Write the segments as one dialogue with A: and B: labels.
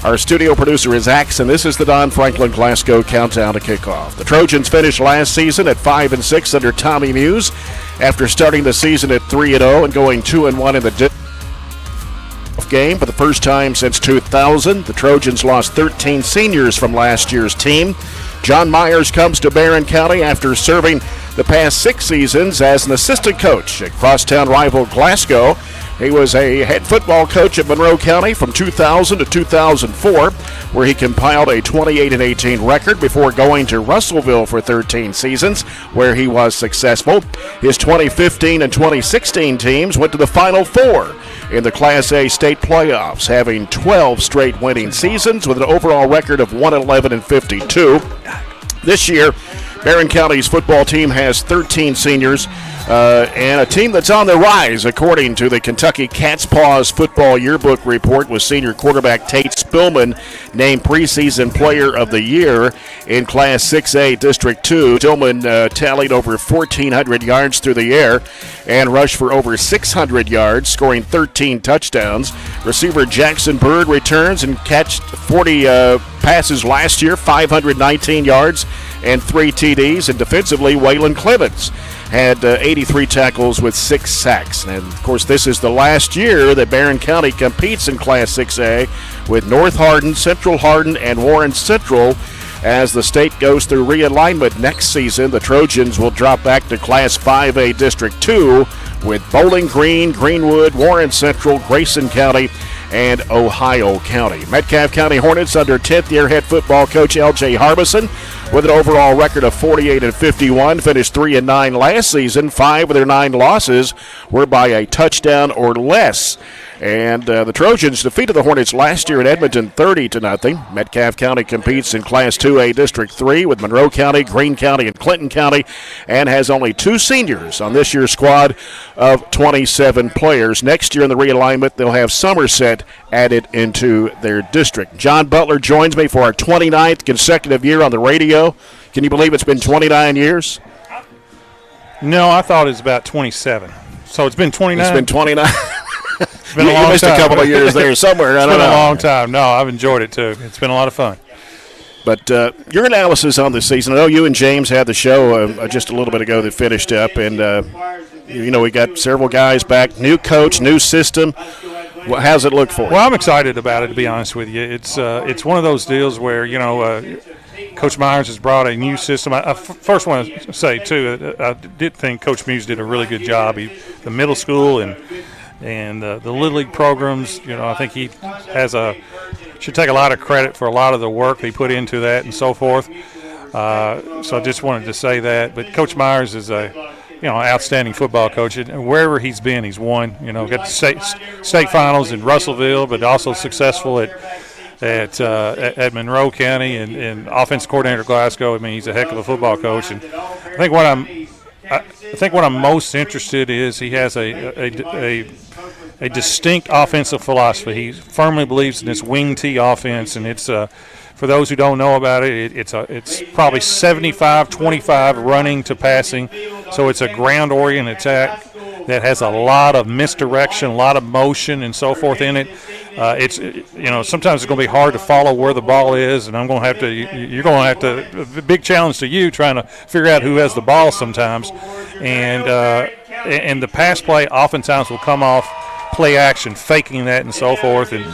A: Our studio producer is Axe, and this is the Don Franklin Glasgow Countdown to Kickoff. The Trojans finished last season at 5-6 under Tommy Muse after starting the season at 3-0 and going 2-1 in the game. For the first time since 2000, the Trojans lost 13 seniors from last year's team. John Myers comes to Barren County after serving the past 6 seasons as an assistant coach at crosstown rival Glasgow. He was a head football coach at Monroe County from 2000 to 2004, where he compiled a 28-18 record before going to Russellville for 13 seasons, where he was successful. His 2015 and 2016 teams went to the Final Four in the Class A state playoffs, having 12 straight winning seasons with an overall record of 111-52. This year, Barren County's football team has 13 seniors and a team that's on the rise, according to the Kentucky Cat's Paws Football Yearbook report, with senior quarterback Tate Spillman named preseason player of the year in Class 6A District 2. Spillman tallied over 1,400 yards through the air and rushed for over 600 yards, scoring 13 touchdowns. Receiver Jackson Bird returns and catched 40 passes last year, 519 yards and 3 TDs. And defensively, Waylon Clemens had 83 tackles with 6 sacks. And, of course, this is the last year that Barren County competes in Class 6A with North Hardin, Central Hardin, and Warren Central. As the state goes through realignment next season, the Trojans will drop back to Class 5A District 2 with Bowling Green, Greenwood, Warren Central, Grayson County, and Ohio County. Metcalfe County Hornets under 10th-year head football coach L.J. Harbison with an overall record of 48-51, finished 3-9 last season. 5 of their 9 losses were by a touchdown or less. And the Trojans defeated the Hornets last year in Edmonton 30-0. Metcalfe County competes in Class 2A District 3 with Monroe County, Greene County, and Clinton County, and has only 2 seniors on this year's squad of 27 players. Next year in the realignment, they'll have Somerset added into their district. John Butler joins me for our 29th consecutive year on the radio. Can you believe it's been 29 years?
B: No, I thought it was about 27. So it's been 29?
A: It's been 29.
B: It's been a long time.
A: You missed a couple of years there somewhere.
B: It's been a long time. No, I've enjoyed it too. It's been a lot of fun.
A: But your analysis on this season, I know you and James had the show just a little bit ago that finished up, and we got several guys back, new coach, new system. How's it look for you?
B: Well, I'm excited about it, to be honest with you. It's one of those deals where, Coach Myers has brought a new system. I first want to say, too, I did think Coach Muse did a really good job. The middle school and the Little League programs, I think he should take a lot of credit for a lot of the work he put into that and so forth. So I just wanted to say that. But Coach Myers is outstanding football coach. And wherever he's been, he's won. Got the state finals in Russellville, but also successful at Monroe County and offensive coordinator Glasgow. I mean, he's a heck of a football coach. And I think what I'm most interested in is he has a distinct offensive philosophy. He firmly believes in this wing T offense, and it's for those who don't know about it, it's probably 75-25 running to passing. So it's a ground-oriented attack that has a lot of misdirection, a lot of motion, and so forth in it. Sometimes it's going to be hard to follow where the ball is, and you're going to have to. A big challenge to you trying to figure out who has the ball sometimes, and the pass play oftentimes will come off play action, faking that and so forth, and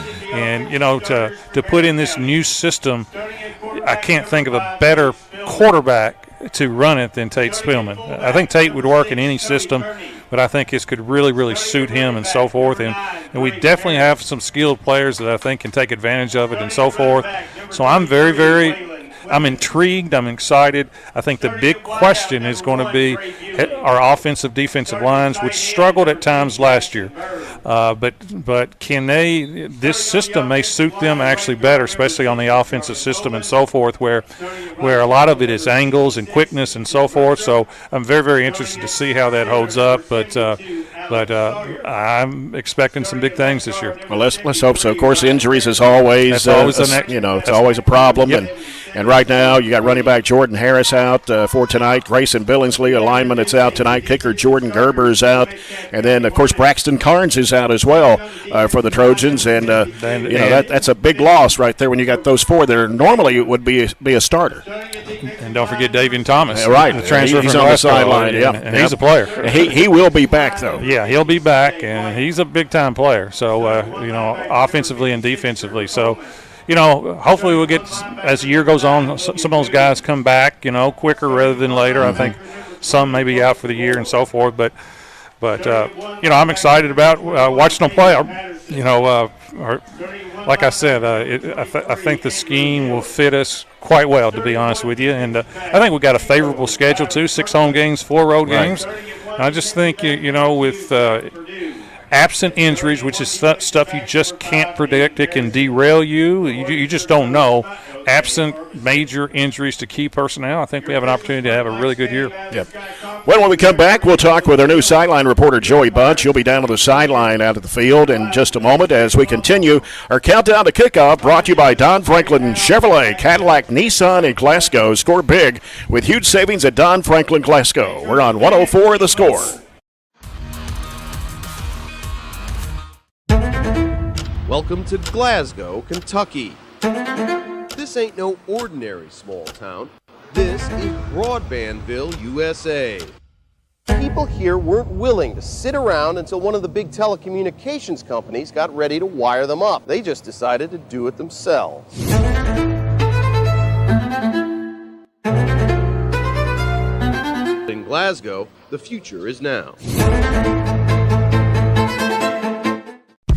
B: to put in this new system, I can't think of a better quarterback to run it than Tate Spillman. I think Tate would work in any system, but I think this could really, really suit him and so forth. And we definitely have some skilled players that I think can take advantage of it and so forth. So I'm very, very I'm intrigued. I'm excited. I think the big question is going to be our offensive, defensive lines, which struggled at times last year. But can they? This system may suit them actually better, especially on the offensive system and so forth, where a lot of it is angles and quickness and so forth. So I'm very, very interested to see how that holds up. But I'm expecting some big things this year.
A: Well, let's hope so. Of course, injuries is always,
B: it's always a Yep.
A: And right now, you got running back Jordan Harris out for tonight. Grayson Billingsley, a lineman, that's out tonight. Kicker Jordan Gerber is out. And then, of course, Braxton Carnes is out as well for the Trojans. And, that's a big loss right there when you got those four there. Normally, it would be a starter.
B: And don't forget Davian Thomas.
A: Right.
B: The transfer
A: he's
B: from
A: on
B: Glasgow,
A: the sideline.
B: and he's a player.
A: He will be back, though.
B: Yeah, he'll be back, and he's a big-time player. So, offensively and defensively. So, hopefully we'll get, as the year goes on, some of those guys come back, quicker rather than later. I think some may be out for the year and so forth. But I'm excited about watching them play. Like I said, I think the scheme will fit us quite well, to be honest with you. And I think we've got a favorable schedule, too, 6 home games, 4 road games. I just think, with absent injuries, which is stuff you just can't predict, it can derail you. You just don't know. Absent major injuries to key personnel, I think we have an opportunity to have a really good year.
A: Yep. Well, when we come back, we'll talk with our new sideline reporter, Joey Bunch. He'll be down on the sideline out of the field in just a moment as we continue our countdown to kickoff, brought to you by Don Franklin Chevrolet, Cadillac, Nissan, and Glasgow. Score big with huge savings at Don Franklin Glasgow. We're on 104 The Score.
C: Welcome to Glasgow, Kentucky. This ain't no ordinary small town. This is Broadbandville, USA. People here weren't willing to sit around until one of the big telecommunications companies got ready to wire them up. They just decided to do it themselves. In Glasgow, the future is now.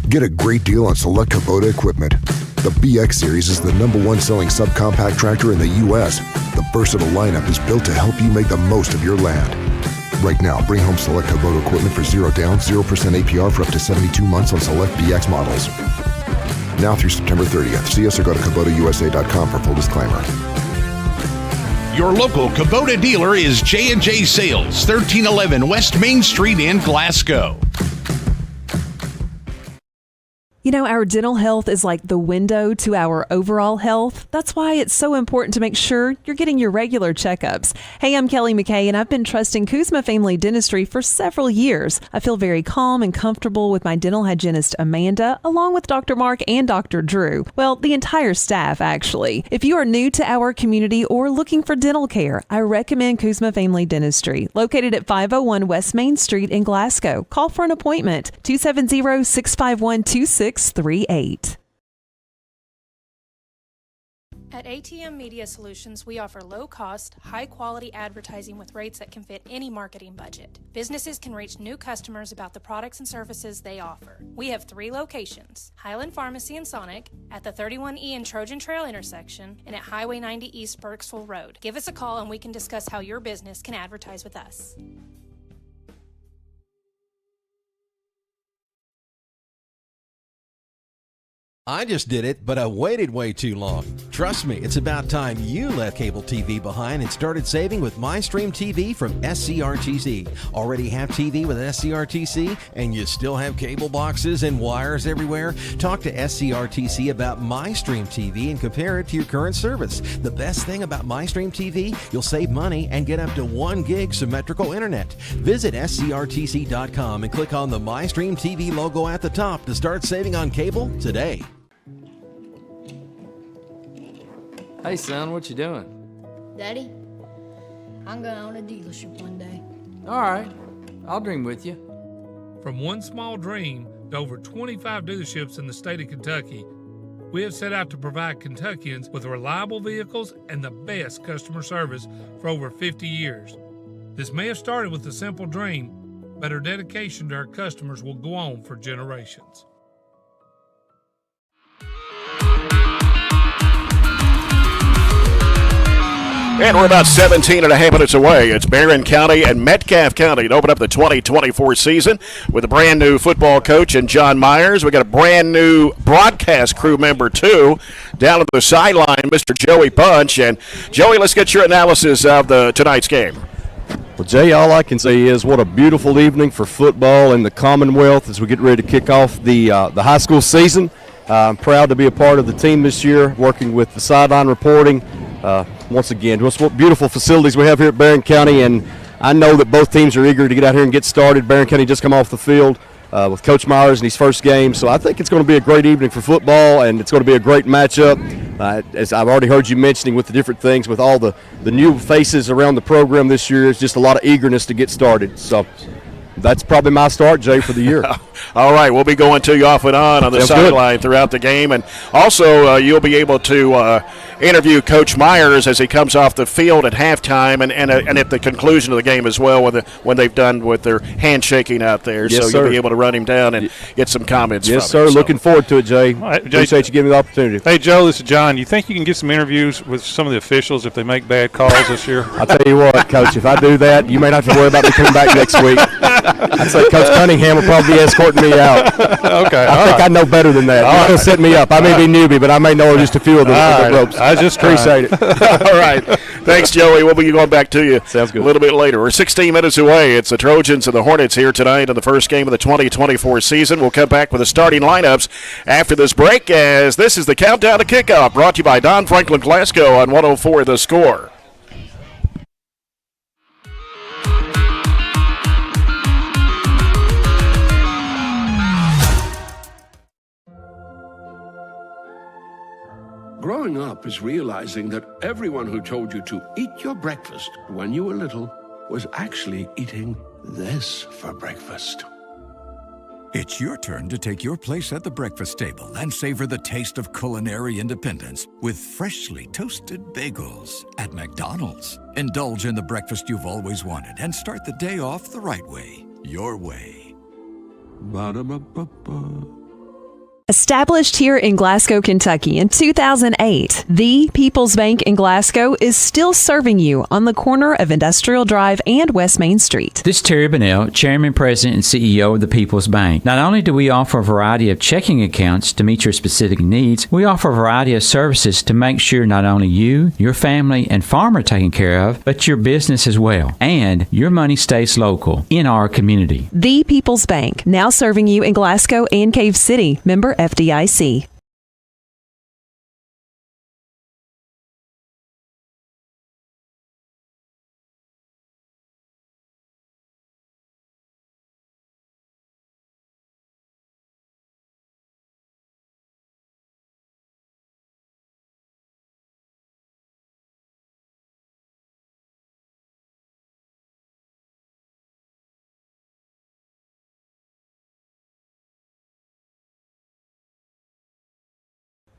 D: Get a great deal on select Kubota equipment. The BX Series is the #1 selling subcompact tractor in the U.S. The versatile lineup is built to help you make the most of your land. Right now, bring home select Kubota equipment for 0 down, 0% APR for up to 72 months on select BX models. Now through September 30th. See us or go to KubotaUSA.com for full disclaimer.
E: Your local Kubota dealer is J&J Sales, 1311 West Main Street in Glasgow.
F: Our dental health is like the window to our overall health. That's why it's so important to make sure you're getting your regular checkups. Hey, I'm Kelly McKay, and I've been trusting Kuzma Family Dentistry for several years. I feel very calm and comfortable with my dental hygienist, Amanda, along with Dr. Mark and Dr. Drew. Well, the entire staff, actually. If you are new to our community or looking for dental care, I recommend Kuzma Family Dentistry, located at 501 West Main Street in Glasgow. Call for an appointment, 270-651-2638.
G: At ATM Media Solutions, we offer low-cost, high-quality advertising with rates that can fit any marketing budget. Businesses can reach new customers about the products and services they offer. We have 3 locations: Highland Pharmacy in Sonic, at the 31E and Trojan Trail intersection, and at Highway 90 East Burkesville Road. Give us a call and we can discuss how your business can advertise with us.
H: I just did it, but I waited way too long. Trust me, it's about time you left cable TV behind and started saving with MyStream TV from SCRTC. Already have TV with SCRTC and you still have cable boxes and wires everywhere? Talk to SCRTC about MyStream TV and compare it to your current service. The best thing about MyStream TV, you'll save money and get up to 1 gig symmetrical internet. Visit SCRTC.com and click on the MyStream TV logo at the top to start saving on cable today.
I: Hey son, what you doing?
J: Daddy, I'm gonna own a dealership one day.
I: All right, I'll dream with you.
K: From one small dream to over 25 dealerships in the state of Kentucky, we have set out to provide Kentuckians with reliable vehicles and the best customer service for over 50 years. This may have started with a simple dream, but our dedication to our customers will go on for generations.
A: And we're about 17 and a half minutes away. It's Barren County and Metcalfe County to open up the 2024 season with a brand new football coach and John Myers. We got a brand new broadcast crew member, too, down at the sideline, Mr. Joey Bunch. And, Joey, let's get your analysis of tonight's game.
L: Well, Jay, all I can say is what a beautiful evening for football in the Commonwealth as we get ready to kick off the high school season. I'm proud to be a part of the team this year, working with the sideline reporting, once again, just what beautiful facilities we have here at Barren County, and I know that both teams are eager to get out here and get started. Barren County just come off the field with Coach Myers in his first game, so I think it's going to be a great evening for football, and it's going to be a great matchup. As I've already heard you mentioning with the different things, with all the new faces around the program this year, it's just a lot of eagerness to get started. So that's probably my start, Jay, for the year.
A: All right, we'll be going to you off and on the sideline throughout the game, and also you'll be able to interview Coach Myers as he comes off the field at halftime and at the conclusion of the game as well when they've done with their handshaking out there.
L: Yes,
A: so
L: sir.
A: You'll be able to run him down and get some comments
L: Yes,
A: from him.
L: sir. Looking forward to it, Jay.
B: Right,
L: Appreciate you giving me the opportunity.
B: Hey, Joe, this is John. You think you can get some interviews with some of the officials if they make bad calls this year?
L: I'll tell you what, Coach, if I do that, you may not have to worry about me coming back next week. I'd say Coach Cunningham will probably be escorting me out.
B: Okay.
L: I think I know better than that. You're going to set me up. I may be newbie, but I may know just a few of the ropes.
B: I just
L: appreciate it.
A: All right. Thanks, Joey. We'll be going back to you
L: Sounds good.
A: a little bit later. We're 16 minutes away. It's the Trojans and the Hornets here tonight in the first game of the 2024 season. We'll come back with the starting lineups after this break, as this is the countdown to kickoff, brought to you by Don Franklin Glasgow on 104 The Score.
M: Growing up is realizing that everyone who told you to eat your breakfast when you were little was actually eating this for breakfast.
N: It's your turn to take your place at the breakfast table and savor the taste of culinary independence with freshly toasted bagels at McDonald's. Indulge in the breakfast you've always wanted and start the day off the right way, your way.
M: Ba-da-ba-ba-ba.
F: Established here in Glasgow, Kentucky in 2008, the People's Bank in Glasgow is still serving you on the corner of Industrial Drive and West Main Street.
O: This is Terry Bunnell, Chairman, President, and CEO of the People's Bank. Not only do we offer a variety of checking accounts to meet your specific needs, we offer a variety of services to make sure not only you, your family, and farm are taken care of, but your business as well. And your money stays local in our community.
F: The People's Bank, now serving you in Glasgow and Cave City. Member FDIC.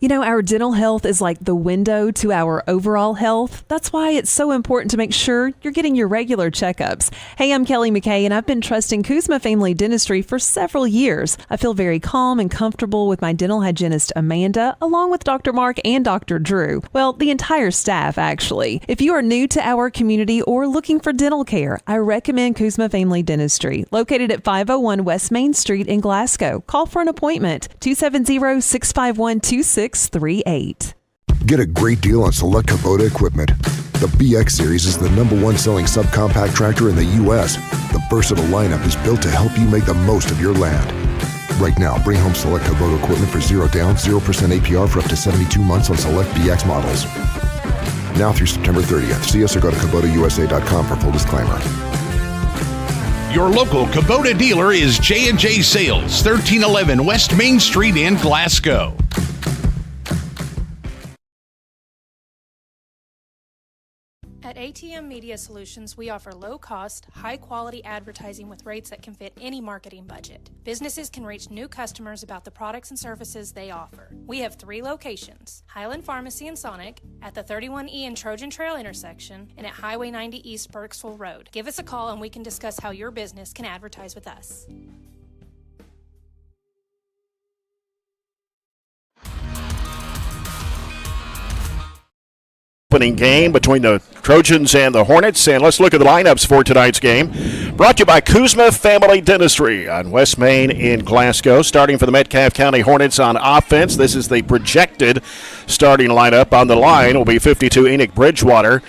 F: You know, our dental health is like the window to our overall health. That's why it's so important to make sure you're getting your regular checkups. Hey, I'm Kelly McKay, and I've been trusting Kuzma Family Dentistry for several years. I feel very calm and comfortable with my dental hygienist, Amanda, along with Dr. Mark and Dr. Drew. Well, the entire staff, actually. If you are new to our community or looking for dental care, I recommend Kuzma Family Dentistry, located at 501 West Main Street in Glasgow. Call for an appointment, 270-651-2638.
D: Get a great deal on select Kubota equipment. The BX Series is the #1 selling subcompact tractor in the U.S. The versatile lineup is built to help you make the most of your land. Right now, bring home select Kubota equipment for 0 down, 0% APR for up to 72 months on select BX models. Now through September 30th. See us or go to KubotaUSA.com for full disclaimer.
E: Your local Kubota dealer is J&J Sales, 1311 West Main Street in Glasgow.
G: At ATM Media Solutions, we offer low-cost, high-quality advertising with rates that can fit any marketing budget. Businesses can reach new customers about the products and services they offer. We have 3 locations: Highland Pharmacy in Sonic, at the 31E and Trojan Trail intersection, and at Highway 90 East Burkesville Road. Give us a call and we can discuss how your business can advertise with us.
A: Opening game between the Trojans and the Hornets, and let's look at the lineups for tonight's game. Brought to you by Kuzma Family Dentistry on West Main in Glasgow. Starting for the Metcalfe County Hornets on offense, this is the projected starting lineup. On the line will be 52 Enoch Bridgewater,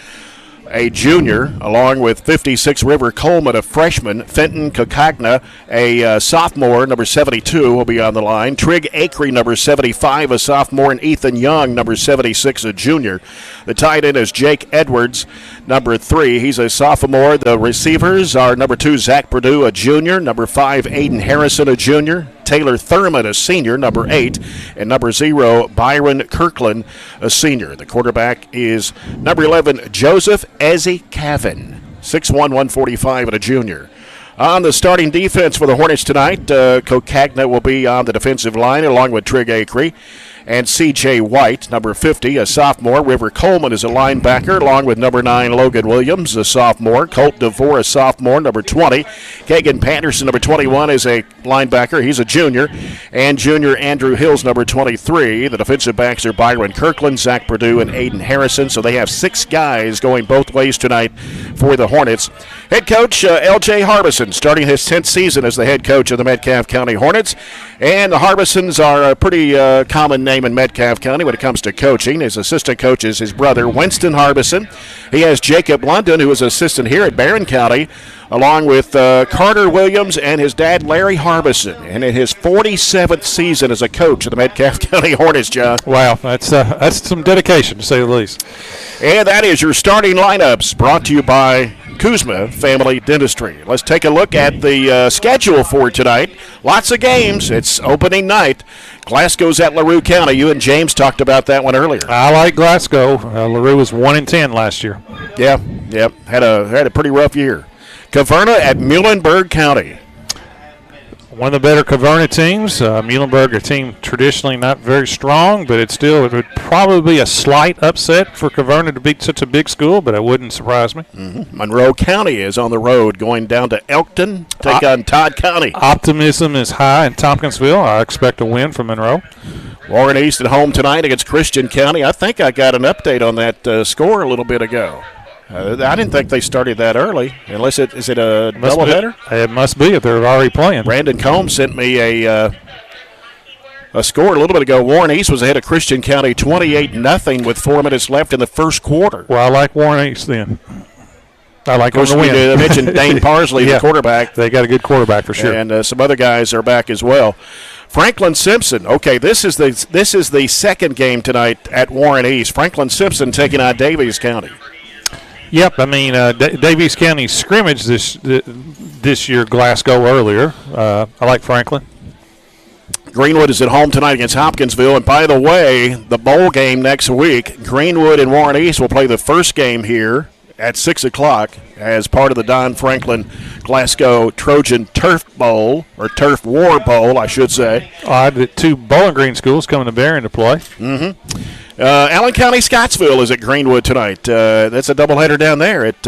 A: a junior, along with 56 River Coleman, a freshman. Fenton Kakagna, a sophomore, number 72, will be on the line. Trig Acree, number 75, a sophomore, and Ethan Young, number 76, a junior. The tight end is Jake Edwards, number 3. He's a sophomore. The receivers are number 2, Zach Purdue, a junior. Number 5, Aiden Harrison, a junior. Taylor Thurman, a senior, number 8. And number 0, Byron Kirkland, a senior. The quarterback is number 11, Joseph Ezzy Cavan, 6'1", 145, and a junior. On the starting defense for the Hornets tonight, Kokagna will be on the defensive line along with Trig Acree. And C.J. White, number 50, a sophomore. River Coleman is a linebacker, along with number 9, Logan Williams, a sophomore. Colt DeVore, a sophomore, number 20. Kagan Patterson, number 21, is a linebacker. He's a junior. And junior Andrew Hills, number 23. The defensive backs are Byron Kirkland, Zach Purdue, and Aiden Harrison. So they have 6 guys going both ways tonight for the Hornets. Head coach L.J. Harbison, starting his 10th season as the head coach of the Metcalfe County Hornets. And the Harbisons are a pretty common name in Metcalfe County when it comes to coaching. His assistant coach is his brother, Winston Harbison. He has Jacob London, who is assistant here at Barren County, along with Carter Williams and his dad, Larry Harbison. And in his 47th season as a coach of the Metcalfe County Hornets, John.
B: Wow, that's some dedication, to say the least.
A: And that is your starting lineups, brought to you by Kuzma Family Dentistry. Let's take a look at the schedule for tonight. Lots of games. It's opening night. Glasgow's at LaRue County. You and James talked about that one earlier.
B: I like Glasgow. LaRue was 1-10 last year.
A: Yeah, had a pretty rough year. Caverna at Muhlenberg County.
B: One of the better Caverna teams. Muhlenberg, a team traditionally not very strong, but it would probably be a slight upset for Caverna to beat such a big school, but it wouldn't surprise me.
A: Mm-hmm. Monroe County is on the road, going down to Elkton, take on Todd County.
B: Optimism is high in Tompkinsville. I expect a win from Monroe.
A: Warren East at home tonight against Christian County. I think I got an update on that score a little bit ago. I didn't think they started that early, unless is it a doubleheader?
B: It must be if they're already playing.
A: Brandon Combs sent me a score a little bit ago. Warren East was ahead of Christian County 28-0 with 4 minutes left in the first quarter.
B: Well, I like Warren East then. I like them to win.
A: I mentioned Dane Parsley, the quarterback.
B: They got a good quarterback for sure.
A: And some other guys are back as well. Franklin Simpson. Okay, this is the second game tonight at Warren East. Franklin Simpson taking on Davies County.
B: Yep, I mean Davies County scrimmaged this year Glasgow earlier. I like Franklin.
A: Greenwood is at home tonight against Hopkinsville. And by the way, the bowl game next week, Greenwood and Warren East will play the first game here at 6 o'clock as part of the Don Franklin Glasgow Trojan Turf Bowl, or Turf War Bowl, I should say.
B: The 2 Bowling Green schools coming to Barren to play.
A: Mm-hmm. Allen County Scottsville is at Greenwood tonight. That's a doubleheader down there at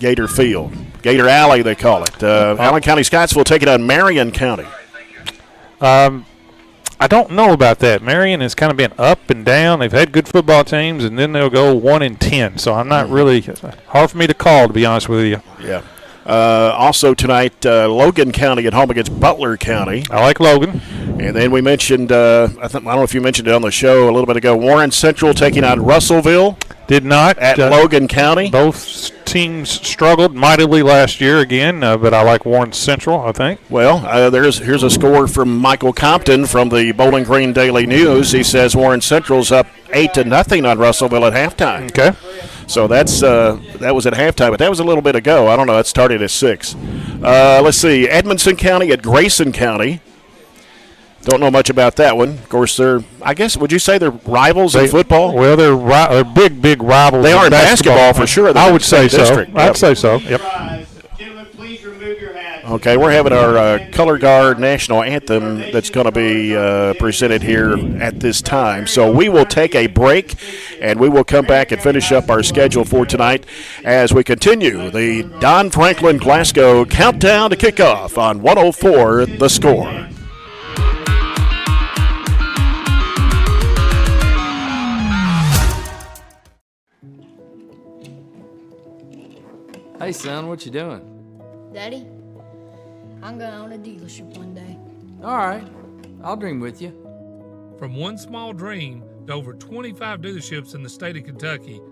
A: Gator Field. Gator Alley, they call it. Allen County Scottsville taking on Marion County.
B: I don't know about that. Marion has kind of been up and down. They've had good football teams, and then they'll go 1-10. So I'm not really hard for me to call, to be honest with you.
A: Yeah. Also tonight, Logan County at home against Butler County.
B: I like Logan.
A: And then we mentioned, I don't know if you mentioned it on the show a little bit ago, Warren Central taking on Russellville.
B: Did not.
A: At Logan County.
B: Both teams struggled mightily last year again, but I like Warren Central, I think.
A: Well, here's a score from Michael Compton from the Bowling Green Daily News. He says Warren Central's up 8-0 on Russellville at halftime.
B: Okay.
A: So that was at halftime, but that was a little bit ago. I don't know. That started at 6. Let's see. Edmondson County at Grayson County. Don't know much about that one. Of course, would you say they're rivals in football?
B: Well, they're big rivals.
A: They are in basketball for sure.
B: I would say so.
A: District.
B: I'd say so. Yep.
J: Gentlemen, please remove your hats.
A: Okay, we're having our Color Guard National Anthem that's going to be presented here at this time. So we will take a break, and we will come back and finish up our schedule for tonight as we continue the Don Franklin Glasgow Countdown to Kickoff on 104 The Score.
I: Hey, son, what you doing?
J: Daddy, I'm going to own a dealership one day.
I: All right, I'll dream with you.
K: From one small dream to over 25 dealerships in the state of Kentucky,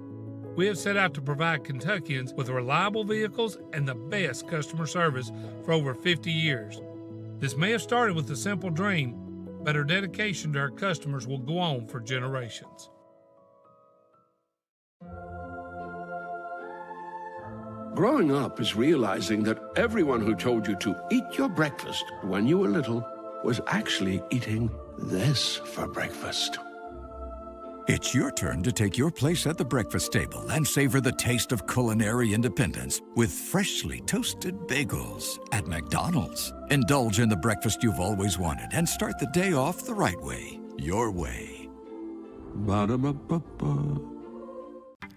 K: we have set out to provide Kentuckians with reliable vehicles and the best customer service for over 50 years. This may have started with a simple dream, but our dedication to our customers will go on for generations.
M: Growing up is realizing that everyone who told you to eat your breakfast when you were little was actually eating this for breakfast.
N: It's your turn to take your place at the breakfast table and savor the taste of culinary independence with freshly toasted bagels at McDonald's. Indulge in the breakfast you've always wanted and start the day off the right way, your way.
M: Ba-da-ba-ba-ba.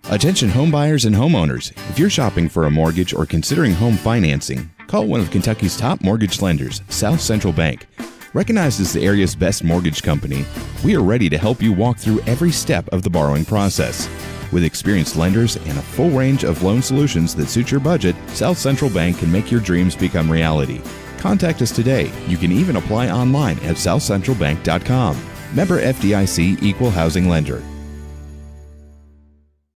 P: Attention homebuyers and homeowners. If you're shopping for a mortgage or considering home financing, call one of Kentucky's top mortgage lenders, South Central Bank. Recognized as the area's best mortgage company, we are ready to help you walk through every step of the borrowing process. With experienced lenders and a full range of loan solutions that suit your budget, South Central Bank can make your dreams become reality. Contact us today. You can even apply online at southcentralbank.com. Member FDIC Equal Housing Lender.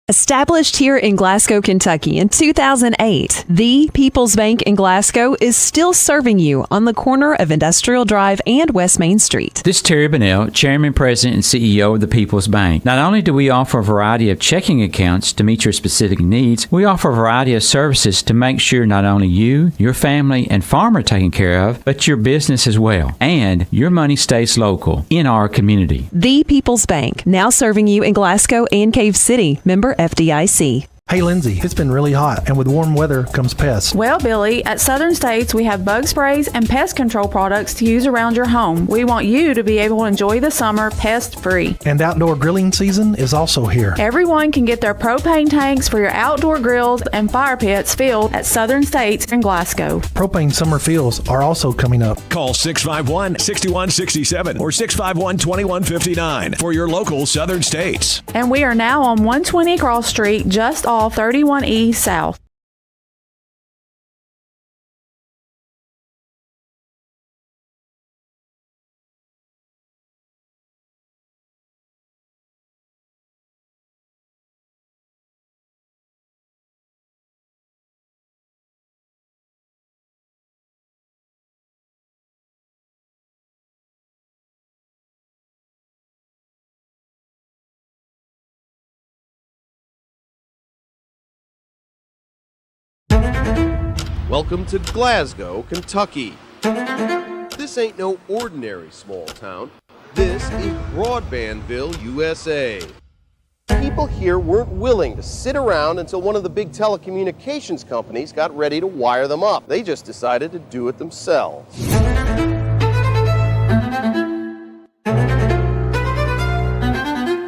F: Established here in Glasgow, Kentucky in 2008, the People's Bank in Glasgow is still serving you on the corner of Industrial Drive and West Main Street.
O: This is Terry Bunnell, Chairman, President, and CEO of the People's Bank. Not only do we offer a variety of checking accounts to meet your specific needs, we offer a variety of services to make sure not only you, your family, and farm are taken care of, but your business as well. And your money stays local in our community.
F: The People's Bank, now serving you in Glasgow and Cave City. Member FDIC.
Q: Hey Lindsay, it's been really hot, and with warm weather comes pests.
R: Well, Billy, at Southern States, we have bug sprays and pest control products to use around your home. We want you to be able to enjoy the summer pest-free.
Q: And outdoor grilling season is also here.
R: Everyone can get their propane tanks for your outdoor grills and fire pits filled at Southern States in Glasgow.
Q: Propane summer fills are also coming up.
S: Call 651-6167 or 651-2159 for your local Southern States.
R: And we are now on 120 Cross Street, just off 31E South.
C: Welcome to Glasgow, Kentucky. This ain't no ordinary small town. This is Broadbandville, USA. People here weren't willing to sit around until one of the big telecommunications companies got ready to wire them up. They just decided to do it themselves.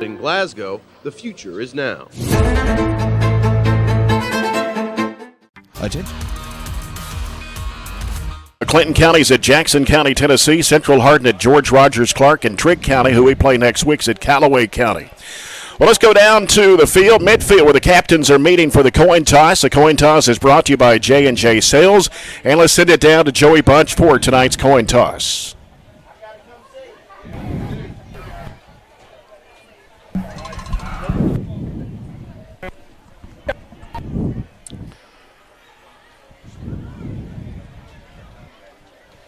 C: In Glasgow, the future is now.
A: Clinton County's at Jackson County, Tennessee. Central Hardin at George Rogers Clark, and Trigg County, who we play next week's at Callaway County. Well, let's go down to the field, midfield, where the captains are meeting for the coin toss. The coin toss is brought to you by J&J Sales, and let's send it down to Joey Bunch for tonight's coin toss.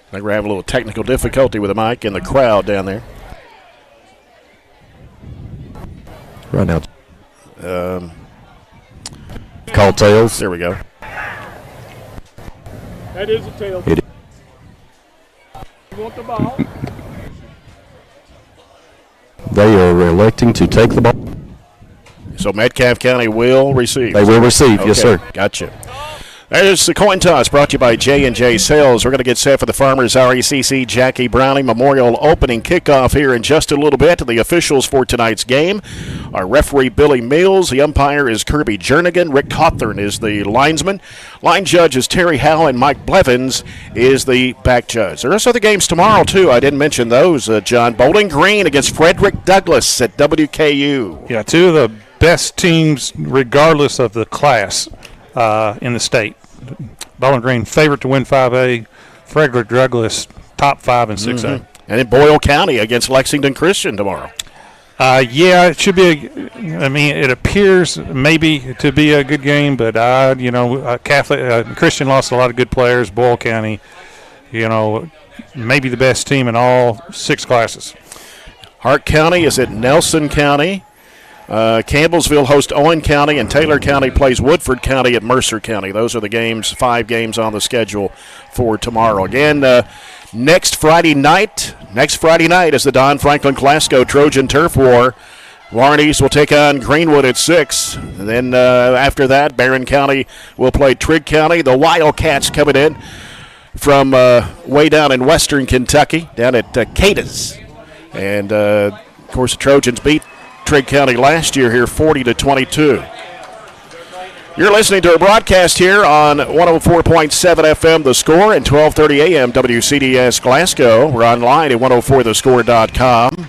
A: I think we're having a little technical difficulty with the mic and the crowd down there.
L: Right now. Call tails.
A: There we go.
T: That is a tail.
L: You
T: want the ball?
L: They are electing to take the ball.
A: So Metcalfe County will receive.
L: They will receive,
A: okay.
L: Yes, sir.
A: Gotcha. There's the coin toss brought to you by J&J Sales. We're going to get set for the Farmers RECC Jackie Browning Memorial opening kickoff here in just a little bit. The officials for tonight's game are referee Billy Mills. The umpire is Kirby Jernigan. Rick Cawthorn is the linesman. Line judge is Terry Howe, and Mike Blevins is the back judge. There are other games tomorrow, too. I didn't mention those, John. Bowling Green against Frederick Douglass at WKU.
B: Yeah, two of the best teams regardless of the class in the state. Bowling Green favorite to win 5A. Frederick Douglass top 5 and 6A.
A: And in Boyle County against Lexington Christian tomorrow.
B: Yeah, it should be. It appears maybe to be a good game, but Christian lost a lot of good players. Boyle County, maybe the best team in all 6 classes.
A: Hart County is at Nelson County. Campbellsville hosts Owen County, and Taylor County plays Woodford County at Mercer County. Those are the games, 5 games on the schedule for tomorrow. Again, next Friday night is the Don Franklin Glasgow Trojan Turf War. Larnies will take on Greenwood at 6. And then after that, Barren County will play Trigg County. The Wildcats coming in from way down in western Kentucky, down at Cadiz. And, of course, the Trojans beat Trigg County last year here 40-22. You're listening to a broadcast here on 104.7 FM The Score and 1230 AM WCDS Glasgow. We're online at 104thescore.com.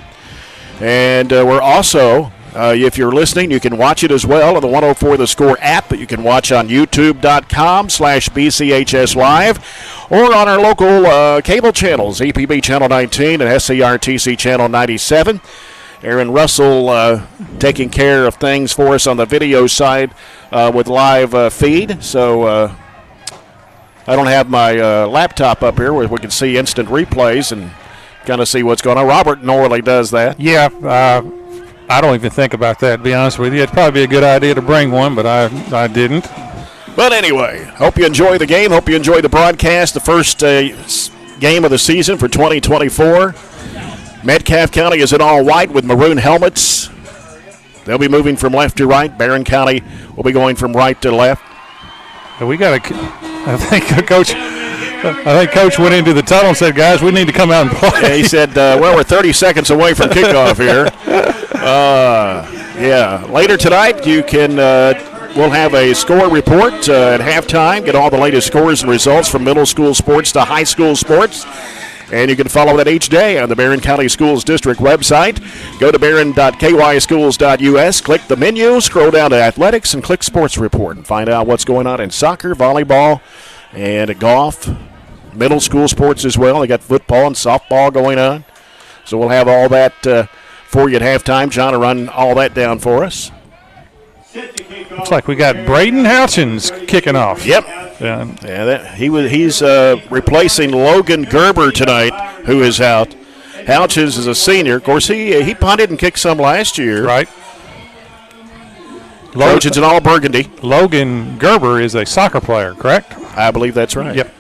A: And we're also, if you're listening, you can watch it as well on the 104 The Score app, but you can watch on youtube.com/BCHS Live or on our local cable channels, EPB Channel 19 and SCRTC Channel 97. Aaron Russell taking care of things for us on the video side with live feed. So I don't have my laptop up here where we can see instant replays and kind of see what's going on. Robert normally does that.
B: Yeah, I don't even think about that, to be honest with you. It'd probably be a good idea to bring one, but I didn't.
A: But anyway, hope you enjoy the game. Hope you enjoy the broadcast, the first game of the season for 2024. Metcalfe County is in all white with maroon helmets. They'll be moving from left to right. Barren County will be going from right to left.
B: We got to. I think Coach went into the tunnel and said, "Guys, we need to come out and play."
A: Yeah, he said, "Well, we're 30 seconds away from kickoff here." Later tonight, you can. We'll have a score report at halftime. Get all the latest scores and results from middle school sports to high school sports. And you can follow that each day on the Barren County Schools District website. Go to barren.kyschools.us, click the menu, scroll down to athletics, and click sports report and find out what's going on in soccer, volleyball, and golf. Middle school sports as well. They got football and softball going on. So we'll have all that for you at halftime. John will run all that down for us.
B: Looks like we got Braden Houchins kicking off.
A: Yep. He's replacing Logan Gerber tonight, who is out. Houchins is a senior. Of course, he punted and kicked some last year.
B: Right.
A: Trojans in all burgundy.
B: Logan Gerber is a soccer player, correct?
A: I believe that's right.
B: Yep.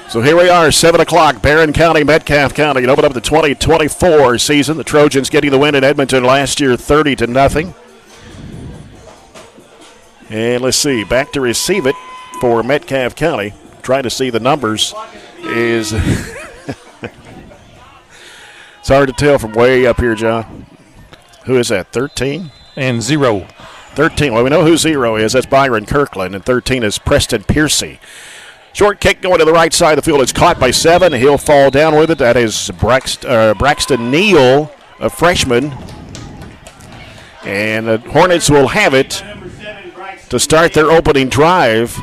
A: So here we are, 7 o'clock, Barren County, Metcalfe County. It opened up the 2024 season. The Trojans getting the win in Edmonton last year, 30-0. And let's see, back to receive it for Metcalfe County. Trying to see the numbers is it's hard to tell from way up here, John. Who is that, 13?
B: And 0.
A: 13, well, we know who 0 is. That's Byron Kirkland, and 13 is Preston Piercy. Short kick going to the right side of the field. It's caught by 7. He'll fall down with it. That is Braxton Neal, a freshman. And the Hornets will have it to start their opening drive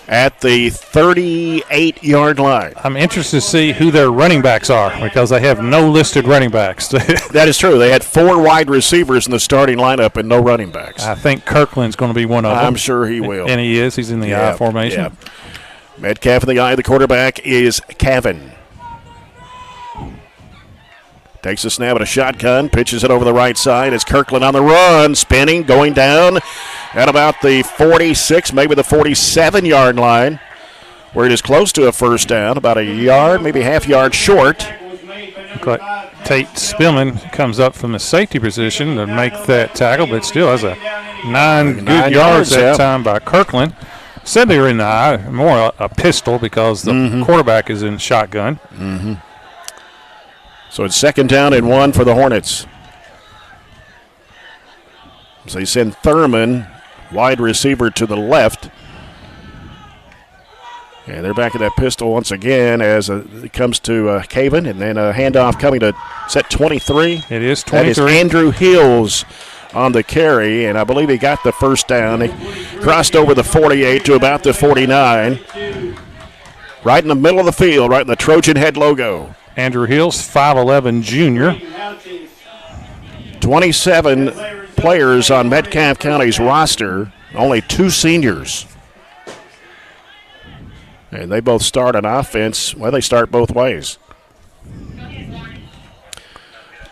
A: at the 38-yard line.
B: I'm interested to see who their running backs are because they have no listed running backs.
A: That is true. They had 4 wide receivers in the starting lineup and no running backs.
B: I think Kirkland's going to be one of them.
A: I'm sure he will.
B: And he is. He's in the I formation.
A: Yeah. Metcalfe in the eye. The quarterback is Cavan. Takes a snap at a shotgun, pitches it over the right side. It's Kirkland on the run, spinning, going down at about the 46, maybe the 47-yard line, where it is close to a first down, about a yard, maybe half yard short.
B: Looks like Tate Spillman comes up from the safety position to make that tackle, but still has a 9 good yards that time by Kirkland. Said they were in the eye, more a pistol because the quarterback is in shotgun.
A: Mm-hmm. So it's 2nd down and 1 for the Hornets. So they send Thurman, wide receiver, to the left. And they're back at that pistol once again as it comes to Cavan. And then a handoff coming to set 23.
B: It is 23.
A: That is Andrew Hills on the carry, and I believe he got the first down. He crossed over the 48 to about the 49. Right in the middle of the field, right in the Trojan head logo.
B: Andrew Hills, 5'11 junior.
A: 27 players on Metcalfe County's roster, only 2 seniors. And they both start on offense. Well, they start both ways.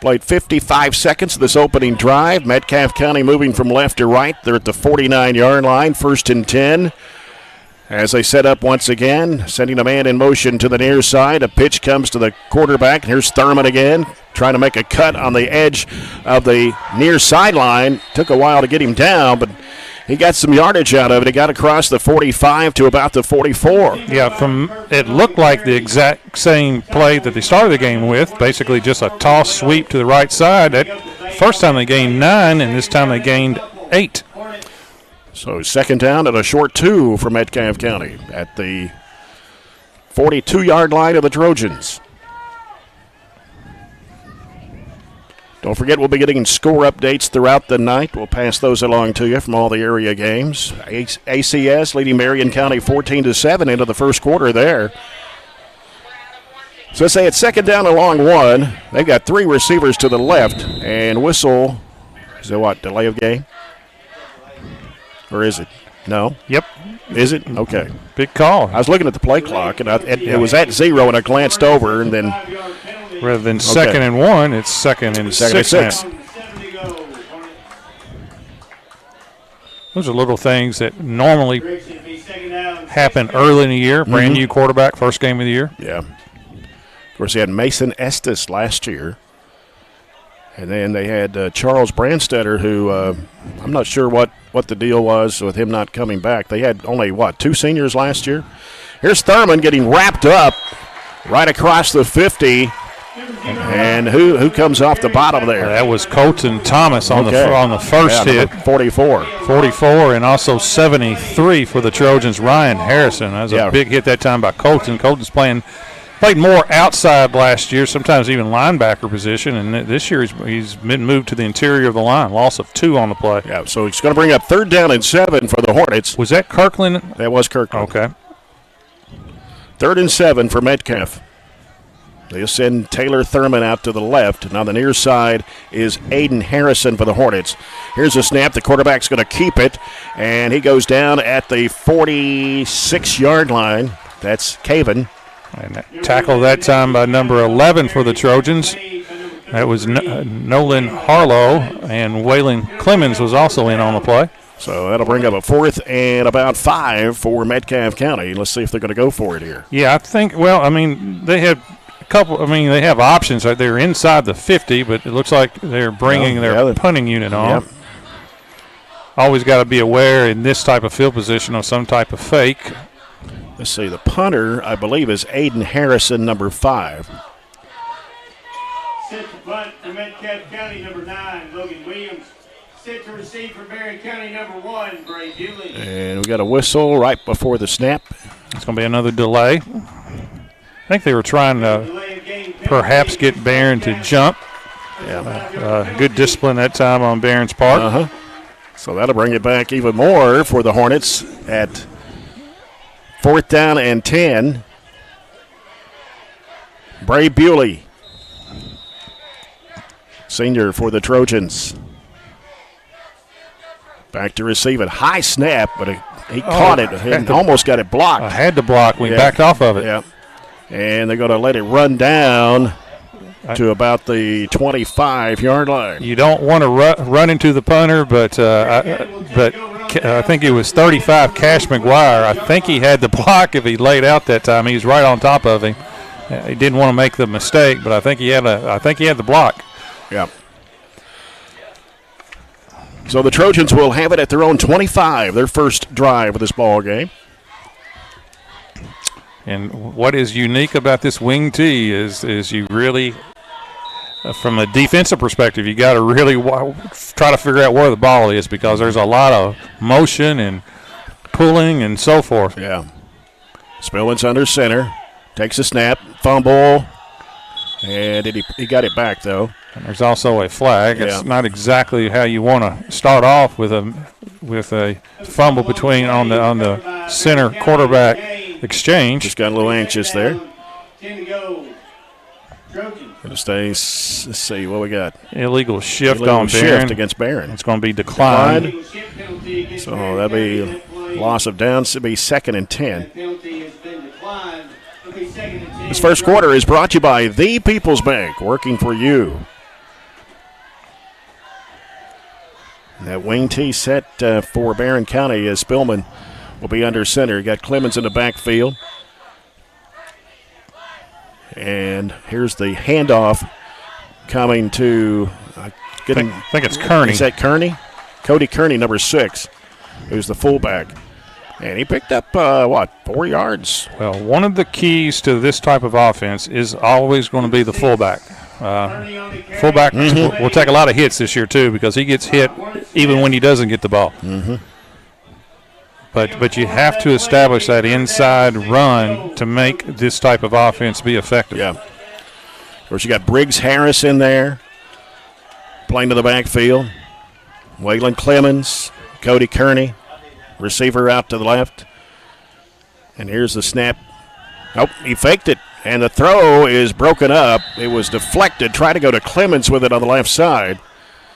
A: Played 55 seconds of this opening drive. Metcalfe County moving from left to right. They're at the 49-yard line, 1st and 10. As they set up once again, sending a man in motion to the near side. A pitch comes to the quarterback. Here's Thurman again, trying to make a cut on the edge of the near sideline. Took a while to get him down, but he got some yardage out of it. He got across the 45 to about the 44.
B: Yeah, it looked like the exact same play that they started the game with, basically just a toss sweep to the right side. That first time they gained 9, and this time they gained 8.
A: So 2nd down and a short 2 for Metcalfe County at the 42-yard line of the Trojans. Don't forget, we'll be getting score updates throughout the night. We'll pass those along to you from all the area games. ACS leading Marion County 14-7 into the first quarter there. So let's say it's 2nd down and long 1. They've got 3 receivers to the left, and whistle. Is it what, delay of game? Or is it? No?
B: Yep.
A: Is it? Okay.
B: Big call.
A: I was looking at the play clock, and it was at 0, and I glanced over, and then.
B: Rather than 2nd and 1, it's 2nd and 6. Those are little things that normally happen early in the year. Brand new quarterback, first game of the year.
A: Yeah. Of course, they had Mason Estes last year. And then they had Charles Brandstetter, who I'm not sure what the deal was with him not coming back. They had only, 2 seniors last year? Here's Thurman getting wrapped up right across the 50. And who comes off the bottom there?
B: That was Colton Thomas on the first hit.
A: 44.
B: 44, and also 73 for the Trojans. Ryan Harrison. That was a big hit that time by Colton. Colton's played more outside last year, sometimes even linebacker position, and this year he's been moved to the interior of the line. Loss of 2 on the play.
A: Yeah, so he's going to bring up 3rd down and 7 for the Hornets.
B: Was that Kirkland?
A: That was Kirkland.
B: Okay.
A: 3rd and 7 for Metcalfe. They'll send Taylor Thurman out to the left. Now the near side is Aiden Harrison for the Hornets. Here's a snap. The quarterback's going to keep it, and he goes down at the 46-yard line. That's Caven.
B: And tackle that time by number 11 for the Trojans. That was Nolan Harlow, and Waylon Clemens was also in on the play.
A: So that'll bring up a 4th and about 5 for Metcalfe County. Let's see if they're going to go for it here.
B: Yeah, I think, they have they have options. They're inside the 50, but it looks like they're bringing their punting unit on. Yep. Always got to be aware in this type of field position of some type of fake.
A: Let's see, the punter, I believe, is Aiden Harrison, number 5.
T: Set to punt for Metcalfe County, number 9, Logan Williams. Set to receive for Barren County, number 1, Bray Bewley.
A: And we got a whistle right before the snap.
B: It's going to be another delay. I think they were trying to perhaps get Barren to jump.
A: Yeah.
B: Good discipline that time on Barron's part.
A: So that'll bring it back even more for the Hornets at 4th down and 10. Bray Bewley, senior for the Trojans. Back to receive it. High snap, but he caught it and almost got it blocked.
B: I had to block when he backed off of it.
A: Yeah. And they're going to let it run down to about the 25-yard line.
B: You don't want to run into the punter, but I think it was 35 Cash McGuire. I think he had the block if he laid out that time. He was right on top of him. He didn't want to make the mistake, but I think he had the block.
A: Yeah. So the Trojans will have it at their own 25, their first drive of this ball game.
B: And what is unique about this wing tee is you really, from a defensive perspective, you got to really try to figure out where the ball is because there's a lot of motion and pulling and so forth.
A: Yeah. Spillman's under center, takes a snap, fumble, and he got it back though.
B: And there's also a flag. It's not exactly how you want to start off with a fumble on the center quarterback exchange.
A: Just got a little anxious there. Going to stay. Let's see what we got.
B: Illegal shift
A: Illegal
B: on
A: shift
B: Barren.
A: against Barren.
B: It's going to be declined.
A: So that'll be loss of downs. It'll be 2nd and 10. This first quarter is brought to you by The People's Bank, working for you. That wing tee set for Barren County as Spillman will be under center. You got Clemens in the backfield. And here's the handoff coming to
B: I think it's Kearney.
A: Is that Kearney? Cody Kearney, number 6, who's the fullback. And he picked up, 4 yards?
B: Well, one of the keys to this type of offense is always going to be the fullback. Fullback will take a lot of hits this year, too, because he gets hit even when he doesn't get the ball. But you have to establish that inside run to make this type of offense be effective.
A: Yeah. Of course, you got Briggs Harris in there playing to the backfield. Waylon Clemens, Cody Kearney, receiver out to the left. And here's the snap. Oh, he faked it, and the throw is broken up. It was deflected. Try to go to Clemens with it on the left side.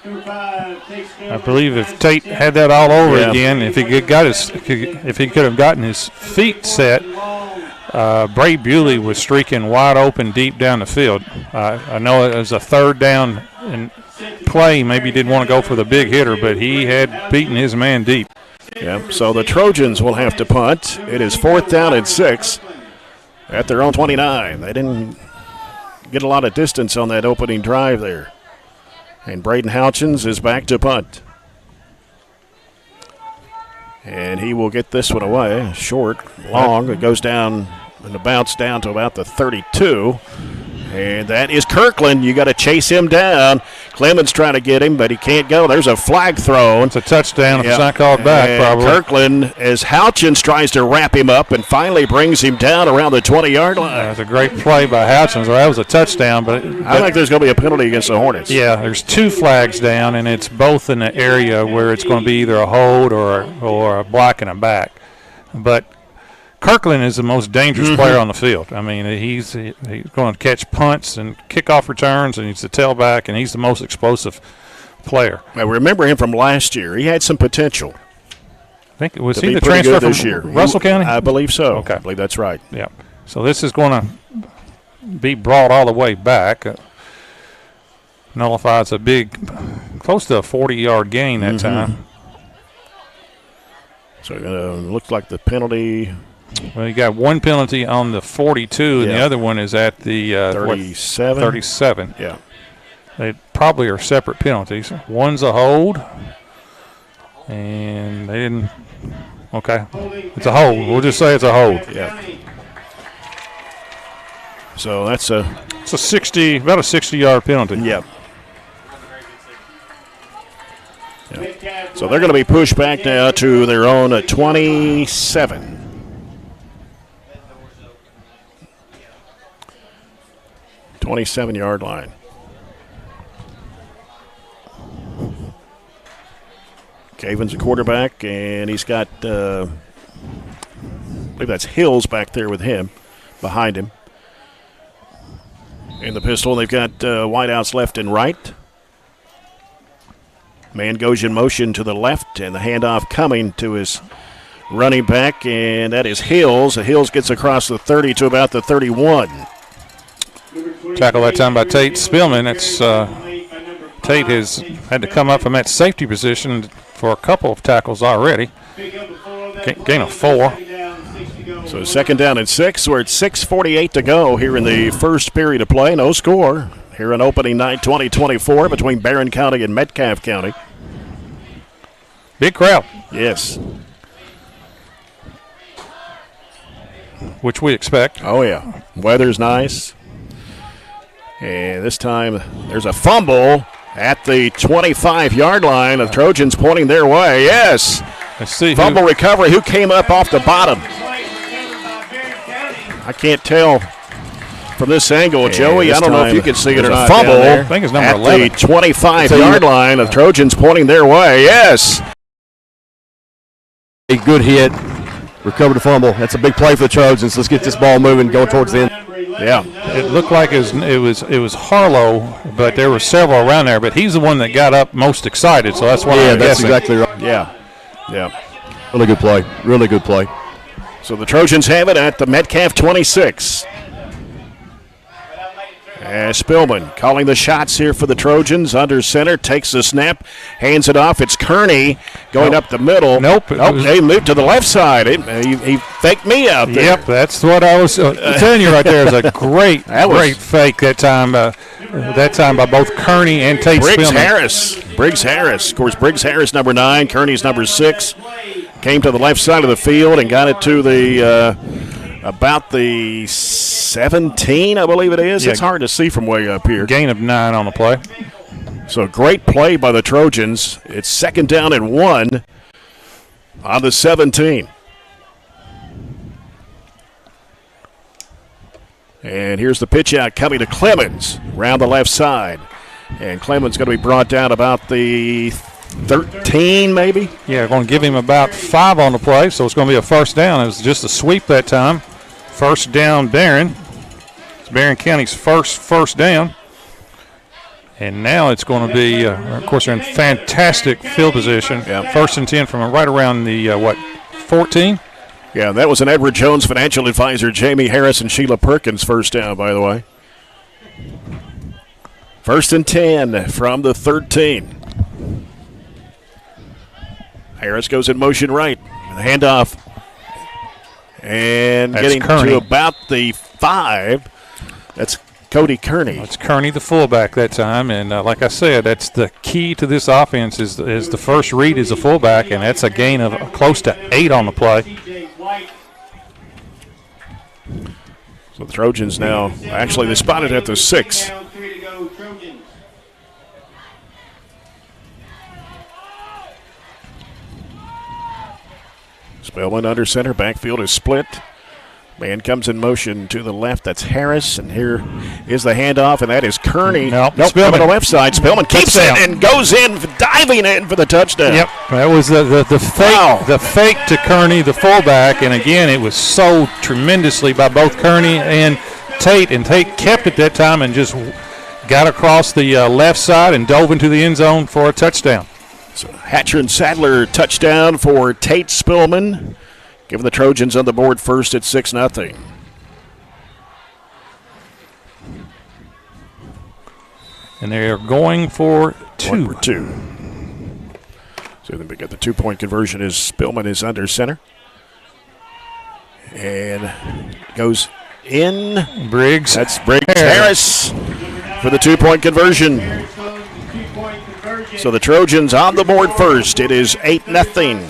B: I believe if Tate had that all over again, if he could have gotten his feet set, Bray Bewley was streaking wide open deep down the field. I know it was a 3rd down and play. Maybe he didn't want to go for the big hitter, but he had beaten his man deep.
A: Yeah. So the Trojans will have to punt. It is 4th down and 6 at their own 29. They didn't get a lot of distance on that opening drive there. And Braden Houchins is back to punt. And he will get this one away. Short, long. It goes down and the bounce down to about the 32. And that is Kirkland. You got to chase him down. Clemens trying to get him, but he can't go. There's a flag thrown.
B: It's a touchdown if it's not called back,
A: and
B: probably.
A: Kirkland, as Houchins tries to wrap him up and finally brings him down around the 20-yard line.
B: That's a great play by Houchins. Well, that was a touchdown. But
A: I think there's going to be a penalty against the Hornets.
B: Yeah, there's 2 flags down, and it's both in the area where it's going to be either a hold or a block and a back. But Kirkland is the most dangerous player on the field. I mean, he's going to catch punts and kickoff returns, and he's the tailback, and he's the most explosive player.
A: I remember him from last year. He had some potential.
B: I think was he the transfer from
A: this year?
B: Russell County?
A: I believe so.
B: Okay.
A: I believe that's right.
B: Yeah. So this is going to be brought all the way back. Nullifies a big, close to a 40-yard gain that time.
A: So it looks like the penalty.
B: Well, you got one penalty on the 42, and the other one is at the
A: 37.
B: 37.
A: Yeah.
B: They probably are separate penalties. One's a hold, and they didn't. Okay, it's a hold. We'll just say it's a hold.
A: Yeah. So that's
B: about a 60-yard penalty.
A: Yep. Yeah. So they're going to be pushed back now to their own 27. 27-yard line. Caven's a quarterback, and he's got, I believe that's Hills back there with him, behind him. In the pistol, they've got wideouts left and right. Man goes in motion to the left, and the handoff coming to his running back, and that is Hills. Hills gets across the 30 to about the 31.
B: Tackle that time by Tate Spillman. It's Tate has had to come up from that safety position for a couple of tackles already. Gain of 4.
A: So 2nd down and 6. We're at 6:48 to go here in the first period of play. No score here on opening night 2024 between Barren County and Metcalfe County.
B: Big crowd.
A: Yes.
B: Which we expect.
A: Oh, yeah. Weather's nice. And this time there's a fumble at the 25-yard line. The Trojans pointing their way. Yes.
B: Let's see.
A: Fumble recovery. Who came up off the bottom? I can't tell from this angle, Joey. I don't know if you can see it or not. Fumble
B: I think it's number 11.
A: At the 25-yard line. The Trojans pointing their way. Yes.
L: A good hit. Recovered the fumble. That's a big play for the Trojans. Let's get this ball moving, going towards the end.
A: Yeah.
B: It looked like it was Harlow, but there were several around there. But he's the one that got up most excited, so that's why.
L: Yeah,
B: I'm
L: that's
B: guessing.
L: exactly right.
A: Yeah.
L: Really good play. Really good play.
A: So the Trojans have it at the Metcalfe 26. Spillman calling the shots here for the Trojans. Under center, takes the snap, hands it off. It's Kearney going up the middle.
B: Nope.
A: They moved to the left side. He faked me out there.
B: Yep, that's what I was telling you right there. It was a great fake that time. That time by both Kearney and Tate Spillman.
A: Briggs Harris. Of course, Briggs Harris, number 9. Kearney's number 6. Came to the left side of the field and got it to the about the 17, I believe it is.
B: Yeah.
A: It's hard to see from way up here.
B: Gain of 9 on the play.
A: So great play by the Trojans. It's 2nd down and 1 on the 17. And here's the pitch out coming to Clemens around the left side. And Clemens going to be brought down about the 13 maybe?
B: Yeah, going to give him about 5 on the play, so it's going to be a first down. It was just a sweep that time. First down, Barren. It's Barren County's first down. And now it's going to be, of course, they're in fantastic field position.
A: Yeah.
B: 1st and 10 from right around the, 14?
A: Yeah, that was an Edward Jones financial advisor, Jamie Harris and Sheila Perkins first down, by the way. 1st and 10 from the 13. Harris goes in motion right. Handoff. And
B: That's
A: getting
B: Kearney.
A: to about the 5. That's Cody Kearney.
B: It's Kearney, the fullback that time. And like I said, that's the key to this offense is the first read is a fullback, and that's a gain of close to 8 on the play.
A: So the Trojans now, actually they spotted at the 6. Spillman under center, backfield is split. Man comes in motion to the left, that's Harris, and here is the handoff, and that is Kearney.
B: Nope,
A: Spillman on the left side. Spillman keeps it and goes in, diving in for the touchdown.
B: Yep, that was the fake to Kearney, the fullback, and again, it was sold tremendously by both Kearney and Tate kept it that time and just got across the left side and dove into the end zone for a touchdown.
A: So Hatcher and Sadler touchdown for Tate Spillman, giving the Trojans on the board first at 6-0.
B: And they are going for 2.
A: So then we get the 2-point conversion as Spillman is under center. And goes in.
B: Briggs.
A: That's Briggs Harris for the 2-point conversion. So the Trojans on the board first. It is 8-0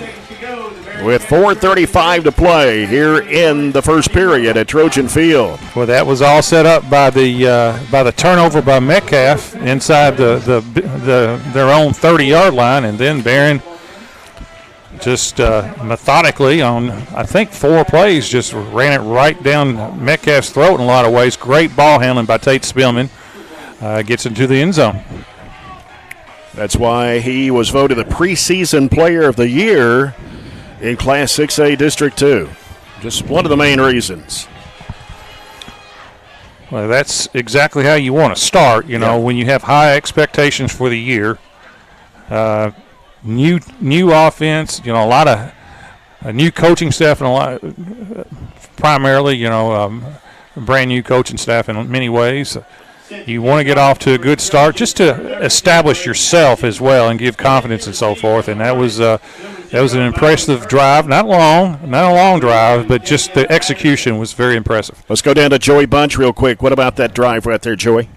A: with 4:35 to play here in the first period at Trojan Field.
B: Well, that was all set up by the turnover by Metcalfe inside their own 30-yard line, and then Barren just methodically on, I think, 4 plays just ran it right down Metcalfe's throat in a lot of ways. Great ball handling by Tate Spillman. Gets into the end zone.
A: That's why he was voted the preseason player of the year in Class 6A District 2. Just one of the main reasons.
B: Well, that's exactly how you want to start, when you have high expectations for the year. New offense, a lot of new coaching staff and a lot, primarily, brand new coaching staff in many ways. You want to get off to a good start just to establish yourself as well and give confidence and so forth. And that was an impressive drive. Not a long drive, but just the execution was very impressive.
A: Let's go down to Joey Bunch real quick. What about that drive right there, Joey?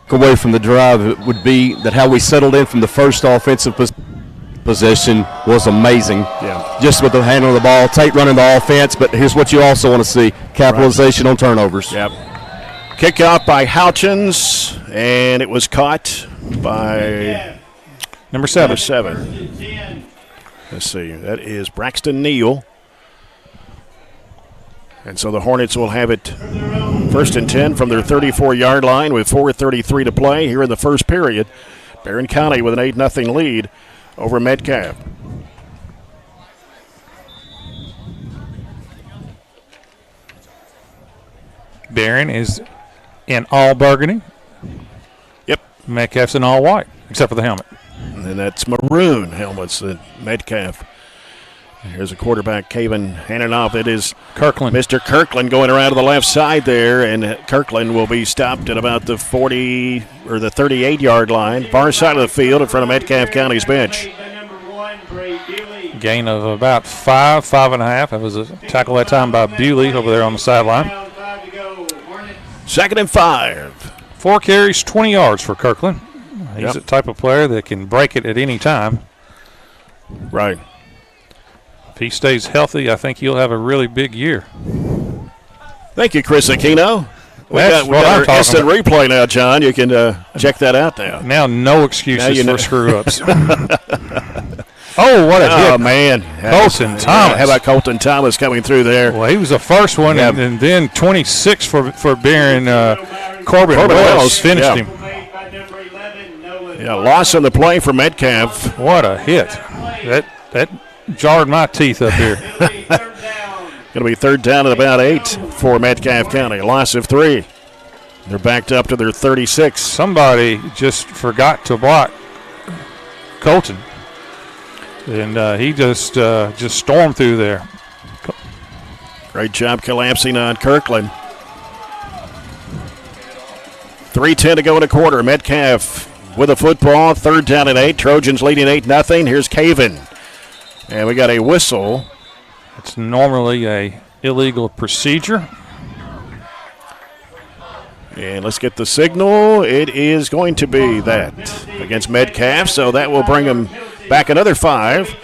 L: Away from the drive, it would be that how we settled in from the first offensive possession was amazing.
A: Yeah.
L: Just with the handling of the ball, Tate running the offense, but here's what you also want to see, capitalization on turnovers.
A: Yep. Kickoff by Houchins, and it was caught by
B: number 7.
A: Let's see, that is Braxton Neal. And so the Hornets will have it 1st and 10 from their 34-yard line with 4:33 to play here in the first period. Barren County with an 8-0 lead over Metcalfe.
B: Barren is in all burgundy.
A: Yep.
B: Metcalfe's in all white, except for the helmet.
A: And that's maroon helmets that Metcalfe. Here's a quarterback, Caven, handing off. It is
B: Kirkland.
A: Mr. Kirkland going around to the left side there, and Kirkland will be stopped at about the 40 or the 38-yard line, far side of the field in front of Metcalfe County's bench.
B: Gain of about 5.5. That was a tackle that time by Bewley over there on the sideline.
A: 2nd and 5.
B: 4 carries, 20 yards for Kirkland. He's
A: Yep.
B: the type of player that can break it at any time.
A: Right.
B: If he stays healthy, I think he'll have a really big year.
A: Thank you, Chris Aquino. We
B: That's
A: got
B: what I'm
A: our
B: talking
A: instant
B: about.
A: replay now, John. You can check that out now.
B: Now no excuses
A: Now you know.
B: for screw-ups. Oh, what a hit.
A: Oh, man.
B: Colton Thomas.
A: How about Colton Thomas coming through there?
B: Well, he was the first one,
A: Yeah.
B: and then 26 for Barren. Corbin Wells finished
A: yeah.
B: him.
A: Yeah, loss on the play for Metcalfe.
B: What a hit. That jarred my teeth up here.
A: Going to be 3rd down at about 8 for Metcalfe County. Loss of 3. They're backed up to their 36.
B: Somebody just forgot to block Colton. And he just stormed through there.
A: Great job collapsing on Kirkland. 3:10 to go in a quarter. Metcalfe with a football. 3rd down at 8. Trojans leading 8-0. Here's Caven. And we got a whistle.
B: It's normally a illegal procedure.
A: And let's get the signal. It is going to be that against Metcalfe. So that will bring him back another 5.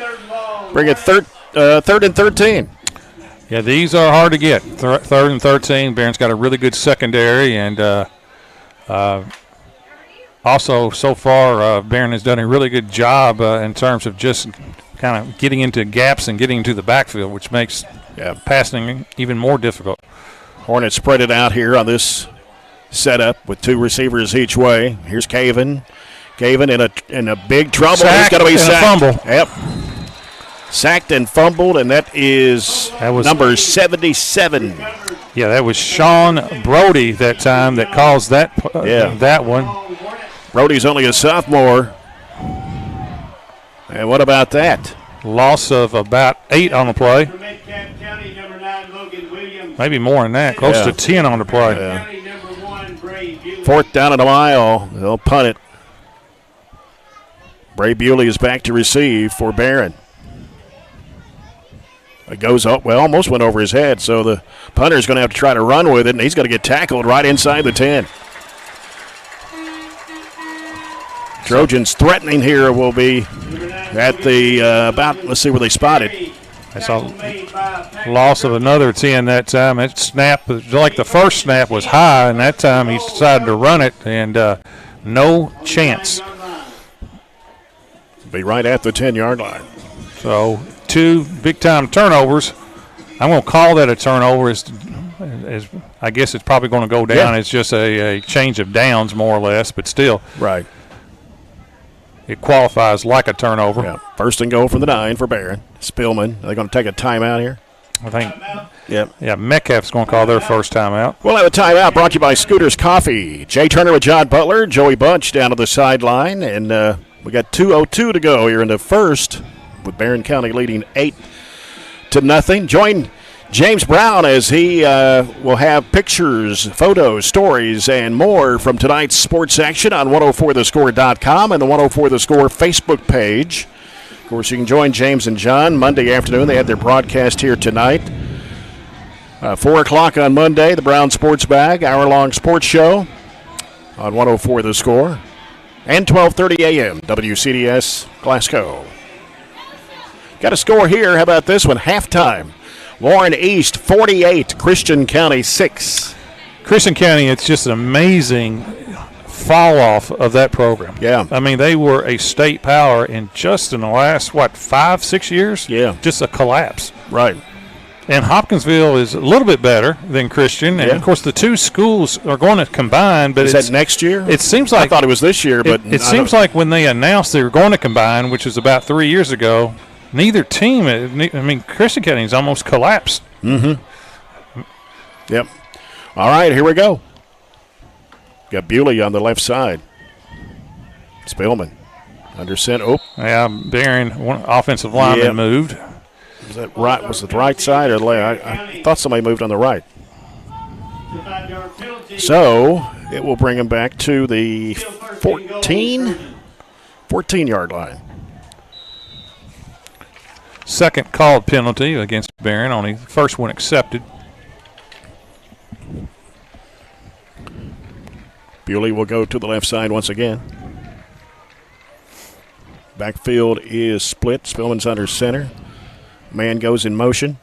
A: Bring it 3rd and 13.
B: Yeah, these are hard to get. 3rd and 13. Barron's got a really good secondary, and also so far Barren has done a really good job in terms of just kind of getting into gaps and getting into the backfield, which makes passing even more difficult.
A: Hornets spread it out here on this setup with 2 receivers each way. Here's Caven. Caven in a big trouble. He's got to be sacked.
B: Fumble.
A: Yep. Sacked and fumbled, and that was number 77.
B: Yeah, that was Sean Brody that time that caused that that one.
A: Brody's only a sophomore. And what about that?
B: Loss of about 8 on the play. Maybe more than that. Close to 10 on the play.
A: Yeah. 4th down at a mile. They'll punt it. Bray Bewley is back to receive for Barren. It goes up. Well, almost went over his head, so the punter's going to have to try to run with it, and he's going to get tackled right inside the 10. Trojans threatening here will be at the let's see where they spotted.
B: That's a loss of another 10 that time. That snap, like the first snap, was high, and that time he decided to run it, and no chance.
A: Be right at the 10-yard line.
B: So 2 big-time turnovers. I'm going to call that a turnover. As I guess it's probably going to go down.
A: Yeah.
B: It's just a change of downs, more or less, but still.
A: Right.
B: It qualifies like a turnover.
A: Yeah. 1st and goal from the 9 for Barren. Spillman. Are they going to take a timeout here?
B: I think.
A: Yep.
B: Yeah, Metcalfe's going to call their first timeout.
A: We'll have a timeout brought to you by Scooters Coffee. Jay Turner with John Butler, Joey Bunch down to the sideline, and we got 2:02 to go here in the first, with Barren County leading 8-0. Join James Brown as he will have pictures, photos, stories, and more from tonight's sports action on 104thescore.com and the 104 The Score Facebook page. Of course, you can join James and John Monday afternoon. They had their broadcast here tonight. 4 o'clock on Monday, the Brown Sports Bag, hour-long sports show on 104 The Score. And 12:30 a.m., WCDS Glasgow. Got a score here. How about this one? Halftime. Warren East 48, Christian County 6.
B: Christian County, it's just an amazing fall off of that program.
A: Yeah.
B: I mean, they were a state power in just in the last, 5-6 years?
A: Yeah.
B: Just a collapse.
A: Right.
B: And Hopkinsville is a little bit better than Christian. And, of course, the 2 schools are going to combine. But
A: is that next year?
B: It seems like –
A: I thought it was this year. But
B: it seems like when they announced they were going to combine, which was about 3 years ago, neither team – Christian County has almost collapsed.
A: Mm-hmm. Yep. All right, here we go. Got Bewley on the left side. Spillman under center. Oh,
B: yeah, Barren, one offensive lineman moved.
A: Was that right? Was it the right side or the left? I thought somebody moved on the right. So it will bring him back to the 14-yard line.
B: Second called penalty against Barren, only the first one accepted.
A: Bewley will go to the left side once again. Backfield is split. Spillman's under center. Man goes in motion.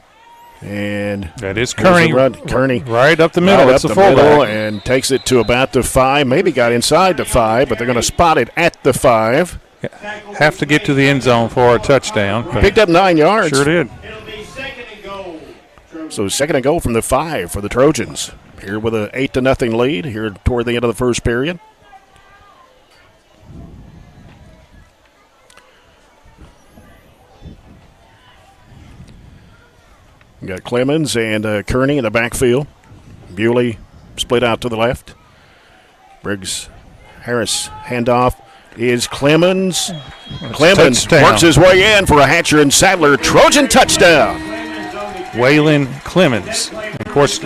A: And
B: that is Kearney.
A: Kearney
B: right up the middle.
A: Right
B: That's
A: up
B: the
A: middle
B: fullback.
A: and takes it to about the 5. Maybe got inside the 5, but they're going to spot it at the 5.
B: Have to get to the end zone for a touchdown.
A: Picked up 9 yards.
B: Sure did.
A: So second and goal from the 5 for the Trojans. Here with an 8-0 lead here toward the end of the first period. We got Clemens and Kearney in the backfield. Bewley split out to the left. Briggs Harris handoff is Clemens. Clemens works his way in for a Hatcher and Sadler Trojan touchdown.
B: Waylon Clemens. Of course,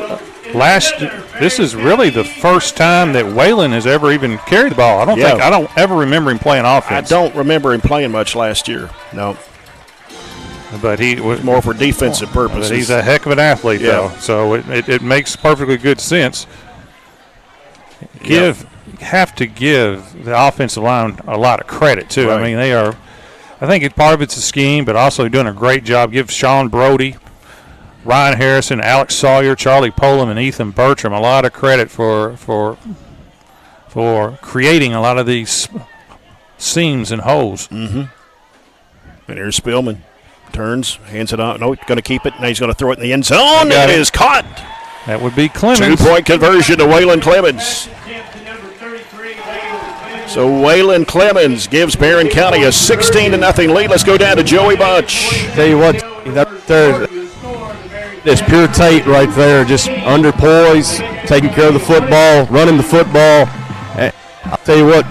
B: this is really the first time that Waylon has ever even carried the ball. I don't ever remember him playing offense.
A: I don't remember him playing much last year. No.
B: But he was
A: more for defensive purposes.
B: But he's a heck of an athlete, though. So it makes perfectly good sense. Have to give the offensive line a lot of credit too.
A: Right.
B: I mean, they are. I think part of it's a scheme, but also doing a great job. Give Sean Brody, Ryan Harrison, Alex Sawyer, Charlie Polam, and Ethan Bertram a lot of credit for creating a lot of these seams and holes.
A: Mm-hmm. And here's Spillman. Turns, hands it out. No, going to keep it. Now he's going to throw it in the end zone. It is caught.
B: That would be Clemens.
A: 2-point conversion to Waylon Clemens. So Waylon Clemens gives Barren County a 16-0 lead. Let's go down to Joey Bunch.
L: Tell you what, there's pure Tate right there, just under poise, taking care of the football, running the football. I'll tell you what,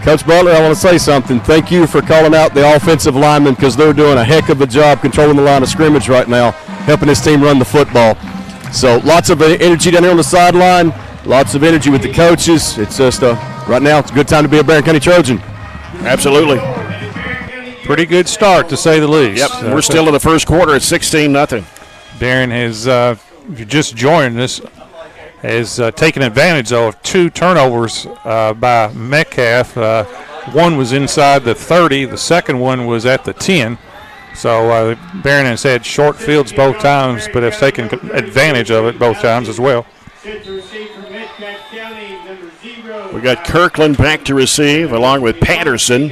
L: Coach Butler, I want to say something. Thank you for calling out the offensive linemen because they're doing a heck of a job controlling the line of scrimmage right now, helping this team run the football. So lots of energy down here on the sideline, lots of energy with the coaches. It's just right now it's a good time to be a Barren County Trojan.
A: Absolutely.
B: Pretty good start, to say the least.
A: Yep, we're still in the first quarter at 16-0.
B: Barren has, if you just joined us, has taken advantage of 2 turnovers by Metcalfe. One was inside the 30. The second one was at the 10. So Barren has had short fields both times, but has taken advantage of it both times as well.
A: We got Kirkland back to receive along with Patterson.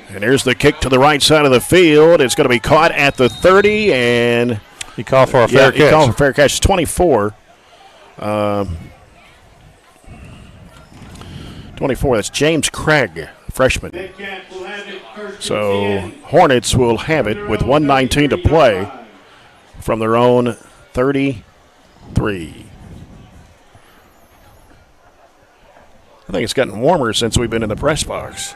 A: And here's the kick to the right side of the field. It's going to be caught at the 30, and
B: he called for a fair catch.
A: He called for a fair catch. It's 24. 24, that's James Craig, freshman. So Hornets will have it with 1:19 to play from their own 33. I think it's gotten warmer since we've been in the press box.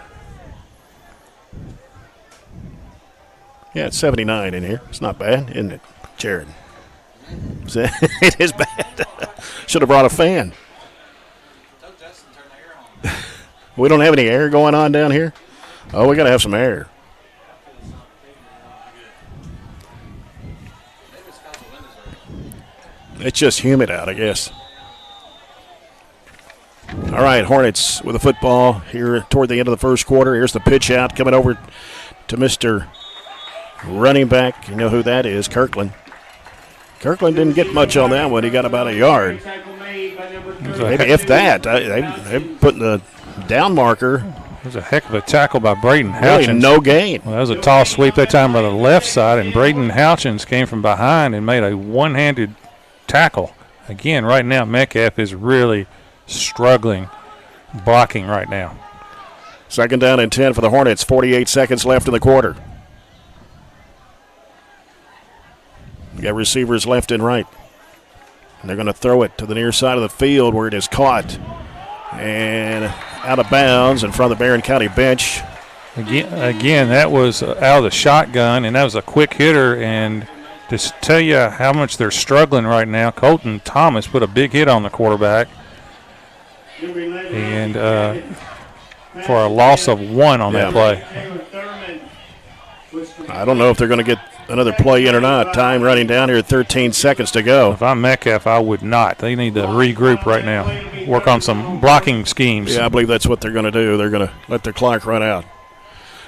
A: Yeah, it's 79 in here. It's not bad, isn't it, Jared? It is bad. Should have brought a fan. We don't have any air going on down here? Oh, we got to have some air. It's just humid out, I guess. All right, Hornets with the football here toward the end of the first quarter. Here's the pitch out coming over to Mr. running back. You know who that is, Kirkland. Kirkland didn't get much on that one. He got about a yard. Maybe if that. They're putting the down marker.
B: It was a heck of a tackle by Braden Houchins.
A: Really no gain.
B: Well, that was a toss sweep that time by the left side, and Braden Houchins came from behind and made a one-handed tackle. Again, right now, Metcalfe is really struggling blocking right now.
A: Second down and 10 for the Hornets. 48 seconds left in the quarter. You got receivers left and right. And they're going to throw it to the near side of the field where it is caught. And out of bounds in front of the Barren County bench.
B: Again, that was out of the shotgun, and that was a quick hitter. And to tell you how much they're struggling right now, Colton Thomas put a big hit on the quarterback. And for a loss of 1 on that play.
A: I don't know if they're going to get another play in or not. Time running down here, 13 seconds to go.
B: If I'm Metcalfe, I would not. They need to regroup right now, work on some blocking schemes.
A: Yeah, I believe that's what they're going to do. They're going to let their clock run out.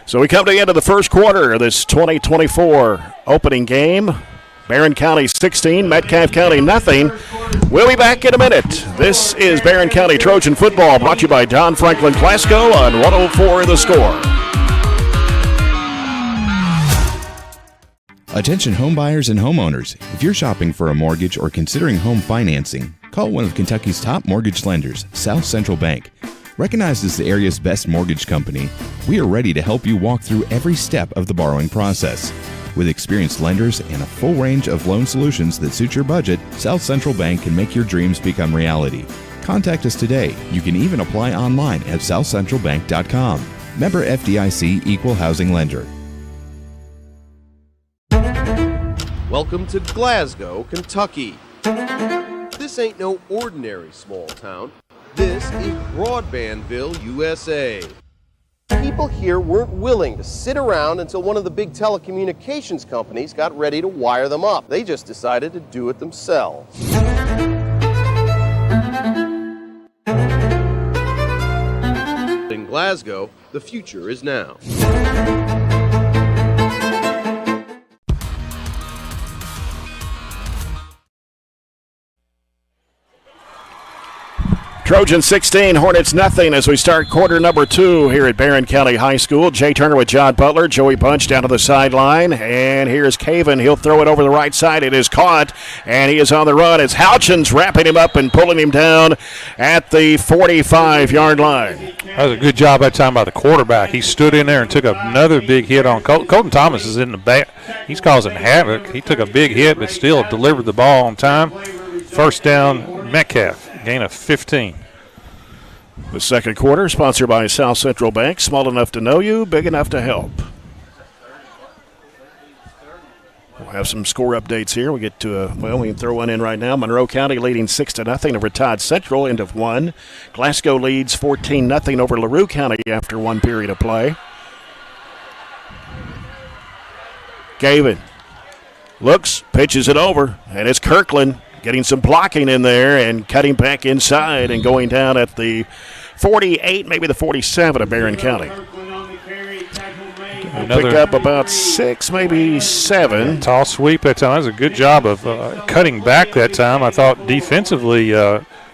A: So we come to the end of the first quarter of this 2024 opening game. Barren County 16, Metcalfe County nothing. We'll be back in a minute. This is Barren County Trojan football, brought to you by Don Franklin Glasgow on 104 The Score.
P: Attention home buyers and homeowners. If you're shopping for a mortgage or considering home financing, call one of Kentucky's top mortgage lenders, South Central Bank. Recognized as the area's best mortgage company, we are ready to help you walk through every step of the borrowing process. With experienced lenders and a full range of loan solutions that suit your budget, South Central Bank can make your dreams become reality. Contact us today. You can even apply online at southcentralbank.com. Member FDIC Equal Housing Lender.
C: Welcome to Glasgow, Kentucky. This ain't no ordinary small town. This is Broadbandville, USA. People here weren't willing to sit around until one of the big telecommunications companies got ready to wire them up. They just decided to do it themselves. In Glasgow, the future is now.
A: Trojans 16, Hornets nothing as we start quarter number 2 here at Barren County High School. Jay Turner with John Butler. Joey Bunch down to the sideline. And here's Caven. He'll throw it over the right side. It is caught, and he is on the run. It's Houchins wrapping him up and pulling him down at the 45-yard line.
B: That was a good job that time by the quarterback. He stood in there and took another big hit on Colton Thomas is in the back. He's causing havoc. He took a big hit, but still delivered the ball on time. First down, Metcalfe. Gain of 15.
A: The second quarter sponsored by South Central Bank. Small enough to know you, big enough to help. We'll have some score updates here. We get to we can throw one in right now. Monroe County leading 6-0 over Todd Central, end of 1. Glasgow leads 14-0 over LaRue County after 1 period of play. Gavin looks, pitches it over, and it's Kirkland getting some blocking in there and cutting back inside and going down at the 48, maybe the 47 of Barren County. Pick up about 6, maybe 7.
B: Tall sweep that time. That was a good job of cutting back that time. I thought defensively,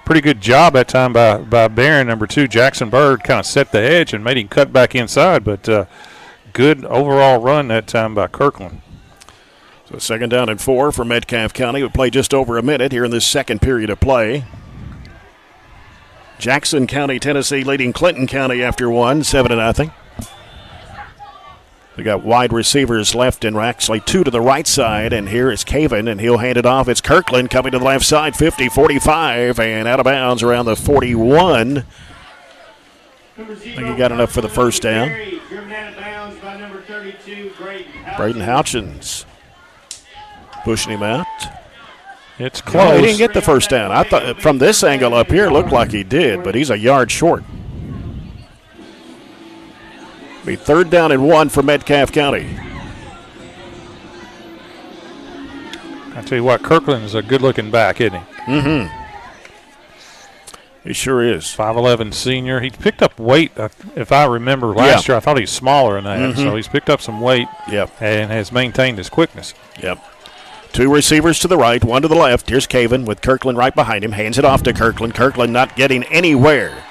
B: pretty good job that time by Barren. Number 2, Jackson Bird, kind of set the edge and made him cut back inside, but good overall run that time by Kirkland.
A: So second down and 4 for Metcalfe County. We play just over a minute here in this second period of play. Jackson County, Tennessee leading Clinton County after 1, 7-0. We got wide receivers left and actually 2 to the right side, and here is Caven, and he'll hand it off. It's Kirkland coming to the left side, 50, 45, and out of bounds around the 41. I think he got enough for the first down. Braden Houchins pushing him out.
B: It's close.
A: No, he didn't get the first down. I thought from this angle up here, it looked like he did, but he's a yard short. Be third down and 1 for Metcalfe County.
B: I tell you what, Kirkland is a good-looking back, isn't he?
A: Mm-hmm. He sure is.
B: 5'11" senior. He picked up weight, if I remember last year. I thought he was smaller than that, so he's picked up some weight and has maintained his quickness.
A: Yep. 2 receivers to the right, 1 to the left. Here's Caven with Kirkland right behind him. Hands it off to Kirkland. Kirkland not getting anywhere.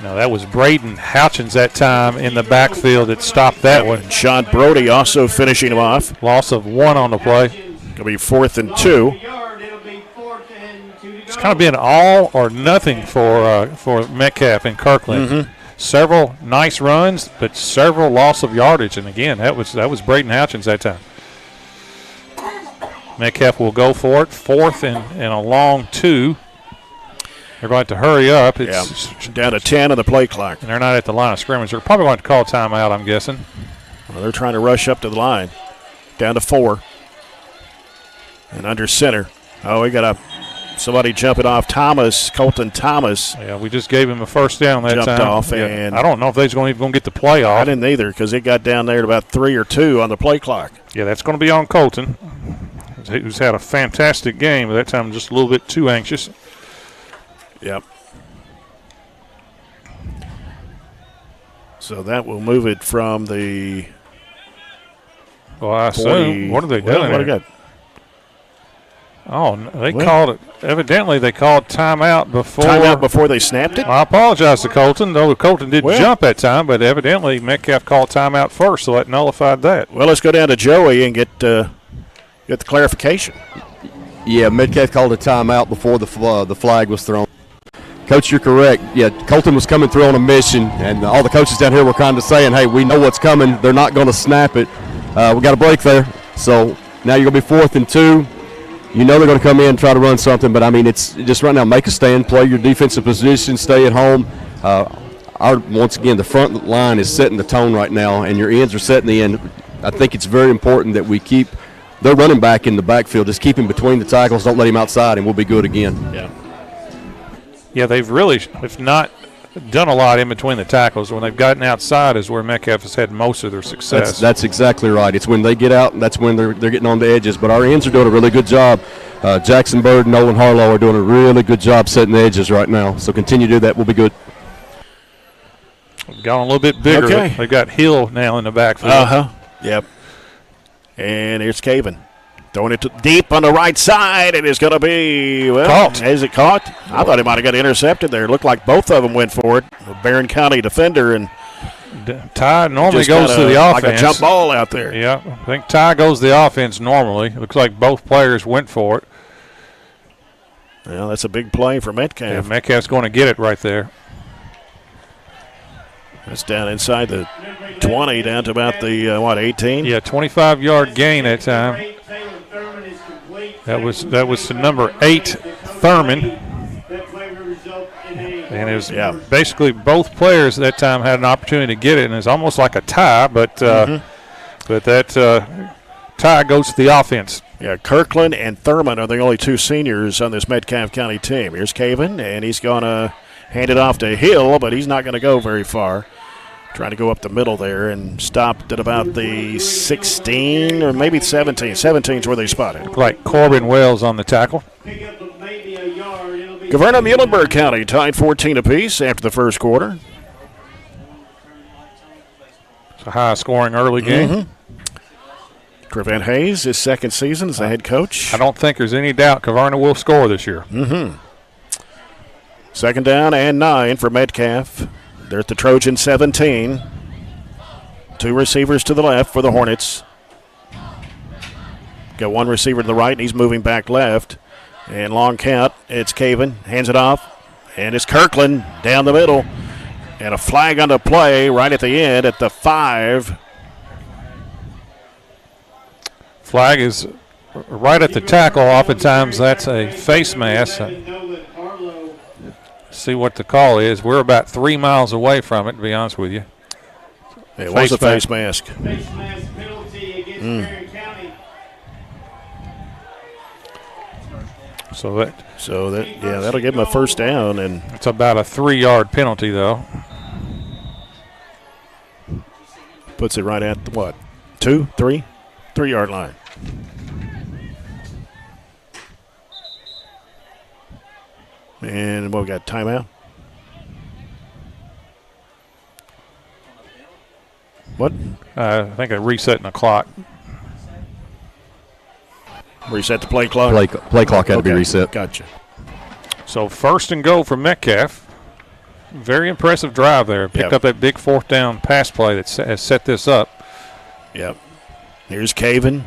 B: No, that was Braden Houchins that time in the backfield that stopped that one.
A: Sean Brody also finishing him off.
B: Loss of 1 on the play.
A: Going to be 4th and 2.
B: It's kind of been all or nothing for Metcalfe and Kirkland. Several nice runs, but several loss of yardage. And again, that was Braden Houchins that time. Metcalfe will go for it. 4th and a long 2. They're going to hurry up. It's
A: down to 10 on the play clock.
B: And they're not at the line of scrimmage. They're probably going to call timeout, I'm guessing.
A: Well, they're trying to rush up to the line. Down to 4. And under center. Oh, we got somebody jumping off. Colton Thomas.
B: Yeah, we just gave him a first down that
A: jumped
B: time.
A: Off, and
B: I don't know if they're even going to get the play off.
A: I didn't either because it got down there at about 3 or 2 on the play clock.
B: Yeah, that's going to be on Colton, who's had a fantastic game, but that time just a little bit too anxious.
A: Yep. So that will move it from the.
B: Well, I assume. What are they doing?
A: What do got?
B: Oh, they called it. Evidently, they called timeout before.
A: Timeout before they snapped it?
B: I apologize to Colton, though Colton did jump that time, but evidently Metcalfe called timeout first, so that nullified that.
A: Well, let's go down to Joey and get the clarification.
L: Yeah, Metcalfe called a timeout before the flag was thrown. Coach, you're correct. Yeah, Colton was coming through on a mission, and all the coaches down here were kind of saying, hey, we know what's coming. They're not going to snap it. We got a break there. So now you're going to be 4th and 2. You know they're going to come in and try to run something, but, I mean, it's just right now make a stand, play your defensive position, stay at home. Once again, the front line is setting the tone right now, and your ends are setting the end. I think it's very important that we keep their running back in the backfield. Just keep him between the tackles. Don't let him outside, and we'll be good again.
B: Yeah, they've really not done a lot in between the tackles. When they've gotten outside is where Metcalfe has had most of their success.
L: That's exactly right. It's when they get out, and that's when they're getting on the edges. But our ends are doing a really good job. Jackson Bird and Nolan Harlow are doing a really good job setting the edges right now. So continue to do that. We'll be good.
B: We've gone a little bit bigger.
A: Okay.
B: They've got Hill now in the backfield.
A: Yep. And here's Caven. Throwing it deep on the right side. It is going to be,
B: caught.
A: Is it caught? I thought he might have got intercepted there. It looked like both of them went for it. The Barren County defender and
B: Ty normally goes to the offense.
A: Like a jump ball out there.
B: Yeah, I think Ty goes to the offense normally. It looks like both players went for it.
A: Well, that's a big play for Metcalfe.
B: Yeah, Metcalfe's going to get it right there.
A: That's down inside the 20, down to about the, 18?
B: Yeah, 25-yard gain that time. That was to number 8, Thurman. And it was basically both players at that time had an opportunity to get it, and it's almost like a tie, but that tie goes to the offense.
A: Yeah, Kirkland and Thurman are the only 2 seniors on this Metcalfe County team. Here's Caven, and he's going to hand it off to Hill, but he's not going to go very far. Trying to go up the middle there and stopped at about the 16 or maybe 17. 17 is where they spotted.
B: Looked like Corbin Wells on the tackle.
A: Gaverna Muhlenberg County tied 14 apiece after the first quarter.
B: It's a high-scoring early game.
A: Trevant Hayes, his second season as the head coach.
B: I don't think there's any doubt Gaverna will score this year.
A: Second down and 9 for Metcalfe. They're at the Trojan 17. 2 receivers to the left for the Hornets. Got 1 receiver to the right, and he's moving back left. And long count, it's Caven. Hands it off. And it's Kirkland down the middle. And a flag on the play right at the end at the 5.
B: Flag is right at the tackle. Oftentimes that's a face mask. See what the call is. We're about 3 miles away from it, to be honest with you.
A: It was a face mask.
T: Face mask penalty against Barren County.
B: So
A: that'll give him a first down, and
B: it's about a 3-yard penalty though.
A: Puts it right at the what? 2, 3? 3-yard line. And we got timeout. What?
B: I think they're resetting the clock.
A: Reset the play clock?
L: Play clock had to be reset.
A: Gotcha.
B: So first and goal for Metcalfe. Very impressive drive there. Picked up that big 4th down pass play that has set this up.
A: Yep. Here's Caven.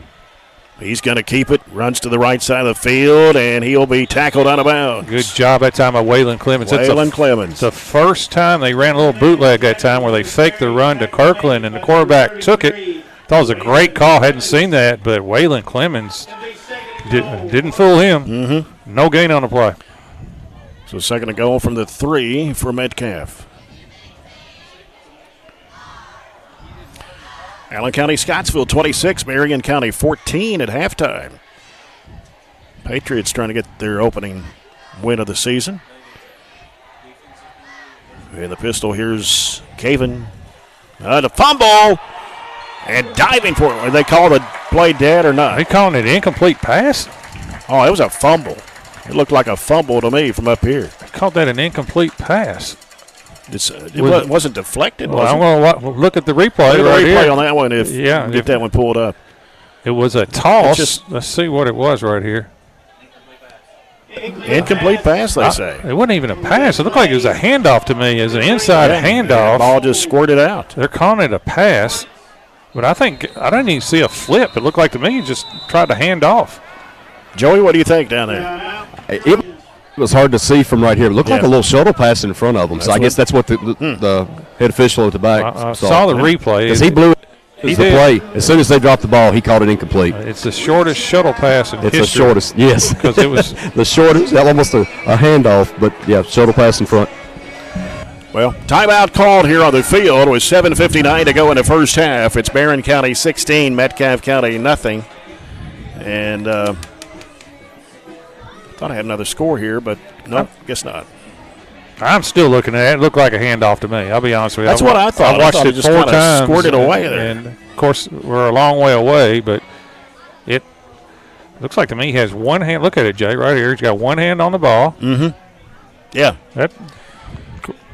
A: He's going to keep it, runs to the right side of the field, and he'll be tackled out of bounds.
B: Good job that time by Waylon Clemens.
A: Clemens.
B: The first time they ran a little bootleg that time where they faked the run to Kirkland, and the quarterback took it. Thought it was a great call. Hadn't seen that, but Waylon Clemens Didn't fool him.
A: Mm-hmm.
B: No gain on the play.
A: So second and goal from the 3 for Metcalfe. Allen County Scottsville 26, Marion County 14 at halftime. Patriots trying to get their opening win of the season. And the pistol, here's Caven. The fumble! And diving for it. Are they call the play dead or not?
B: Are they calling it incomplete pass?
A: Oh, it was a fumble. It looked like a fumble to me from up here.
B: They called that an incomplete pass.
A: It wasn't deflected,
B: well,
A: was it?
B: I'm going to look at the replay
A: Look at the replay
B: here.
A: on that one if you get that one pulled up.
B: It was a toss. Let's see what it was right here.
A: Incomplete pass, they say.
B: It wasn't even a pass. It looked like it was a handoff to me. It was an inside handoff.
A: The ball just squirted out.
B: They're calling it a pass. But I didn't even see a flip. It looked like to me he just tried to hand off.
A: Joey, what do you think down there?
L: It was hard to see from right here. It looked like a little shuttle pass in front of him. So I guess that's what the head official at the back
B: saw the replay.
L: Because he blew it. The play. As soon as they dropped the ball, he called it incomplete.
B: It's the shortest shuttle pass in history.
L: It's the shortest, yes.
B: Because it was
L: the shortest, almost a handoff, but yeah, shuttle pass in front.
A: Well, timeout called here on the field with 7:59 to go in the first half. It's Barren County 16, Metcalfe County nothing. And thought I had another score here, but no, guess not.
B: I'm still looking at it. It looked like a handoff to me. I'll be honest with you.
A: That's what I thought.
B: I watched it
A: just
B: 4 times.
A: Squirted away there.
B: And, of course, we're a long way away, but it looks like to me he has one hand. Look at it, Jay, right here. He's got one hand on the ball.
A: Mm-hmm. Yeah.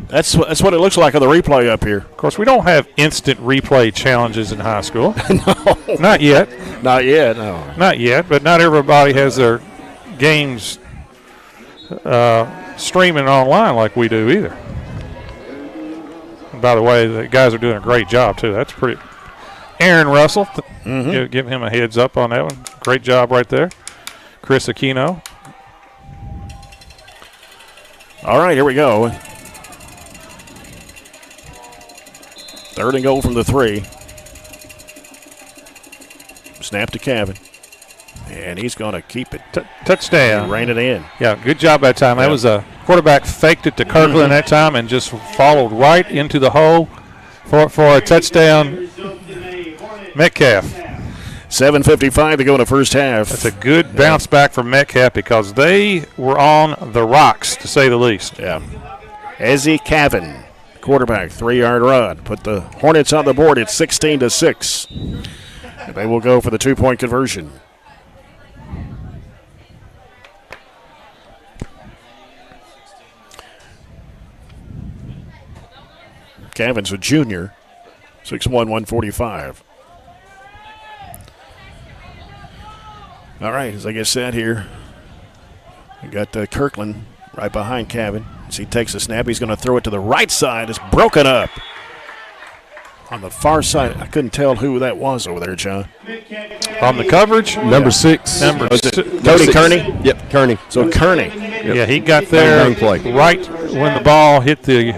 A: That's what it looks like on the replay up here.
B: Of course, we don't have instant replay challenges in high school.
A: No.
B: Not yet.
A: Not yet, no.
B: Not yet, but not everybody has their games streaming online like we do either. And by the way, the guys are doing a great job, too. That's pretty. Aaron Russell, give him a heads up on that one. Great job right there. Chris Aquino.
A: All right, here we go. Third and goal from the 3. Snap to Cavan. And he's going to keep it.
B: Touchdown.
A: Rein it in.
B: Yeah, good job that time. That was a quarterback faked it to Kirkland that time and just followed right into the hole for a touchdown. Metcalfe.
A: 7:55 to go in the first half.
B: That's a good bounce back from Metcalfe because they were on the rocks, to say the least.
A: Yeah. Ezzy Cavan, quarterback, 3-yard run. Put the Hornets on the board at 16-6. And they will go for the 2-point conversion. Cavan's a junior, 6'1", 145. All right, as I get set here, we got Kirkland right behind Cavan. As he takes a snap, he's going to throw it to the right side. It's broken up. On the far side, I couldn't tell who that was over there, John.
B: On the coverage?
L: Number 6.
A: Tony Kearney?
L: Yep, Kearney.
A: So Kearney.
B: Yep. Yeah, he got there right when the ball hit the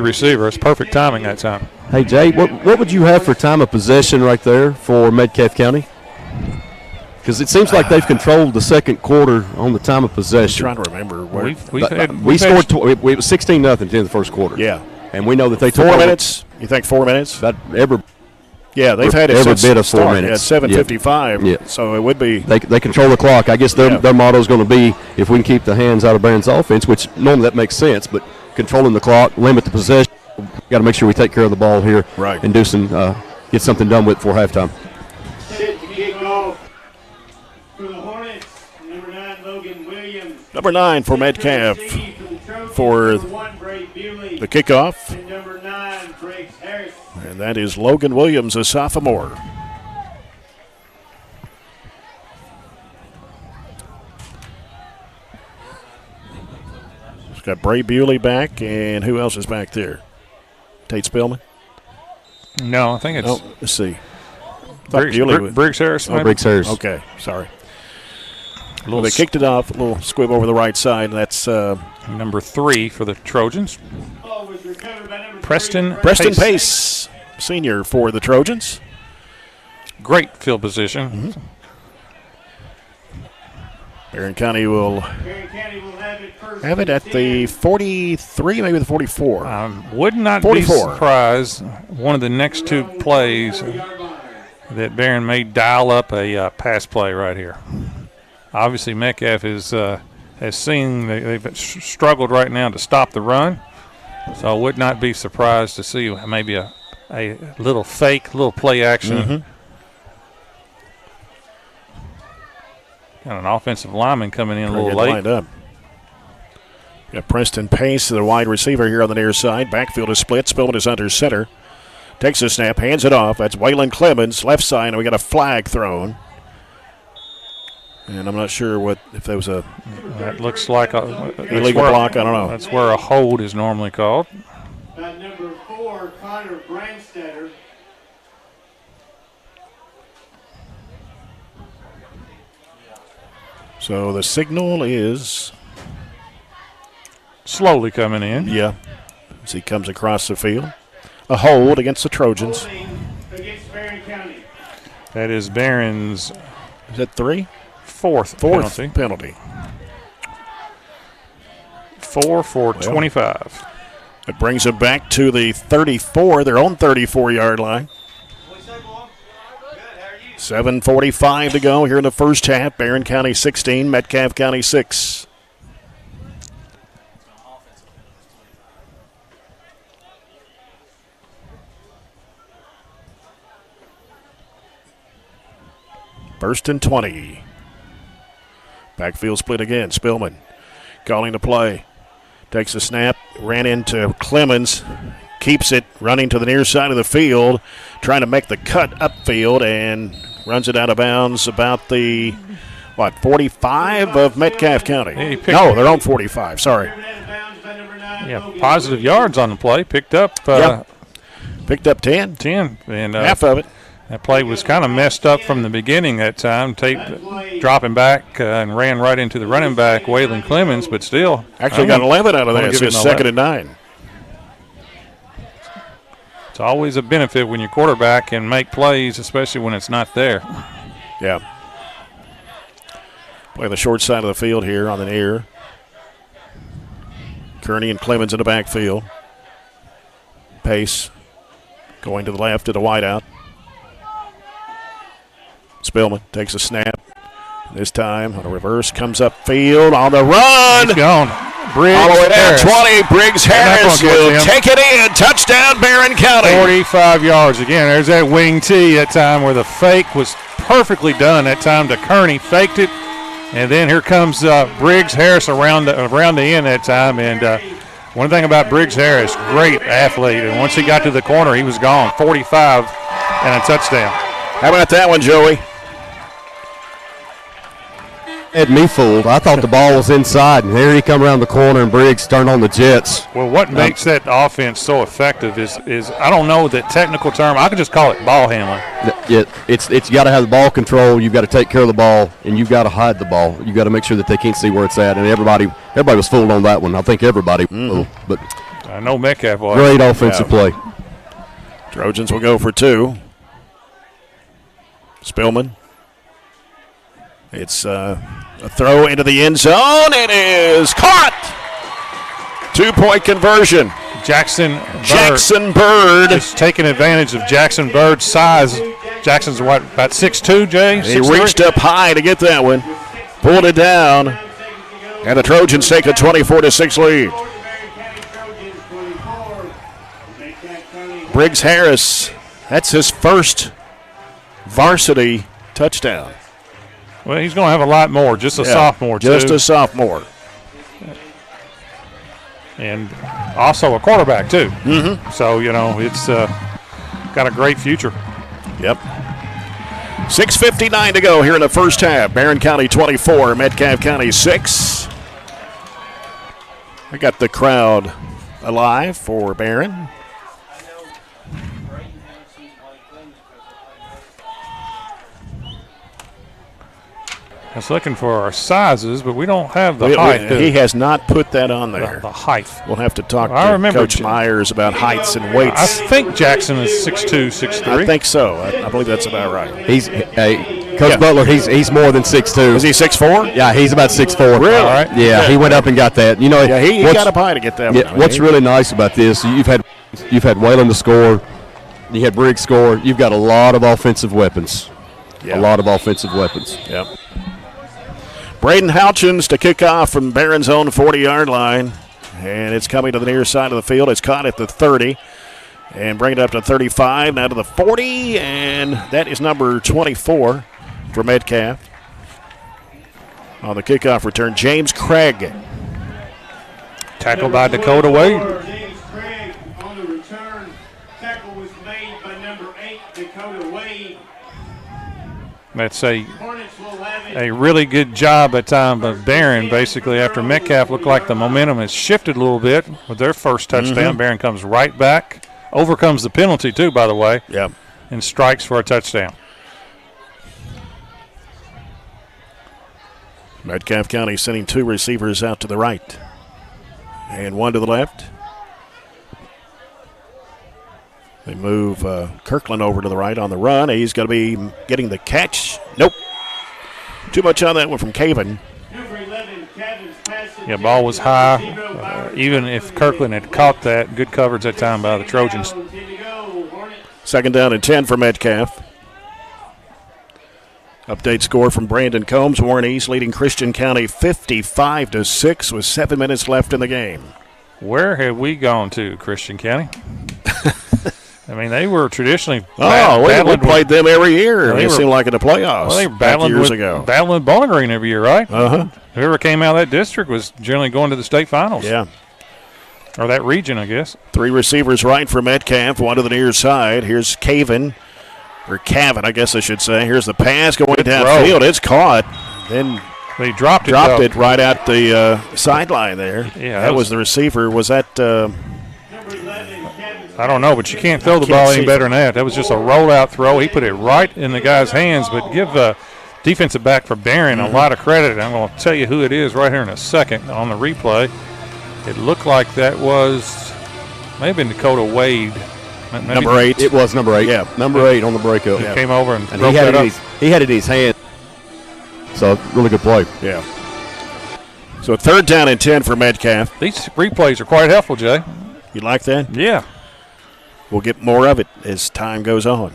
B: receiver. It's perfect timing that time.
L: Hey, Jay, what would you have for time of possession right there for Metcalfe County? Because it seems like they've controlled the second quarter on the time of possession.
A: I'm trying to remember. Where
L: we scored. It was 16-0 at the end of the first quarter.
A: Yeah.
L: And we know that they took
A: 4 minutes. You think 4 minutes? Yeah, they've had it
L: every
A: since
L: bit of 4
A: start.
L: minutes.
A: Yeah, 7:55.
L: Yeah.
A: So it would be.
L: They control the clock. I guess their motto is going to be if we can keep the hands out of Barron's offense, which normally that makes sense, but controlling the clock, limit the possession. We've got to make sure we take care of the ball here and do some get something done with it before halftime.
T: For the Hornets, number 9, Logan Williams.
A: Number 9 for Metcalfe for the kickoff.
T: And number 9, Briggs Harris.
A: And that is Logan Williams, a sophomore. It's got Bray Bewley back, and who else is back there? Tate Spillman?
B: No, I think it's.
A: Oh, let's see.
B: Briggs Harris.
L: Briggs Harris.
A: Okay, sorry. Well, they kicked it off, a little squib over the right side, and that's
B: number 3 for the Trojans. Preston
A: Pace, senior for the Trojans.
B: Great field position.
A: Barren County will have it at the 43, maybe the 44.
B: Would not
A: 44.
B: be surprised. One of the next two plays that Barren may dial up a pass play right here. Obviously, Metcalfe has seen they've struggled right now to stop the run, so I would not be surprised to see maybe a little fake, little play action.
A: Mm-hmm.
B: Got an offensive lineman coming in a little late.
A: Lined up. Got Preston Pace, the wide receiver here on the near side. Backfield is split. Spillman is under center. Takes a snap, hands it off. That's Waylon Clemens, left side, and we got a flag thrown. And I'm not sure if there was a.
B: That looks like a
A: illegal block. I don't know.
B: That's where a hold is normally called.
T: Number 4, Connor Brandstetter.
A: So the signal is
B: slowly coming in.
A: Yeah, as he comes across the field. A hold against the Trojans.
T: Against Barren County.
B: That is Barron's.
A: Is that 3?
B: Fourth
A: penalty.
B: 4 for 25.
A: It brings them back to the 34, their own 34-yard line. 7:45 to go here in the first half. Barren County 16, Metcalfe County 6. First and 20. Backfield split again. Spillman calling the play. Takes a snap, ran into Clemens, keeps it running to the near side of the field, trying to make the cut upfield and runs it out of bounds about the, 45 of Metcalfe County. No, they're on 45, sorry.
B: Yeah, positive yards on the play. Picked up
A: 10.
B: 10. And
A: half of it.
B: That play was kind of messed up from the beginning that time. Dropping back and ran right into the running back, Waylon Clemens, but still.
A: Actually got 11 out of that. It's just 2nd and 9.
B: It's always a benefit when your quarterback can make plays, especially when it's not there.
A: Yeah. Play the short side of the field here on the near. Kearney and Clemens in the backfield. Pace going to the left to the wideout. Spillman takes a snap. This time on a reverse, comes upfield on the run.
B: He's gone. Briggs
A: all the way down
B: Harris.
A: 20. Briggs Harris will take it in. Touchdown, Barren County.
B: 45 yards. Again, there's that wing tee that time where the fake was perfectly done that time to Kearney. Faked it. And then here comes Briggs Harris around the end that time. And one thing about Briggs Harris, great athlete. And once he got to the corner, he was gone. 45 and a touchdown.
A: How about that one, Joey?
L: Had me fooled. I thought the ball was inside, and here he come around the corner, and Briggs turned on the jets.
B: Well, what makes that offense so effective is I don't know the technical term. I could just call it ball handling.
L: Yeah, it's you got to have the ball control. You've got to take care of the ball, and you've got to hide the ball. You got to make sure that they can't see where it's at. And everybody was fooled on that one. I think everybody was fooled, but
B: I know Metcalfe was.
L: Great offensive play.
A: Trojans will go for 2. Spillman. It's a throw into the end zone. It is caught. 2-point conversion.
B: Jackson
A: Bird
B: is taking advantage of Jackson Bird's size. Jackson's about 6'2", Jay?
A: He reached up high to get that one. Pulled it down. And the Trojans take a 24-6 lead. Briggs Harris, that's his first varsity touchdown.
B: Well, he's going to have a lot more. Just a sophomore, too.
A: Just a sophomore.
B: And also a quarterback, too.
A: Mm-hmm.
B: So, it's got a great future.
A: Yep. 6:59 to go here in the first half. Barren County 24, Metcalfe County 6. We got the crowd alive for Barren.
B: I was looking for our sizes, but we don't have the height.
A: He has not put that on there.
B: The height.
A: We'll have to talk to Coach Myers about heights and weights.
B: I think Jackson is 6'2", 6'3".
A: I think so. I believe that's about right.
L: He's Coach Butler, he's more than 6'2".
A: Is he 6'4"?
L: Yeah, he's about 6'4".
A: Really?
L: All right. Yeah, he went up and got that. You know,
A: yeah, he got up high to get that one.
L: Yeah, what's really nice about this, you've had Waylon to score, you had Briggs score, you've got a lot of offensive weapons.
A: Yeah.
L: A lot of offensive weapons.
A: Yep. Braden Houchins to kick off from Barron's own 40-yard line. And it's coming to the near side of the field. It's caught at the 30. And bring it up to 35, now to the 40. And that is number 24 for Metcalfe. On the kickoff return, James Craig.
B: Tackled by Dakota Wade.
T: James Craig on the return. Tackle was made by number 8, Dakota Wade.
B: That's a really good job at time of Barren. Basically, after Metcalfe looked like the momentum has shifted a little bit with their first touchdown. Barren comes right back, overcomes the penalty too, by the way, and strikes for a touchdown.
A: Metcalfe County sending 2 receivers out to the right and 1 to the left. They move Kirkland over to the right on the run. He's going to be getting the catch. Nope. Too much on that one from Caven.
B: Yeah, ball was high. Even if Kirkland had caught that, good coverage that time by the Trojans.
A: Second down and 10 for Metcalfe. Update score from Brandon Combs. Warren East leading Christian County 55-6 with 7 minutes left in the game.
B: Where have we gone to, Christian County? I mean, they were traditionally
A: we played them every year.
B: They
A: it seemed like in the playoffs.
B: Well, they were battling
A: years ago.
B: Battling with Bowling Green every year, right?
A: Uh-huh.
B: Whoever came out of that district was generally going to the state finals.
A: Yeah.
B: Or that region, I guess.
A: 3 receivers right for Metcalfe, 1 to the near side. Here's Caven, I guess I should say. Here's the pass going downfield. It's caught. Then
B: they dropped
A: it right at the sideline there.
B: Yeah,
A: that was the receiver. Was that
B: I don't know, but you can't throw the ball any better than that. That was just a rollout throw. He put it right in the guy's hands, but give the defensive back for Barren a lot of credit. I'm going to tell you who it is right here in a second on the replay. It looked like that was maybe Dakota Wade. Maybe
A: number 8.
L: It was number 8. Yeah, number 8 on the breakup.
B: He came over and
L: he had it in his hand. So, really good play.
A: Yeah. So, 3rd down and 10 for Metcalfe.
B: These replays are quite helpful, Jay.
A: You like that?
B: Yeah.
A: We'll get more of it as time goes on.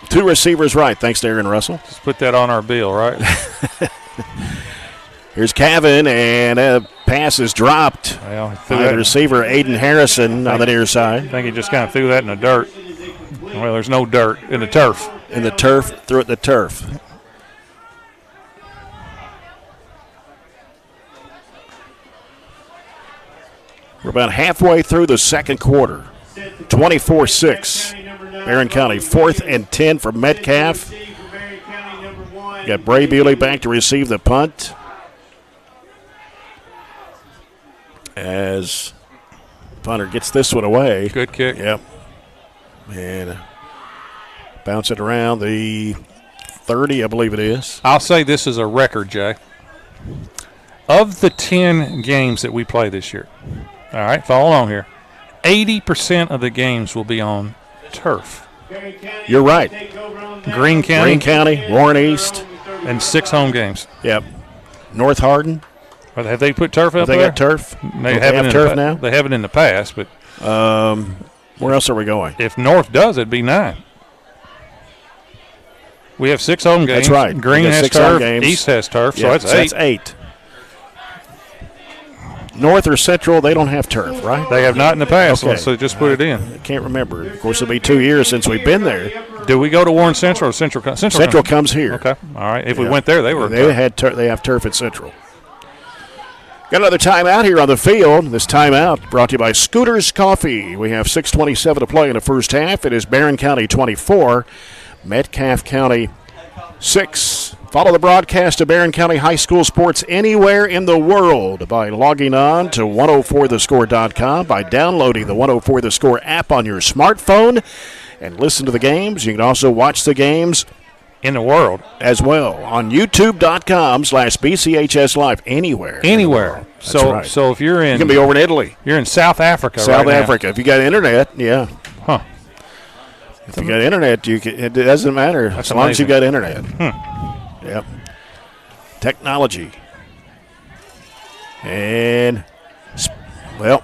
A: 2 receivers right, thanks to Aaron Russell.
B: Just put that on our bill, right?
A: Here's Cavan, and a pass is dropped by the receiver, Aiden Harrison, on the near side.
B: I think he just kind of threw that in the dirt. Well, there's no dirt. In the turf.
A: In the turf, threw it in the turf. We're about halfway through the second quarter. 24-6. Barron County, 4th and 10 for Metcalfe. Got Bray Bewley back to receive the punt. As punter gets this one away.
B: Good kick.
A: Yep. And bounce it around the 30, I believe it is.
B: I'll say this is a record, Jay. Of the 10 games that we play this year, all right, follow along here, 80% of the games will be on turf.
A: You're right.
B: Greene County,
A: Warren East.
B: And 6 home games.
A: Yep. North Hardin.
B: Have they put turf up
A: there?
B: They
A: got turf?
B: They have
A: turf now?
B: They have it in the past, but
A: where else are we going?
B: If North does, it'd be 9. We have 6 home games.
A: That's right.
B: Greene has turf. East has turf, so that's 8.
A: North or Central, they don't have turf, right?
B: They have not in the past, so just put it in.
A: I can't remember. Of course, it'll be 2 years since we've been there.
B: Do we go to Warren Central or Central?
A: Central comes here.
B: Okay, all right. If we went there, they
A: have turf at Central. Got another timeout here on the field. This timeout brought to you by Scooters Coffee. We have 6:27 to play in the first half. It is Barron County 24, Metcalfe County 6. Follow the broadcast of Barron County High School sports anywhere in the world by logging on to 104thescore.com, by downloading the 104 The Score app on your smartphone, and listen to the games. You can also watch the games
B: in the world
A: as well on youtube.com/BCHS Live anywhere.
B: Anywhere. So if you're in,
A: you can be over in Italy.
B: You're in South Africa.
A: South Africa. If you got internet, yeah.
B: Huh.
A: If you got internet, it doesn't matter as long as you got internet. Yep. Technology. And, well,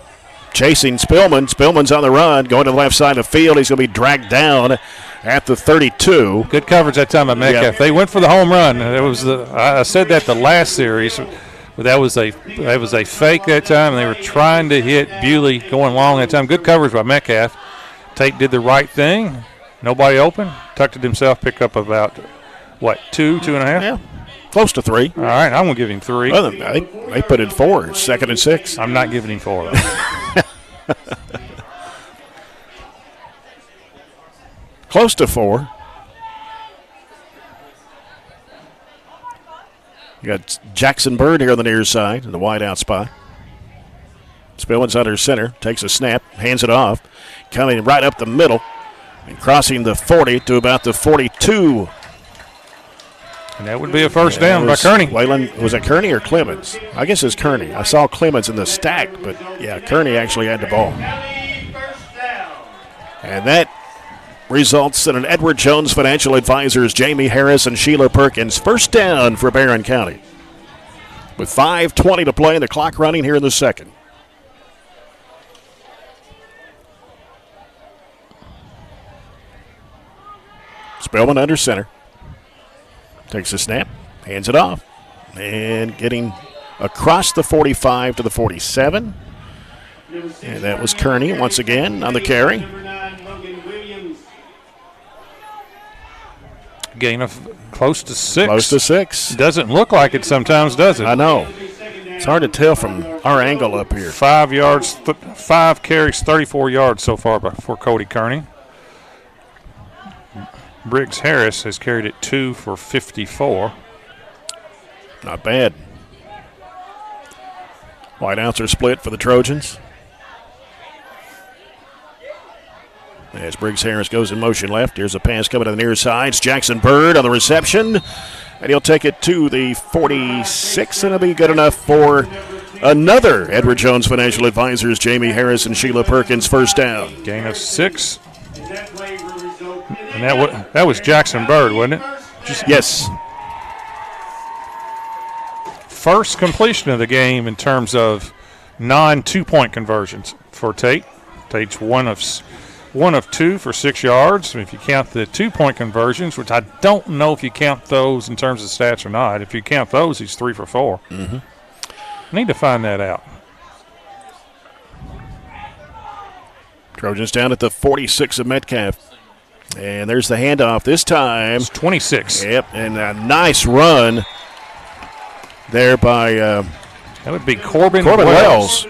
A: chasing Spillman. Spillman's on the run, going to the left side of the field. He's going to be dragged down at the 32.
B: Good coverage that time by Metcalfe. Yep. They went for the home run. I said that the last series, but that was a fake that time, and they were trying to hit Bewley going long that time. Good coverage by Metcalfe. Tate did the right thing. Nobody open. Tucked it himself. Picked up about, 2.5?
A: Yeah. Close to 3.
B: All right, I'm going to give him 3.
A: Well, they put it 4. 2nd and 6.
B: I'm not giving him 4, though.
A: Close to 4. You got Jackson Bird here on the near side in the wide out spot. Spillman's under center. Takes a snap. Hands it off. Coming right up the middle. And crossing the 40 to about the 42.
B: And that would be a first down by Kearney.
A: Wayland, was it Kearney or Clemens? I guess it's Kearney. I saw Clemens in the stack, but yeah, Kearney actually had the ball. And that results in an Edward Jones Financial Advisors Jamie Harris and Sheila Perkins first down for Barren County. With 5:20 to play and the clock running here in the second. Spillman under center. Takes a snap, hands it off, and getting across the 45 to the 47. And that was Kearney once again on the carry.
B: Gain of close to 6.
A: Close to 6.
B: Doesn't look like it sometimes, does it?
A: I know. It's hard to tell from our angle up here.
B: 5 yards, 5 carries, 34 yards so far for Cody Kearney. Briggs Harris has carried it 2 for 54.
A: Not bad. Wideouts are split for the Trojans. As Briggs Harris goes in motion left, here's a pass coming to the near sides. Jackson Bird on the reception, and he'll take it to the 46, and it'll be good enough for another Edward Jones Financial Advisors Jamie Harris and Sheila Perkins first down.
B: Gain of 6. And that was Jackson Bird, wasn't it?
A: Yes.
B: First completion of the game in terms of non-2-point conversions for Tate. Tate's one of 2 for 6 yards. If you count the 2-point conversions, which I don't know if you count those in terms of stats or not. If you count those, he's 3 for 4.
A: Mm-hmm.
B: I need to find that out.
A: Trojans down at the 46 of Metcalfe. And there's the handoff this time.
B: It's 26.
A: Yep, and a nice run there by
B: that would be Corbin
A: Wells.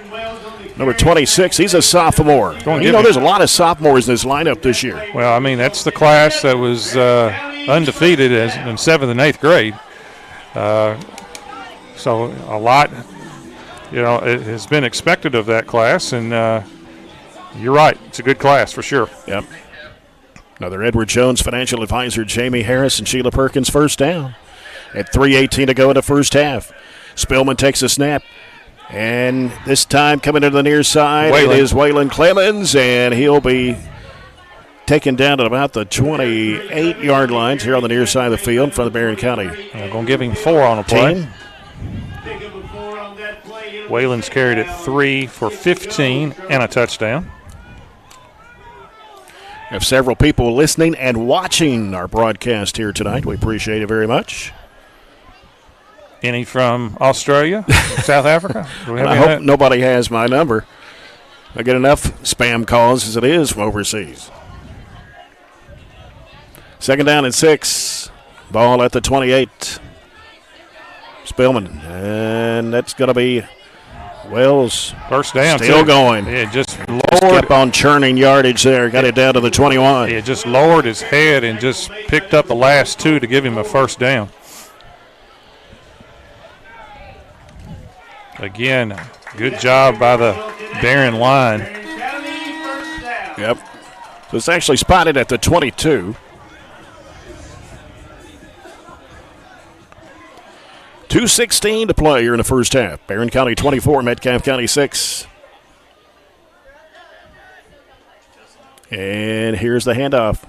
A: Number 26, he's a sophomore. There's a lot of sophomores in this lineup this year.
B: Well, I mean, that's the class that was undefeated in 7th and 8th grade. So a lot, it has been expected of that class, and you're right. It's a good class for sure.
A: Yep. Another Edward Jones Financial Advisor, Jamie Harris and Sheila Perkins first down. At 3:18 to go in the first half. Spillman takes a snap. And this time coming to the near side, it is Waylon Clemens, and he'll be taken down at about the 28-yard lines here on the near side of the field in front of Barren County.
B: I'm going to give him 4 on a play. Waylon's carried it 3 for 15 and a touchdown.
A: We have several people listening and watching our broadcast here tonight. We appreciate it very much.
B: Any from Australia, South Africa?
A: I hope nobody has my number. I get enough spam calls as it is from overseas. 2nd down and 6. Ball at the 28. Spillman. And that's going to be Wells.
B: First down.
A: Still going.
B: Yeah, just
A: kept on churning yardage there. Got it down to the 21.
B: Yeah, just lowered his head and just picked up the last 2 to give him a first down. Again, good job by the Barren line.
A: Yep. So it's actually spotted at the 22. 2:16 to play here in the first half. Barren County 24, Metcalfe County 6. And here's the handoff.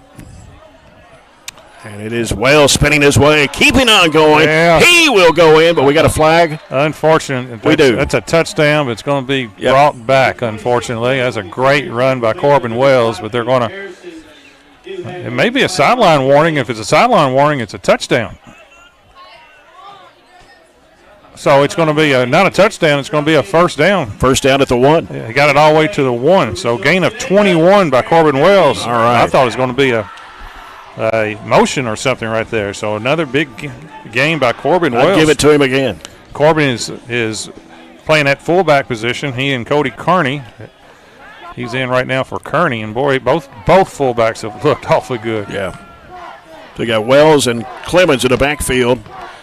A: And it is Wells spinning his way, keeping on going.
B: Yeah.
A: He will go in, but we got a flag.
B: Unfortunate.
A: We do.
B: That's a touchdown, but it's going to be brought back, unfortunately. That's a great run by Corbin Wells, but they're going to – it may be a sideline warning. If it's a sideline warning, it's a touchdown. So it's going to be not a touchdown. It's going to be a first down.
A: First down at the 1.
B: Yeah, he got it all the way to the 1. So gain of 21 by Corbin Wells.
A: All right.
B: I thought it was going to be a motion or something right there. So another big game by Corbin Wells.
A: I'll give it to him again.
B: Corbin is playing that fullback position. He and Cody Kearney. He's in right now for Kearney, and boy, both fullbacks have looked awfully good.
A: Yeah. So you got Wells and Clemens in the backfield.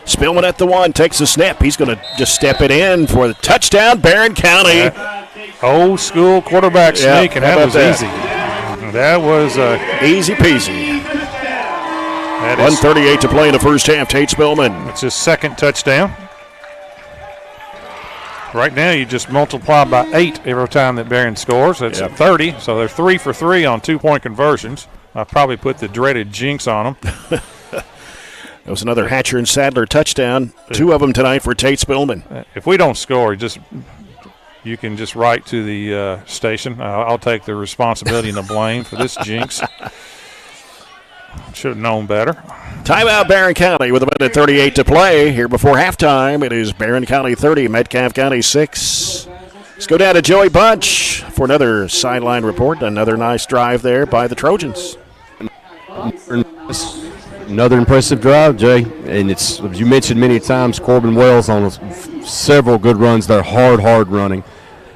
A: Spillman at the 1, takes the snap. He's going to just step it in for the touchdown, Barren County.
B: Old school quarterback sneak, and that was easy. That was
A: easy peasy. 1:38 to play in the first half. Tate Spillman.
B: It's his second touchdown. Right now, you just multiply by 8 every time that Barren scores. That's 30, so they're 3 for 3 on 2-point conversions. I probably put the dreaded jinx on them.
A: That was another Hatcher and Sadler touchdown. 2 of them tonight for Tate Spillman.
B: If we don't score, you can just write to the station. I'll take the responsibility and the blame for this jinx. Should have known better.
A: Timeout, Barren County with 1:38 to play. Here before halftime, it is Barren County 30, Metcalfe County 6. Let's go down to Joey Bunch for another sideline report. Another nice drive there by the Trojans.
L: Another impressive drive, Jay. And it's, as you mentioned many times, Corbin Wells on several good runs. They're hard running.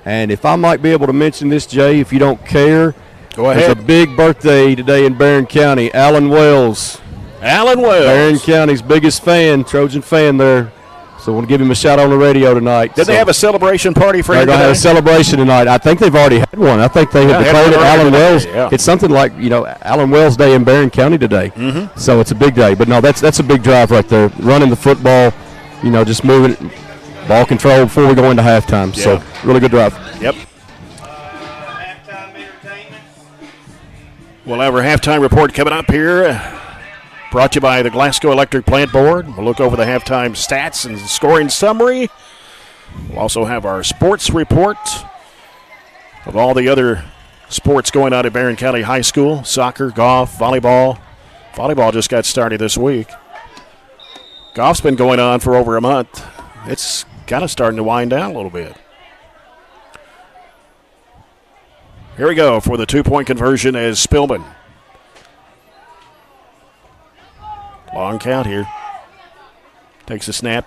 L: And if I might be able to mention this, Jay, if you don't care,
A: go ahead.
L: There's a big birthday today in Barren County. Alan Wells.
A: Alan Wells.
L: Barren County's biggest fan, Trojan fan there. So I want to give him a shout out on the radio tonight.
A: Did they have a celebration party for him
L: today? They're going to have a celebration tonight. I think they've already had one. I think they have declared it Alan Wells.
A: Yeah.
L: It's something like, Alan Wells Day in Barren County today.
A: Mm-hmm.
L: So it's a big day. But no, that's a big drive right there. Running the football, just moving it, ball control before we go into halftime.
A: Yeah.
L: So really good drive.
A: Yep. We'll have our halftime report coming up here. Brought to you by the Glasgow Electric Plant Board. We'll look over the halftime stats and scoring summary. We'll also have our sports report of all the other sports going on at Barren County High School. Soccer, golf, volleyball. Volleyball just got started this week. Golf's been going on for over a month. It's kind of starting to wind down a little bit. Here we go for the 2-point conversion as Spillman. Long count here. Takes a snap.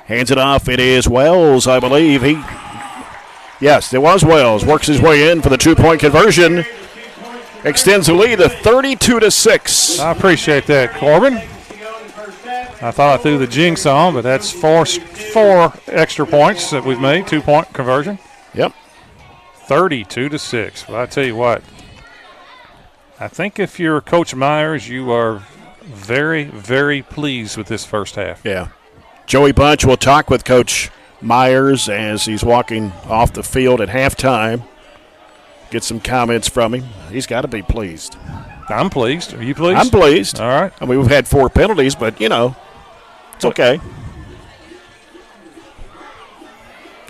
A: Hands it off. It is Wells, I believe. Yes, it was Wells. Works his way in for the 2-point conversion. Extends the lead to 32-6.
B: I appreciate that, Corbin. I thought I threw the jinx on, but that's four extra points that we've made. 2-point conversion.
A: Yep.
B: 32-6. Well, I tell you what. I think if you're Coach Myers, you are very, very pleased with this first half.
A: Yeah. Joey Bunch will talk with Coach Myers as he's walking off the field at halftime. Get some comments from him. He's got to be pleased.
B: I'm pleased. Are you pleased?
A: I'm pleased.
B: All right.
A: I mean, we've had 4 penalties, but, it's okay.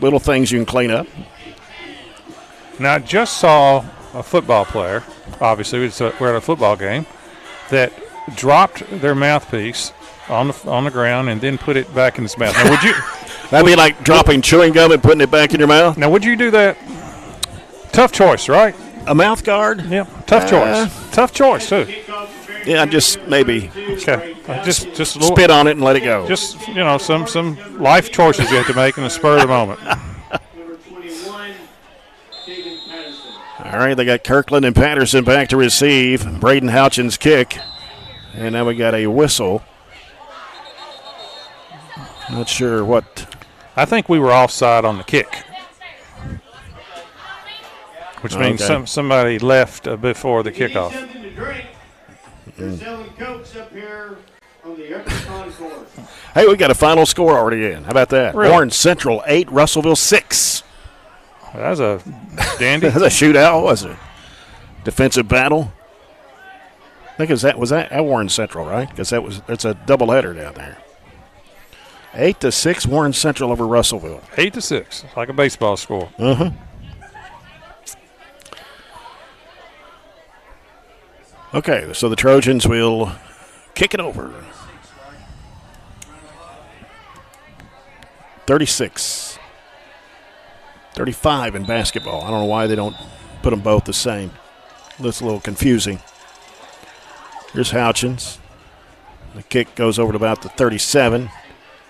A: Little things you can clean up.
B: Now, I just saw a football player, obviously we're at a football game, that dropped their mouthpiece on the ground and then put it back in his mouth. Now, would you?
A: That'd be like dropping chewing gum and putting it back in your mouth.
B: Now, would you do that? Tough choice, right?
A: A mouth guard?
B: Yeah, tough choice. Tough choice too.
A: Yeah, just maybe.
B: Okay, just a little,
A: spit on it and let it go.
B: Just some life choices you have to make in the spur of the moment.
A: All right, they got Kirkland and Patterson back to receive. Braden Houchin's kick. And now we got a whistle. Not sure what.
B: I think we were offside on the kick, which means somebody left before the kickoff.
A: Hey, we got a final score already in. How about that?
B: Really?
A: Warren Central 8, Russellville 6.
B: That was a dandy.
A: That was a shootout, wasn't it? defensive battle. I think was that at Warren Central, right? Because that's a doubleheader down there. 8-6 Warren Central over Russellville.
B: 8-6, like a baseball score.
A: Okay, so the Trojans will kick it over. 36. 35 in basketball. I don't know why they don't put them both the same. That's a little confusing. Here's Houchins. The kick goes over to about the 37.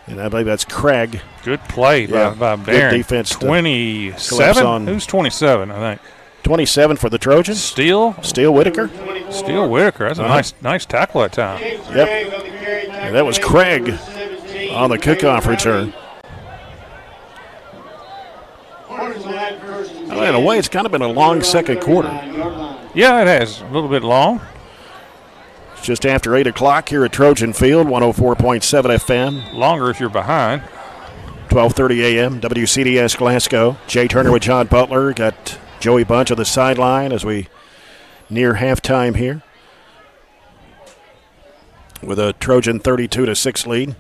A: And I believe that's Craig.
B: Good play by Barren.
A: Good defense.
B: 27? Who's 27, I think?
A: 27 for the Trojans.
B: Steele
A: Whitaker.
B: Steele Whitaker. That's a nice tackle that time.
A: Yep. And that was Craig on the kickoff return. Well, in a way, it's kind of been a long second quarter.
B: Yeah, it has. A little bit long.
A: It's just after 8 o'clock here at Trojan Field, 104.7 FM.
B: Longer if you're behind.
A: 12:30 a.m., WCDS Glasgow. Jay Turner with John Butler. Got Joey Bunch on the sideline as we near halftime here with a Trojan 32-6 lead.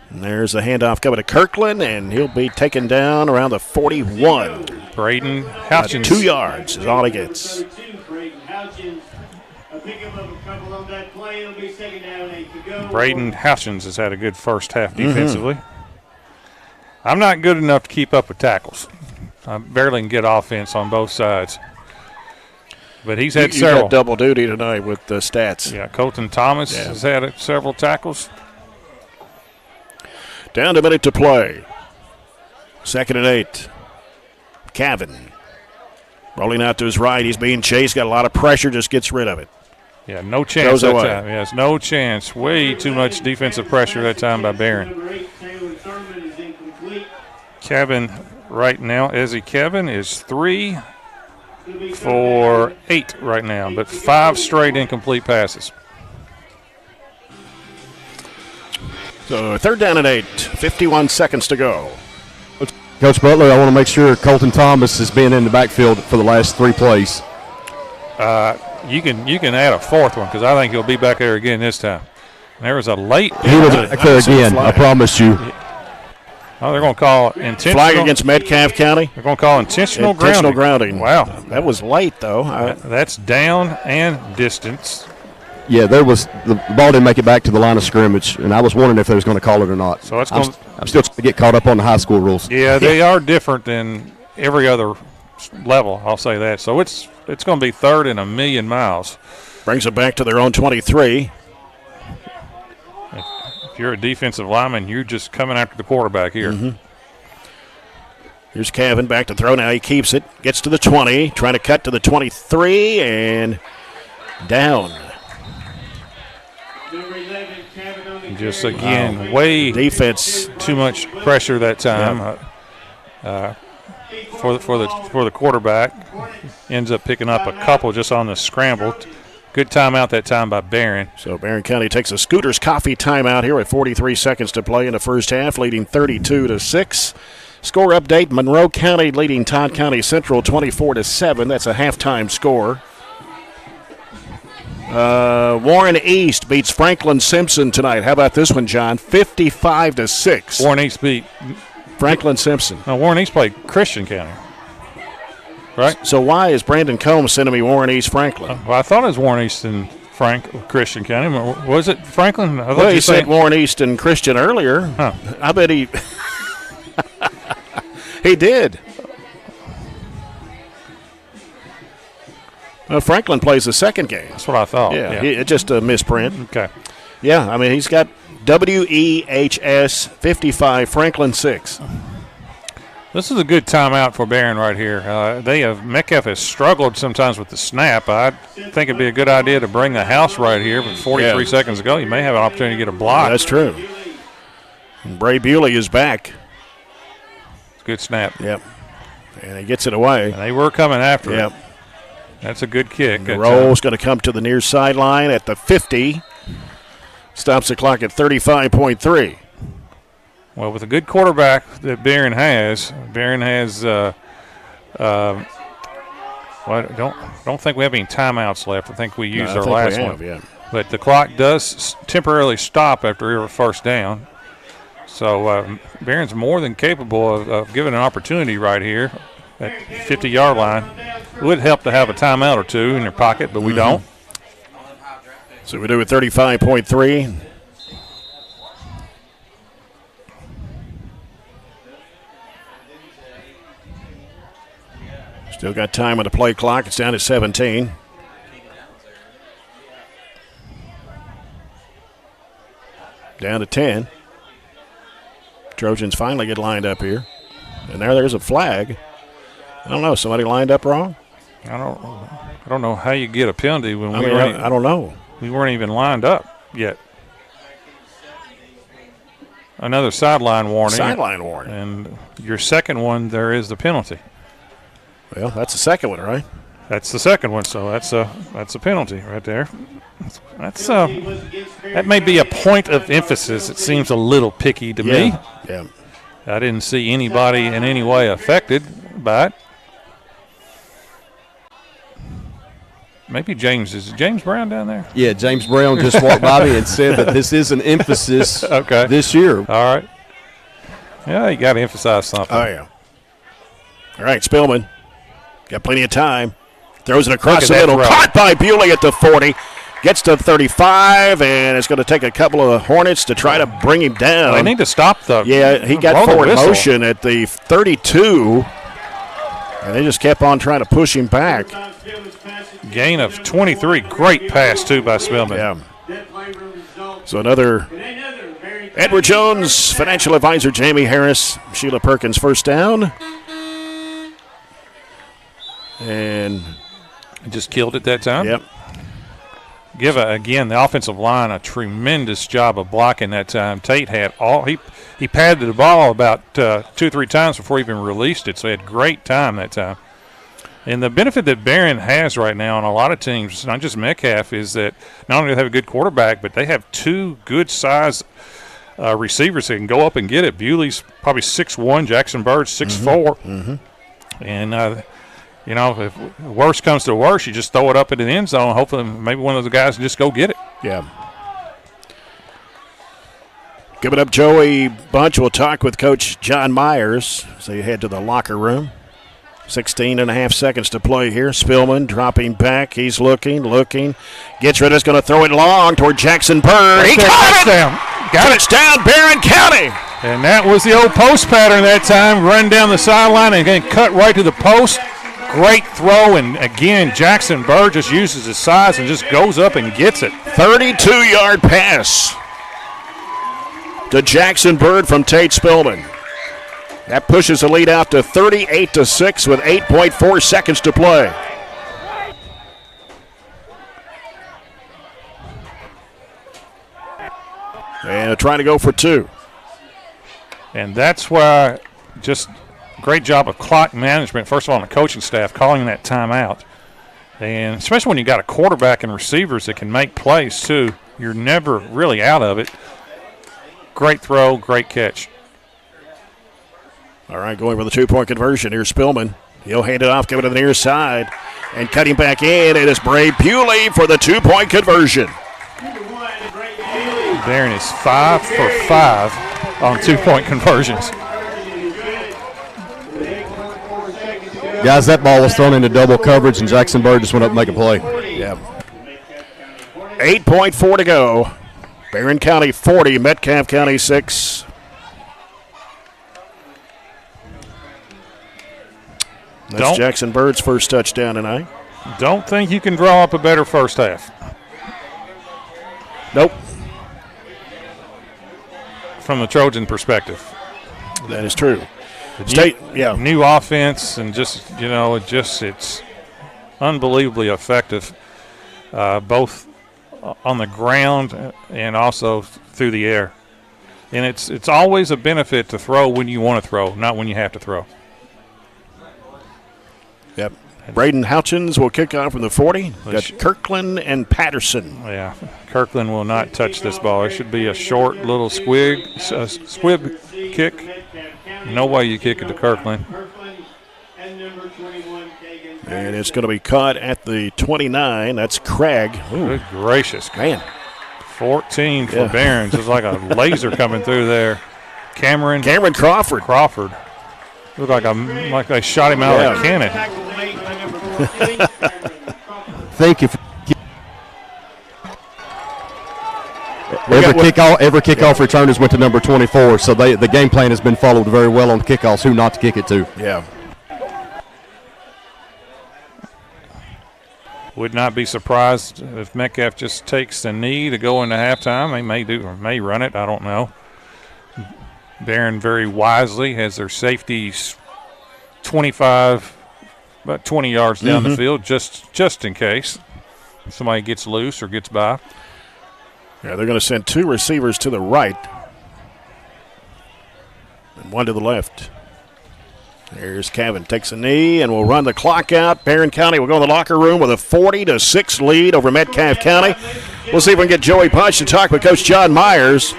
A: And there's the handoff coming to Kirkland, and he'll be taken down around the 41.
B: Braden Houchins.
A: 2 yards is all he gets.
B: Braden Houchins has had a good first half defensively. I'm not good enough to keep up with tackles. I barely can get offense on both sides. But he's had several.
A: You got double duty tonight with the stats.
B: Yeah, Colton Thomas has had several tackles.
A: Down to a minute to play. 2nd and 8. Cavan rolling out to his right. He's being chased. Got a lot of pressure. Just gets rid of it.
B: Yeah, no chance that time. Yes, no chance. Way too much defensive pressure that time by Barren. Cavan right now, Ezzy Cavan is 3 for 8 right now, but 5 straight incomplete passes.
A: So 3rd down and 8, 51 seconds to go.
L: Coach Butler, I want to make sure Colton Thomas has been in the backfield for the last 3 plays.
B: You can add a 4th one because I think he'll be back there again this time. There was a late.
L: He was back there again, I promise you.
B: Oh, they're going to call intentional.
A: Flag against Metcalfe County.
B: They're going to call intentional
A: grounding.
B: Wow.
A: That was late, though.
B: That's down and distance.
L: Yeah, the ball didn't make it back to the line of scrimmage, and I was wondering if they was going to call it or not.
B: So it's
L: I'm still trying to get caught up on the high school rules.
B: Yeah, they are different than every other level, I'll say that. So it's going to be 3rd and a million miles.
A: Brings it back to their own 23.
B: If you're a defensive lineman, you're just coming after the quarterback here.
A: Here's Cavan back to throw. Now he keeps it. Gets to the 20. Trying to cut to the 23 and down.
B: Just again, way
A: defense,
B: too much pressure that time for the quarterback. Ends up picking up a couple just on the scramble. Good timeout that time by Barren.
A: So Barren County takes a Scooters Coffee timeout here with 43 seconds to play in the first half, leading 32-6. Score update: Monroe County leading Todd County Central 24-7. That's a halftime score. Warren East beats Franklin Simpson tonight. How about this one, John? 55-6.
B: Warren East beat
A: Franklin Simpson.
B: No, Warren East played Christian County. Right?
A: So why is Brandon Combs sending me Warren East Franklin?
B: Well, I thought it was Warren East and Christian County. Was it Franklin? I
A: well, he said Warren East and Christian earlier.
B: Huh.
A: I bet he he did. Well, Franklin plays the second game.
B: That's what I thought.
A: Yeah. It's just a misprint.
B: Okay.
A: Yeah, I mean, he's got WEHS 55, Franklin 6.
B: This is a good timeout for Barren right here. Metcalfe has struggled sometimes with the snap. I think it'd be a good idea to bring the house right here, but 43 seconds ago, you may have an opportunity to get a block.
A: That's true. And Bray Bewley is back.
B: Good snap.
A: Yep. And he gets it away.
B: And they were coming after it.
A: Yep.
B: That's a good kick.
A: The roll's going to come to the near sideline at the 50. Stops the clock at 35.3.
B: Well, with a good quarterback that Barren has Well, I don't think we have any timeouts left. I think we used our
A: think
B: last
A: we have,
B: one.
A: yeah.
B: But the clock does temporarily stop after every first down. So Barron's more than capable of giving an opportunity right here at 50-yard line. It would help to have a timeout or two in your pocket, but we don't.
A: So we do with 35.3. Still got time on the play clock. It's down to 17. Down to 10. Trojans finally get lined up here. And there's a flag. I don't know. Somebody lined up wrong?
B: I don't know how you get a penalty when
A: I don't know.
B: We weren't even lined up yet. Another sideline warning.
A: Sideline warning.
B: And your second one, there is the penalty.
A: Well, that's the second one, right?
B: That's the second one, so that's a penalty right there. That may be a point of emphasis. It seems a little picky to me.
A: Yeah.
B: I didn't see anybody in any way affected by it. Maybe James. Is James Brown down there?
L: Yeah, James Brown just walked by me and said that this is an emphasis this year.
B: All right. Yeah, you got to emphasize something.
A: Oh, yeah. All right, Spillman. Got plenty of time. Throws it across the middle. Caught by Bewley at the 40. Gets to 35, and it's going to take a couple of Hornets to try to bring him down.
B: They need to stop the
A: he got forward motion at the 32, and they just kept on trying to push him back.
B: Gain of 23. Great pass, too, by Spillman.
A: Yeah. So another Edward Jones, financial advisor Jamie Harris, Sheila Perkins first down. And
B: just killed it that time.
A: Yep.
B: Give, again, the offensive line a tremendous job of blocking that time. Tate had he padded the ball about 2 or 3 times before he even released it, so he had great time that time. And the benefit that Barren has right now on a lot of teams, not just Metcalfe, is that not only do they have a good quarterback, but they have 2 good-sized receivers that can go up and get it. Bewley's probably 6'1", Jackson Bird's 6'4".
A: Mm-hmm.
B: And if worst comes to worst, you just throw it up into the end zone. Hopefully, maybe one of those guys can just go get it.
A: Yeah. Give it up, Joey Bunch. We'll talk with Coach John Myers as they head to the locker room. 16 and a half seconds to play here. Spillman dropping back. He's looking. Gets rid of it. Going to throw it long toward Jackson Bird. He caught it! Got it down, Barren County.
B: And that was the old post pattern that time. Run down the sideline and then cut right to the post. Great throw, and again, Jackson Bird just uses his size and just goes up and gets it.
A: 32-yard pass to Jackson Bird from Tate Spillman. That pushes the lead out to 38-6 with 8.4 seconds to play. And trying to go for 2.
B: And that's why just great job of clock management, first of all, on the coaching staff, calling that timeout. And especially when you got a quarterback and receivers that can make plays, too. You're never really out of it. Great throw, great catch.
A: All right, going for the 2-point conversion. Here's Spillman. He'll hand it off, give it to the near side. And cutting back in, it is Bray Bewley for the 2-point conversion.
B: Barren is 5 for 5 on 2-point conversions.
L: Guys, that ball was thrown into double coverage, and Jackson Bird just went up and make a play.
A: Yeah. 8.4 to go. Barren County 40, Metcalfe County 6. That's Jackson Bird's first touchdown tonight.
B: Don't think you can draw up a better first half.
A: Nope.
B: From the Trojan perspective.
A: That is true.
B: New offense, and it's unbelievably effective, both on the ground and also through the air. And it's always a benefit to throw when you want to throw, not when you have to throw.
A: Yep. Braden Houchins will kick off from the 40. Got Kirkland and Patterson.
B: Yeah, Kirkland will not touch this ball. It should be a short little squib kick. No way you kick it to Kirkland.
A: And it's going to be caught at the 29. That's Craig. Ooh.
B: Good gracious.
A: Man.
B: 14 for Barren. It's like a laser coming through there. Cameron
A: Crawford.
B: Looked like they shot him out of a cannon.
L: Thank you. Every kickoff returners went to number 24, so the game plan has been followed very well on kickoffs, who not to kick it to.
A: Yeah.
B: Would not be surprised if Metcalfe just takes the knee to go into halftime. They may run it. I don't know. Barren very wisely has their safeties about 20 yards down the field, just in case somebody gets loose or gets by.
A: Yeah, they're going to send 2 receivers to the right and 1 to the left. There's Kevin, takes a knee, and will run the clock out. Barren County will go in the locker room with a 40-6 lead over Metcalfe County. We'll see if we can get Joey Punch to talk with Coach John Myers.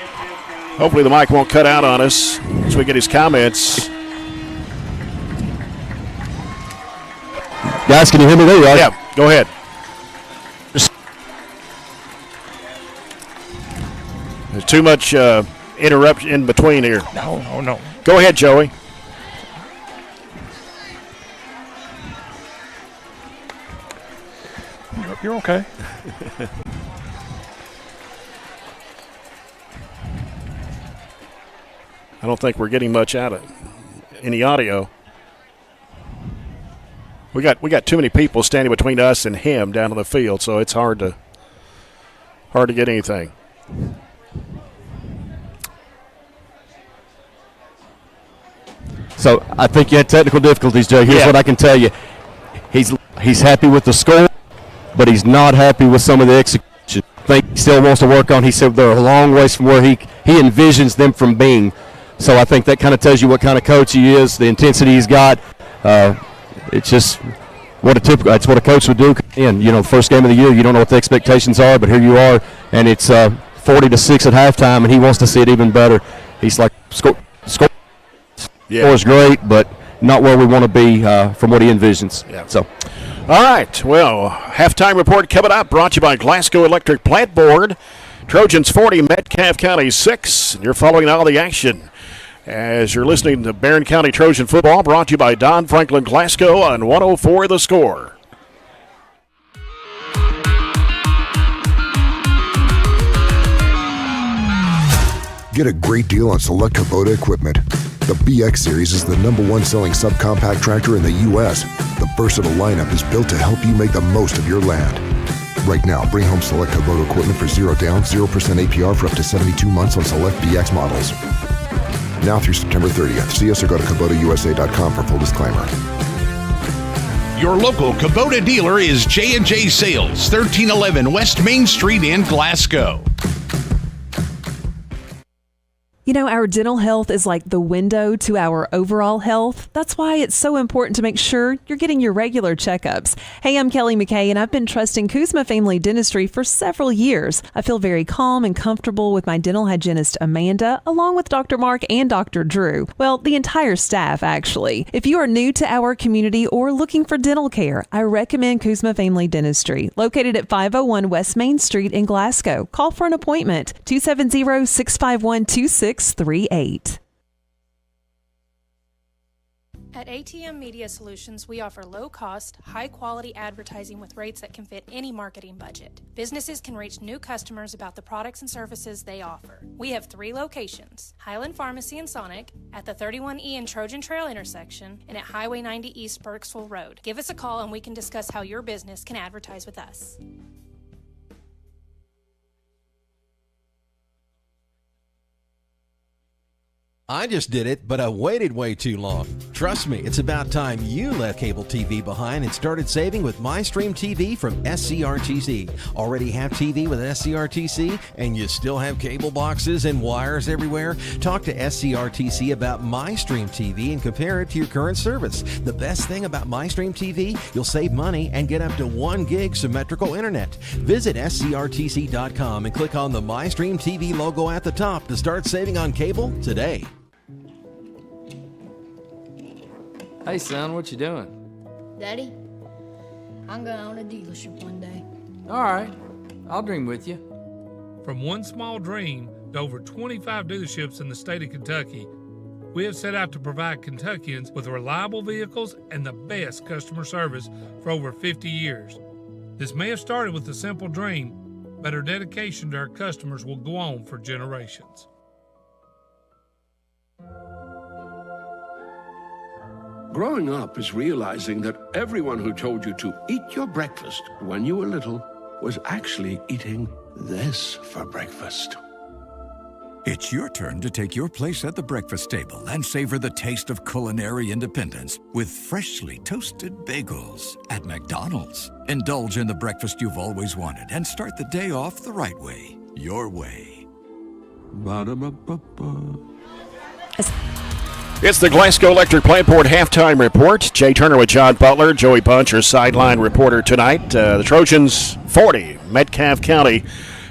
A: Hopefully the mic won't cut out on us as we get his comments.
L: Guys, can you hear me there? Right?
A: Yeah, go ahead. There's too much interruption in between here.
B: No.
A: Go ahead, Joey.
B: You're okay.
A: I don't think we're getting much out of any audio. We got too many people standing between us and him down on the field, so it's hard to get anything.
L: So I think you had technical difficulties, Jay. Here's what I can tell you. He's happy with the score, but he's not happy with some of the execution. I think he still wants to work on. He said they're a long ways from where he envisions them from being. So I think that kind of tells you what kind of coach he is, the intensity he's got. It's just that's what a coach would do. And the first game of the year, you don't know what the expectations are, but here you are, and it's 40-6 at halftime, and he wants to see it even better. He's like, score is great, but not where we want to be from what he envisions.
A: Yeah.
L: So,
A: all right. Well, halftime report coming up. Brought to you by Glasgow Electric Plant Board. Trojans 40, Metcalfe County 6. And you're following all the action as you're listening to Barren County Trojan football. Brought to you by Don Franklin Glasgow on 104 The Score.
D: Get a great deal on select Kubota equipment. The BX Series is the #1 selling subcompact tractor in the U.S. The versatile lineup is built to help you make the most of your land. Right now, bring home select Kubota equipment for 0 down, 0% APR for up to 72 months on select BX models. Now through September 30th. See us or go to KubotaUSA.com for full disclaimer.
E: Your local Kubota dealer is J&J Sales, 1311 West Main Street in Glasgow.
F: Our dental health is like the window to our overall health. That's why it's so important to make sure you're getting your regular checkups. Hey, I'm Kelly McKay, and I've been trusting Kuzma Family Dentistry for several years. I feel very calm and comfortable with my dental hygienist, Amanda, along with Dr. Mark and Dr. Drew. Well, the entire staff, actually. If you are new to our community or looking for dental care, I recommend Kuzma Family Dentistry, located at 501 West Main Street in Glasgow. Call for an appointment, 270-651-2638.
G: At ATM Media Solutions, we offer low-cost, high-quality advertising with rates that can fit any marketing budget. Businesses can reach new customers about the products and services they offer. We have 3 locations: Highland Pharmacy and Sonic, at the 31E and Trojan Trail intersection, and at Highway 90 East Burkesville Road. Give us a call and we can discuss how your business can advertise with us.
H: I just did it, but I waited way too long. Trust me, it's about time you left cable TV behind and started saving with MyStream TV from SCRTC. Already have TV with SCRTC and you still have cable boxes and wires everywhere? Talk to SCRTC about MyStream TV and compare it to your current service. The best thing about MyStream TV, you'll save money and get up to 1 gig symmetrical internet. Visit SCRTC.com and click on the MyStream TV logo at the top to start saving on cable today.
I: Hey, son, what you doing?
J: Daddy, I'm going to own a dealership one day.
I: All right, I'll dream with you.
K: From one small dream to over 25 dealerships in the state of Kentucky, we have set out to provide Kentuckians with reliable vehicles and the best customer service for over 50 years. This may have started with a simple dream, but our dedication to our customers will go on for generations.
M: Growing up is realizing that everyone who told you to eat your breakfast when you were little was actually eating this for breakfast.
N: It's your turn to take your place at the breakfast table and savor the taste of culinary independence with freshly toasted bagels at McDonald's. Indulge in the breakfast you've always wanted and start the day off the right way, your way.
M: Ba-da-ba-ba-ba.
A: It's the Glasgow Electric Plant Board halftime report. Jay Turner with John Butler. Joey Bunch, our sideline reporter tonight. The Trojans 40, Metcalfe County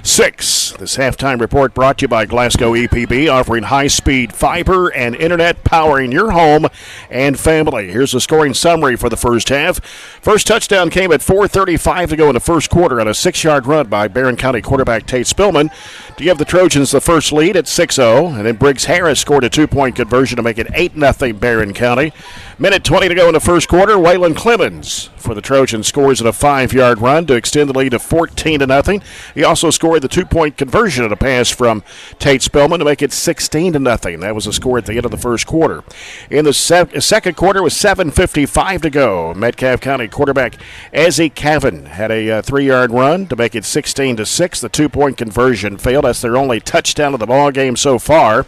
A: 6. This halftime report brought to you by Glasgow EPB, offering high-speed fiber and internet powering your home and family. Here's the scoring summary for the first half. First touchdown came at 4:35 to go in the first quarter on a 6-yard run by Barren County quarterback Tate Spillman to give the Trojans the first lead at 6-0. And then Briggs Harris scored a 2-point conversion to make it 8-0 Barren County. Minute 20 to go in the first quarter. Waylon Clemens for the Trojans scores at a 5-yard run to extend the lead to 14-0. He also scored the 2-point conversion at a pass from Tate Spillman to make it 16-0. That was the score at the end of the first quarter. In the second quarter with 7:55 to go, Metcalfe County quarterback Ezzie Cavan had a 3-yard run to make it 16-6. The 2-point conversion failed. That's their only touchdown of the ball game so far.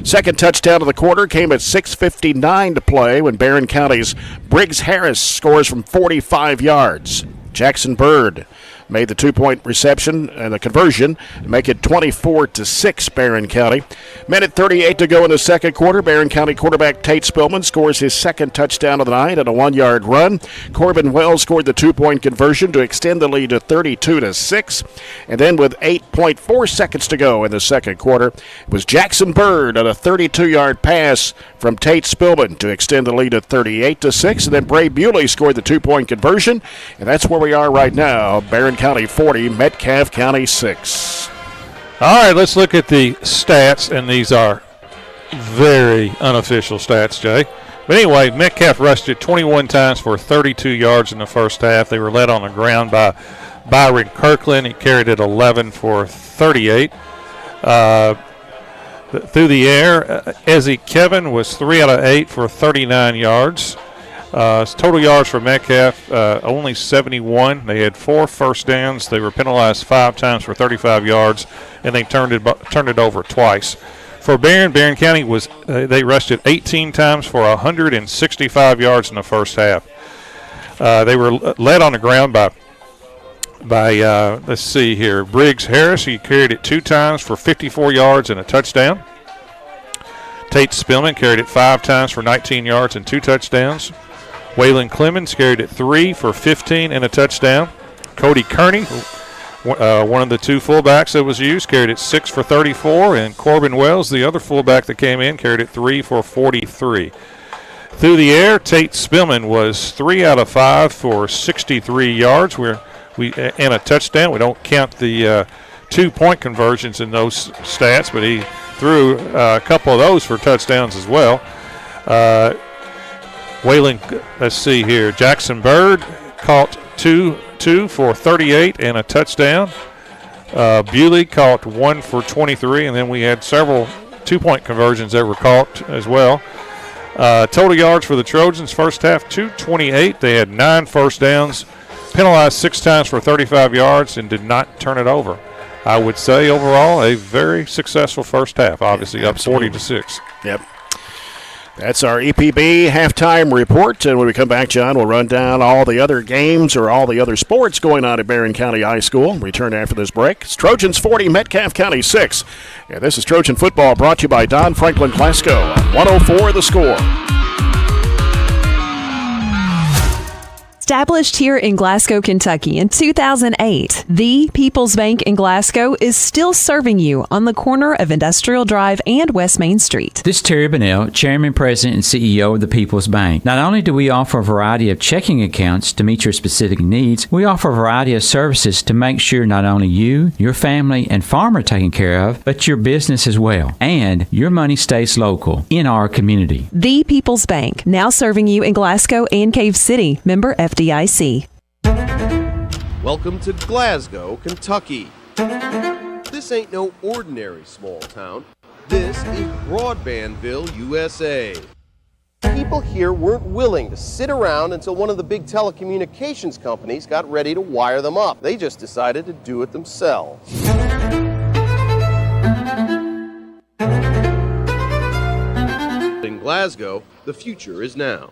A: Second touchdown of the quarter came at 6:59 to play when Barren County's Briggs Harris scores from 45 yards. Jackson Bird made the 2-point reception and the conversion to make it 24-6 Barren County. Minute 38 to go in the second quarter. Barren County quarterback Tate Spillman scores his second touchdown of the night on a 1-yard run. Corbin Wells scored the 2-point conversion to extend the lead to 32-6. And then with 8.4 seconds to go in the second quarter, it was Jackson Bird on a 32-yard pass from Tate Spillman to extend the lead to 38-6. And then Bray Bewley scored the 2-point conversion. And that's where we are right now. Barren County 40, Metcalfe County 6.
B: All right, let's look at the stats, and these are very unofficial stats, Jay. But anyway, Metcalfe rushed it 21 times for 32 yards in the first half. They were led on the ground by Byron Kirkland. He carried it 11 for 38. Through the air, Ezzie Kevin was 3 out of 8 for 39 yards. Total yards for Metcalfe, only 71. They had 4 first downs. They were penalized 5 times for 35 yards, and they turned it over twice. For Barren County they rushed it 18 times for 165 yards in the first half. They were led on the ground by let's see here, Briggs Harris. He carried it 2 times for 54 yards and a touchdown. Tate Spillman carried it 5 times for 19 yards and 2 touchdowns. Waylon Clemens carried it 3 for 15 and a touchdown. Cody Kearney, one of the 2 fullbacks that was used, carried it 6 for 34. And Corbin Wells, the other fullback that came in, carried it 3 for 43. Through the air, Tate Spillman was 3 out of 5 for 63 yards and a touchdown. We don't count the 2-point conversions in those stats, but he threw a couple of those for touchdowns as well. Let's see here. Jackson Bird caught 2 for 38 and a touchdown. Bewley caught 1 for 23, and then we had several 2-point conversions that were caught as well. Total yards for the Trojans first half, 228. They had 9 first downs, penalized 6 times for 35 yards, and did not turn it over. I would say overall a very successful first half, obviously up 40-6.
A: Yep. That's our EPB halftime report. And when we come back, John, we'll run down all the other games or all the other sports going on at Barren County High School. Return after this break. It's Trojans 40, Metcalfe County 6. And this is Trojan Football brought to you by Don Franklin Glasgow on 104 The Score.
F: Established here in Glasgow, Kentucky in 2008, the People's Bank in Glasgow is still serving you on the corner of Industrial Drive and West Main Street.
O: This is Terry Bunnell, Chairman, President, and CEO of the People's Bank. Not only do we offer a variety of checking accounts to meet your specific needs, we offer a variety of services to make sure not only you, your family, and farm are taken care of, but your business as well. And your money stays local in our community.
F: The People's Bank, now serving you in Glasgow and Cave City. Member FDIC.
C: Welcome to Glasgow, Kentucky. This ain't no ordinary small town. This is Broadbandville, USA. People here weren't willing to sit around until one of the big telecommunications companies got ready to wire them up. They just decided to do it themselves. In Glasgow, the future is now.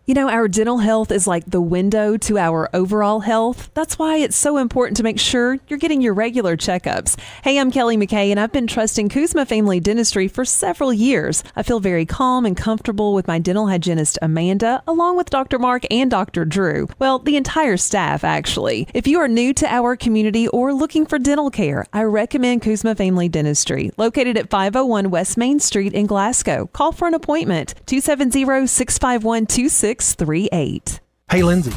F: You know, our dental health is like the window to our overall health. That's why it's so important to make sure you're getting your regular checkups. Hey, I'm Kelly McKay, and I've been trusting Kuzma Family Dentistry for several years. I feel very calm and comfortable with my dental hygienist, Amanda, along with Dr. Mark and Dr. Drew. Well, the entire staff, actually. If you are new to our community or looking for dental care, I recommend Kuzma Family Dentistry, located at 501 West Main Street in Glasgow. Call for an appointment, 270-651-2638.
Q: Hey, Lindsay.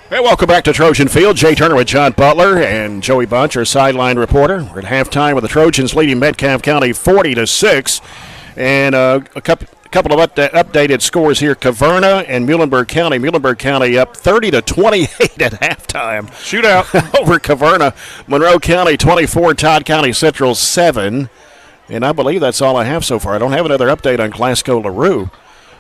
A: Hey, welcome back to Trojan Field. Jay Turner with John Butler and Joey Bunch, our sideline reporter. We're at halftime with the Trojans leading Metcalfe County 40-6. And a couple of updated scores here. Caverna and Muhlenberg County. Muhlenberg County up 30-28 at halftime.
B: Shootout
A: over Caverna. Monroe County 24, Todd County Central 7. And I believe that's all I have so far. I don't have another update on Glasgow LaRue.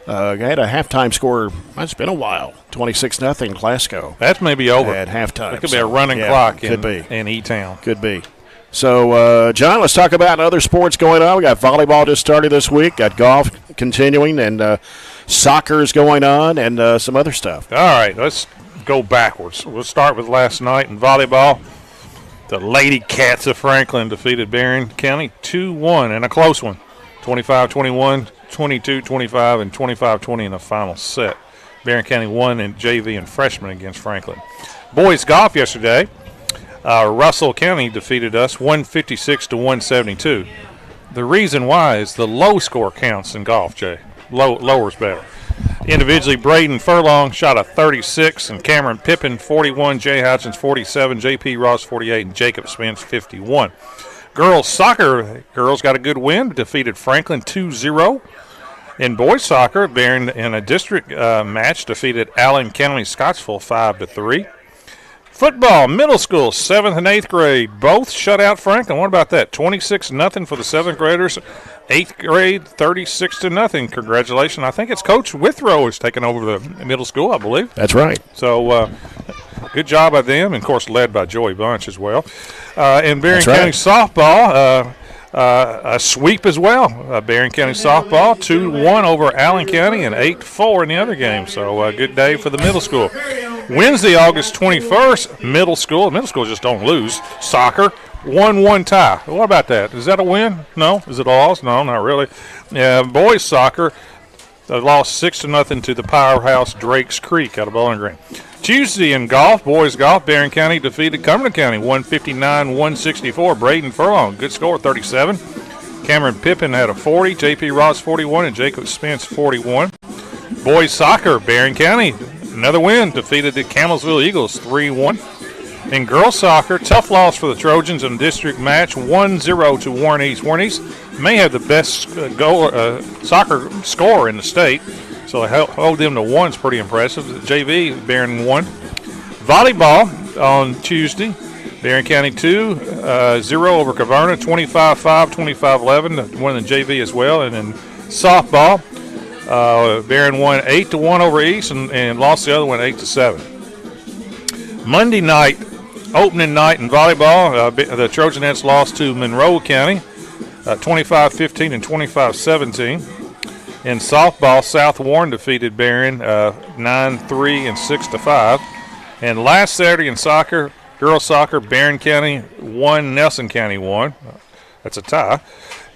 A: I had a halftime score. It's been a while. 26-0 Glasgow.
B: That's maybe over
A: at halftime.
B: It could be a running clock
A: in
B: E-Town.
A: Could be. So, John, let's talk about other sports going on. We got volleyball just started this week. Got golf continuing, and soccer is going on, and some other stuff.
B: All right, let's go backwards. We'll start with last night in volleyball. The Lady Cats of Franklin defeated Barren County 2-1 in a close one. 25-21, 22-25, and 25-20 in the final set. Barren County won in JV and freshman against Franklin. Boys golf yesterday. Russell County defeated us 156-172. The reason why is the low score counts in golf, Jay. Lower's better. Individually, Braden Furlong shot a 36, and Cameron Pippin 41, Jay Hutchins 47, J.P. Ross 48, and Jacob Spence 51. Girls soccer, girls got a good win, defeated Franklin 2-0. In boys soccer, Barren in a district match defeated Allen County Scottsville 5-3. Football, middle school, 7th and 8th grade, both shut out Franklin. What about that? 26-0 for the 7th graders. 8th grade, 36-0. Congratulations. I think it's Coach Withrow is taking over the middle school, I believe.
A: That's right.
B: So, good job by them, and, of course, led by Joey Bunch as well. In Barren County softball, a sweep as well. Barren County softball, 2-1 over Allen County and 8-4 in the other game. So, a good day for the middle school. Wednesday, August 21st, middle school. Middle school just don't lose. Soccer, 1-1 tie. What about that? Is that a win? No. Is it a loss? No, not really. Boys soccer, they lost 6-0 to the powerhouse Drakes Creek out of Bowling Green. Tuesday in golf, boys golf, Barren County defeated Cumberland County 159-164. Braden Furlong, good score, 37. Cameron Pippin had a 40, J.P. Ross 41, and Jacob Spence 41. Boys soccer, Barren County, another win, defeated the Camelsville Eagles 3-1. In girls soccer, tough loss for the Trojans in district match, 1-0 to Warren East. Warren East may have the best soccer score in the state, so hold them to one is pretty impressive. JV, Barren won. Volleyball on Tuesday, Barren County 2, 0 over Caverna, 25-5, 25-11, won the JV as well. And then softball, Barren won 8-1 over East and lost the other one 8-7. Monday night, opening night in volleyball, the Trojans lost to Monroe County, 25-15 and 25-17. In softball, South Warren defeated Barren 9-3 and 6-5. And last Saturday in soccer, girls soccer, Barren County 1, Nelson County 1. That's a tie.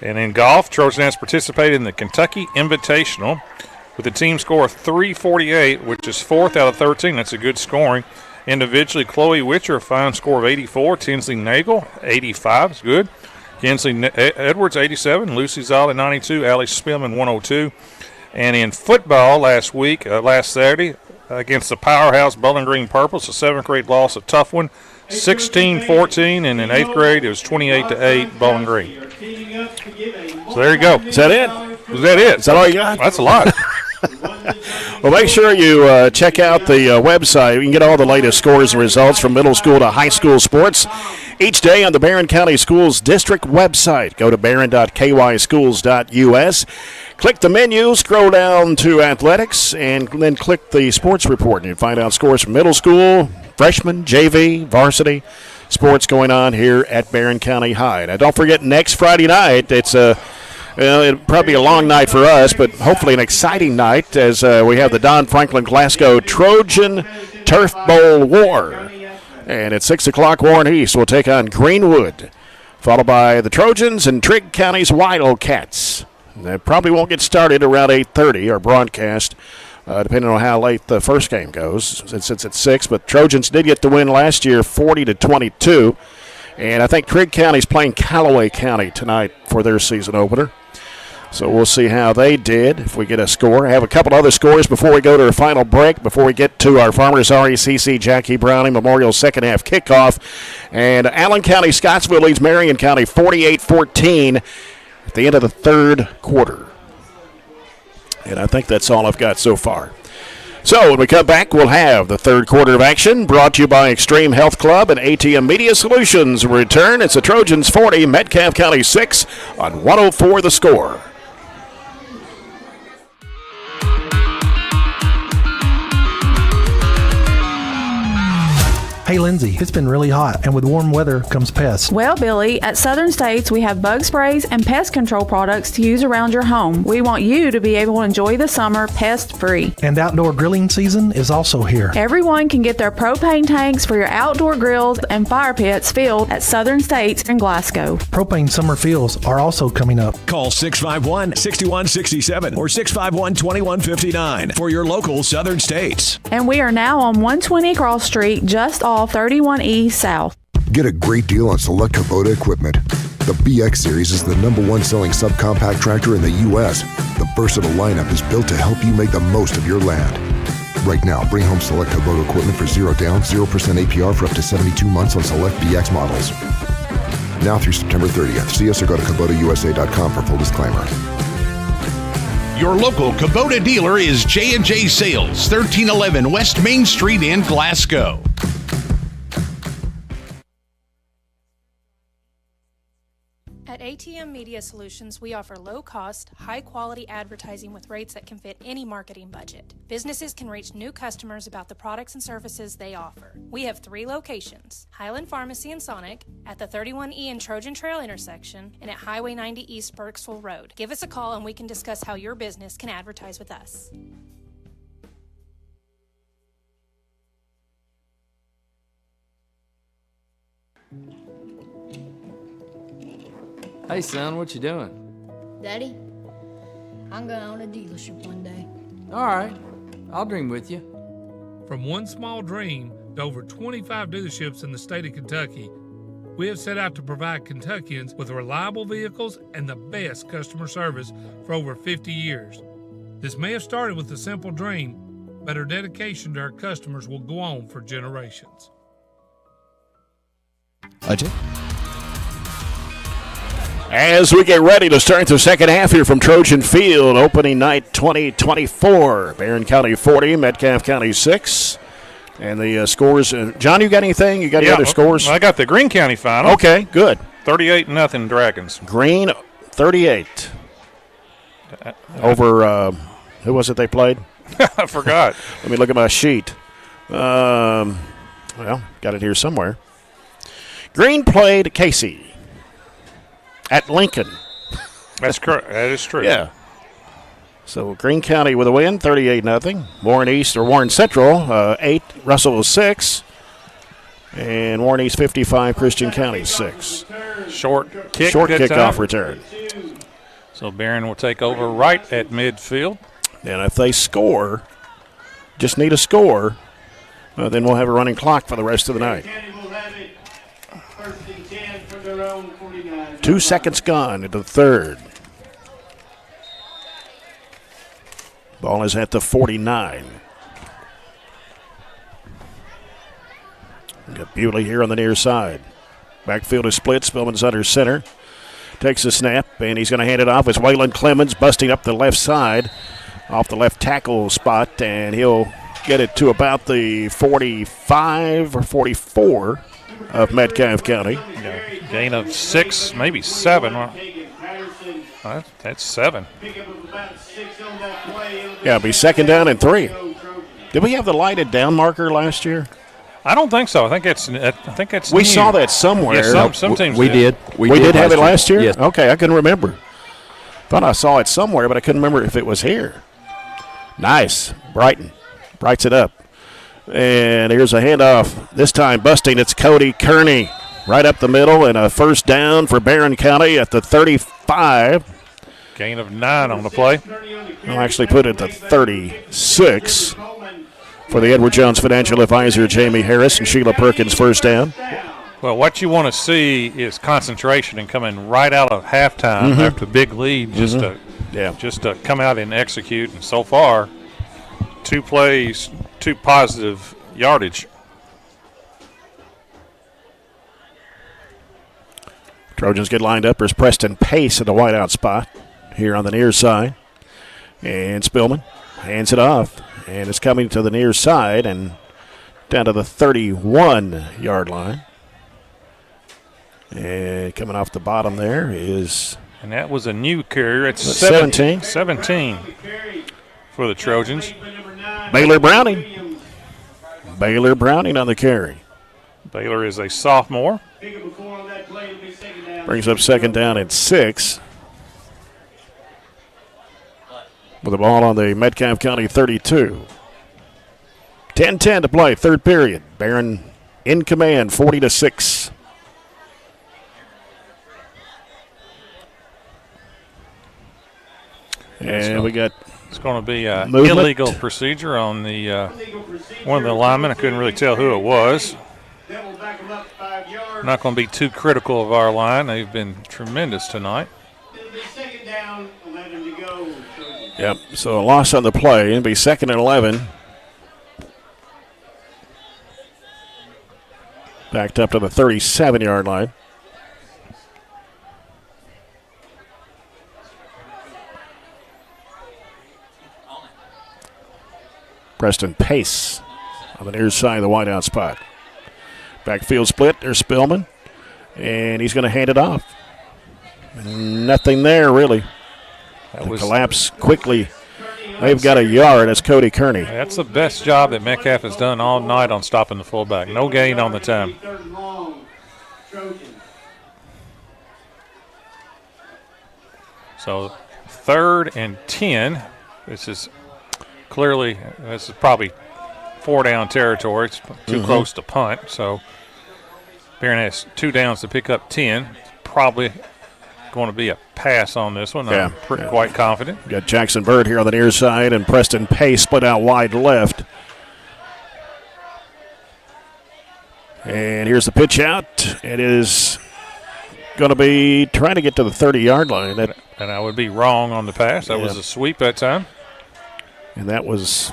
B: And in golf, Trojans participated in the Kentucky Invitational with a team score of 348, which is 4th out of 13. That's a good scoring. Individually, Chloe Witcher, a fine score of 84. Tinsley Nagel, 85. It's good. Kinsley Edwards, 87. Lucy Zolley, 92. Allie Spillman, 102. And in football last Saturday, against the powerhouse Bowling Green Purples, a 7th grade loss, a tough one, 16-14. And in 8th grade, it was 28-8 Bowling Green. So there you go.
A: Is that it?
B: Was that it?
A: Is that all you got?
B: That's a lot.
A: Well, make sure you check out the website. You can get all the latest scores and results from middle school to high school sports each day on the Barren County Schools District website. Go to barren.kyschools.us. Click the menu, scroll down to athletics, and then click the sports report. And you find out scores from middle school, freshman, JV, varsity sports going on here at Barren County High. Now, don't forget, next Friday night, it's it'll probably be a long night for us, but hopefully an exciting night as we have the Don Franklin Glasgow Trojan Turf Bowl War. And at 6 o'clock, Warren East will take on Greenwood, followed by the Trojans and Trigg County's Wildcats. That probably won't get started around 8:30, our broadcast, depending on how late the first game goes, since it's at 6. But Trojans did get the win last year, 40-22. And I think Trigg County's playing Callaway County tonight for their season opener. So we'll see how they did if we get a score. I have a couple other scores before we go to our final break, before we get to our Farmers RECC Jackie Browning Memorial second half kickoff. And Allen County Scottsville leads Marion County 48-14 at the end of the third quarter. And I think that's all I've got so far. So when we come back, we'll have the third quarter of action brought to you by Extreme Health Club and ATM Media Solutions. Return, it's the Trojans 40, Metcalfe County 6 on 104 The Score.
Q: Hey, Lindsay, it's been really hot, and with warm weather comes pests.
R: Well, Billy, at Southern States, we have bug sprays and pest control products to use around your home. We want you to be able to enjoy the summer pest-free.
Q: And outdoor grilling season is also here.
R: Everyone can get their propane tanks for your outdoor grills and fire pits filled at Southern States in Glasgow.
Q: Propane summer fills are also coming up.
S: Call 651-6167 or 651-2159 for your local Southern States.
R: And we are now on 120 Cross Street, just off 31E South.
D: Get a great deal on select Kubota equipment. The BX Series is the #1 selling subcompact tractor in the U.S. The versatile lineup is built to help you make the most of your land. Right now, bring home select Kubota equipment for 0 down, 0% APR for up to 72 months on select BX models. Now through September 30th. See us or go to KubotaUSA.com for full disclaimer.
E: Your local Kubota dealer is J&J Sales, 1311 West Main Street in Glasgow.
G: At ATM Media Solutions, we offer low-cost, high-quality advertising with rates that can fit any marketing budget. Businesses can reach new customers about the products and services they offer. We have 3 locations: Highland Pharmacy in Sonic, at the 31E and Trojan Trail intersection, and at Highway 90 East Burkesville Road. Give us a call and we can discuss how your business can advertise with us.
I: Hey, son, what you doing?
J: Daddy, I'm going to own a dealership one day.
I: All right, I'll dream with you.
K: From one small dream to over 25 dealerships in the state of Kentucky, we have set out to provide Kentuckians with reliable vehicles and the best customer service for over 50 years. This may have started with a simple dream, but our dedication to our customers will go on for generations.
A: As we get ready to start the second half here from Trojan Field, opening night 2024. Barren County 40, Metcalfe County 6. And the scores, John, you got anything? You got any other scores?
B: I got the Greene County final.
A: Okay, good.
B: 38-0 Dragons.
A: Greene 38 over who was it they played?
B: I forgot.
A: Let me look at my sheet. Well, got it here somewhere. Greene played Casey at Lincoln.
B: That's correct. That is true.
A: Yeah. So Greene County with a win, 38-0. Warren Central 8, Russell 6, and Warren East 55, Christian County 6.
B: Short
A: kickoff return.
B: So Barren will take over right at midfield.
A: And if they score, just need a score, then we'll have a running clock for the rest of the night. 2 seconds gone into the third. Ball is at the 49. We got Bewley here on the near side. Backfield is split. Spillman's under center. Takes a snap, and he's going to hand it off. It's Waylon Clemens busting up the left side off the left tackle spot, and he'll get it to about the 45 or 44 of Metcalfe County.
B: Gain of 6, maybe 7. That's 7.
A: Yeah, it'll be second down and 3. Did we have the lighted down marker last year?
B: I don't think so. I think it's
A: we
B: new.
A: saw that somewhere.
B: Yeah, some teams
L: we did.
A: We did have it last year?
L: Yes.
A: Okay, I couldn't remember. Thought I saw it somewhere, but I couldn't remember if it was here. Nice. Brights it up. And here's a handoff. This time busting, it's Cody Kearney. Right up the middle, and a first down for Barren County at the 35.
B: Gain of 9 on the play.
A: I'll actually put it at 36 for the Edward Jones Financial Advisor, Jamie Harris, and Sheila Perkins first down.
B: Well, what you want to see is concentration and coming right out of halftime after a big lead, just to come out and execute. And so far, 2 plays, 2 positive yardage.
A: Trojans get lined up. There's Preston Pace at the wideout spot here on the near side. And Spillman hands it off. And it's coming to the near side and down to the 31-yard line. And coming off the bottom there is...
B: And that was a new carrier. It's
A: 17.
B: 17 for the Trojans.
A: Baylor Browning. Baylor Browning on the carry.
B: Baylor is a sophomore.
A: Brings up second down and 6. With the ball on the Metcalfe County 32. 10-10 to play, third period. Barren in command, 40-6. And we got...
B: It's going to be an illegal procedure on the one of the linemen. I couldn't really tell who it was. I'm not going to be too critical of our line. They've been tremendous tonight.
A: Yep, so a loss on the play. It'll be second and 11. Backed up to the 37-yard line. Preston Pace on the near side of the wideout spot. Backfield split. There's Spillman. And he's going to hand it off. Nothing there, really. That was collapse quickly. They've got a yard. That's Cody Kearney.
B: That's the best job that Metcalfe has done all night on stopping the fullback. No gain on the time. So 3rd and 10. This is probably 4-down territory. It's too close to punt. So Barren has 2 downs to pick up 10. It's probably going to be a pass on this one. I'm quite confident.
A: Got Jackson Bird here on the near side, and Preston Pace split out wide left. And here's the pitch out. It is going to be trying to get to the 30-yard line.
B: And I would be wrong on the pass. That was a sweep that time.
A: And that was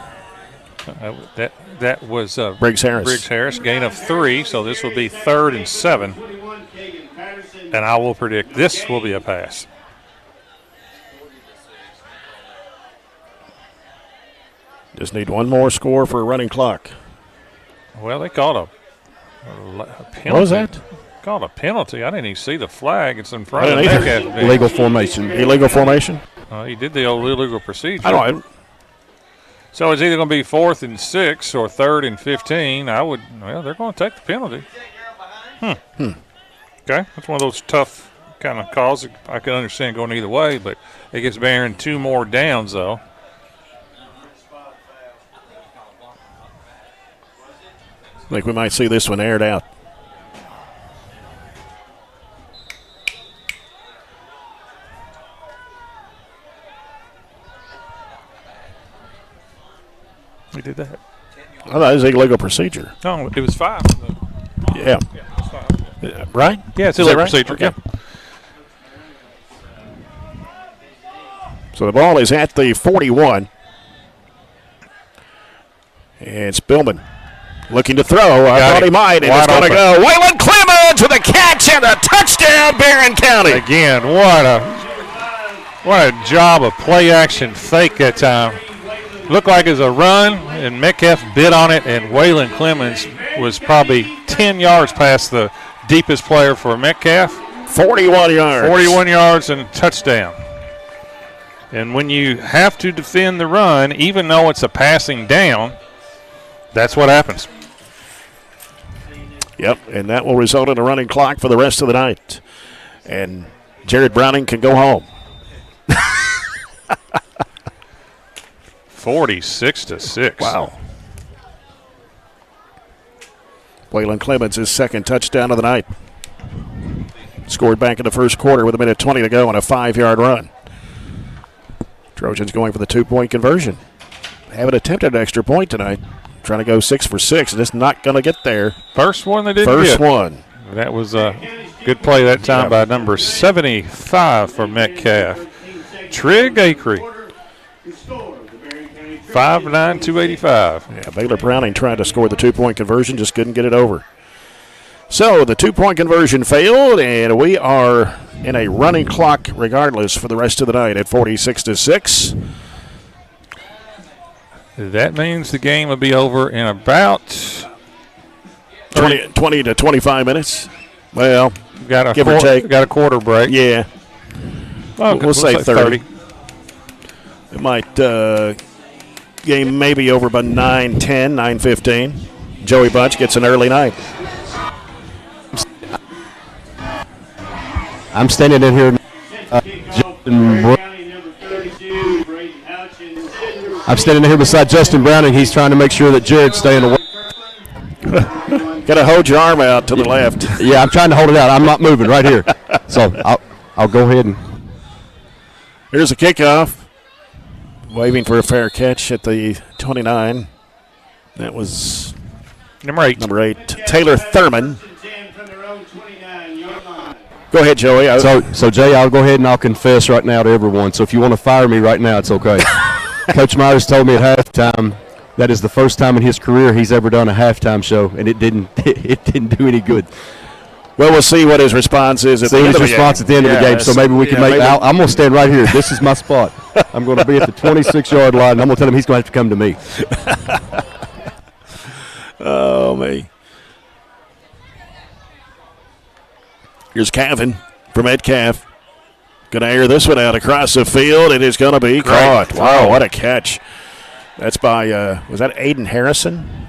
B: that was
A: Briggs Harris.
B: Briggs Harris, gain of 3. So this will be 3rd and 7. And I will predict this will be a pass.
A: Just need one more score for a running clock.
B: Well, they called a penalty.
A: What was that?
B: Called a penalty. I didn't even see the flag. It's in front of the Metcalfe.
L: Illegal formation.
A: Illegal formation?
B: He did the old illegal procedure.
A: I don't know.
B: So it's either going to be 4th and 6 or 3rd and 15. Well, they're going to take the penalty. Okay. That's one of those tough kind of calls. I can understand going either way, but it gives Barren 2 more downs, though.
A: I think we might see this one aired out.
B: We did that.
A: I thought it was illegal procedure.
B: No, it was 5.
A: Yeah.
B: It was 5.
A: Right?
B: Yeah, it's
A: Is
B: illegal
A: that right?
B: procedure.
A: Okay. So the ball is at the 41. And Spillman looking to throw. I thought he might, and it's going to go. Waylon Clemens with a catch and a touchdown, Barren County.
B: Again, what a job of play action fake that time. Looked like it was a run, and Metcalfe bit on it, and Waylon Clemens was probably 10 yards past the deepest player for Metcalfe.
A: 41 yards.
B: 41 yards and a touchdown. And when you have to defend the run, even though it's a passing down, that's what happens.
A: Yep, and that will result in a running clock for the rest of the night. And Jared Browning can go home.
B: 46-6.
A: Wow. Waylon Clemens, his second touchdown of the night. Scored back in the first quarter with 1:20 to go on a 5-yard run. Trojans going for the 2-point conversion. Haven't attempted an extra point tonight. Trying to go 6 for 6, and it's not going to get there.
B: First one they didn't
A: First
B: get.
A: one.
B: That was a good play that time by number 75 for Metcalfe. Trig Acree. 5'9", 285.
A: Yeah, Baylor Browning tried to score the 2-point conversion, just couldn't get it over. So the 2-point conversion failed, and we are in a running clock regardless for the rest of the night at 46-6.
B: That means the game will be over in about
A: 20 to 25 minutes. Well,
B: give or take. Got a quarter break.
A: Yeah.
B: Well,
A: we'll say 30. It might game maybe over by 9:10, 9:15. Joey Bunch gets an early night.
L: I'm standing in here. I'm standing here beside Justin Browning. He's trying to make sure that Jared's staying away.
A: Got to hold your arm out to the left.
L: Yeah, I'm trying to hold it out. I'm not moving right here. So I'll go ahead and.
A: Here's a kickoff. Waving for a fair catch at the 29. That was
B: number 8.
A: Taylor Thurman. Go ahead, Joey.
L: So Jay, I'll go ahead and I'll confess right now to everyone. So if you want to fire me right now, it's okay. Coach Myers told me at halftime that is the first time in his career he's ever done a halftime show, and it didn't do any good.
A: Well, we'll see what his response is at the end of the game.
L: At the end of the game, so maybe we can make. I'm going to stand right here. This is my spot. I'm going to be at the 26-yard line, and I'm going to tell him he's going to have to come to me.
A: Oh, me. Here's Cavan from Metcalfe. Going to air this one out across the field. It is going to be caught. Wow, what a catch. That's by, was that Aiden Harrison?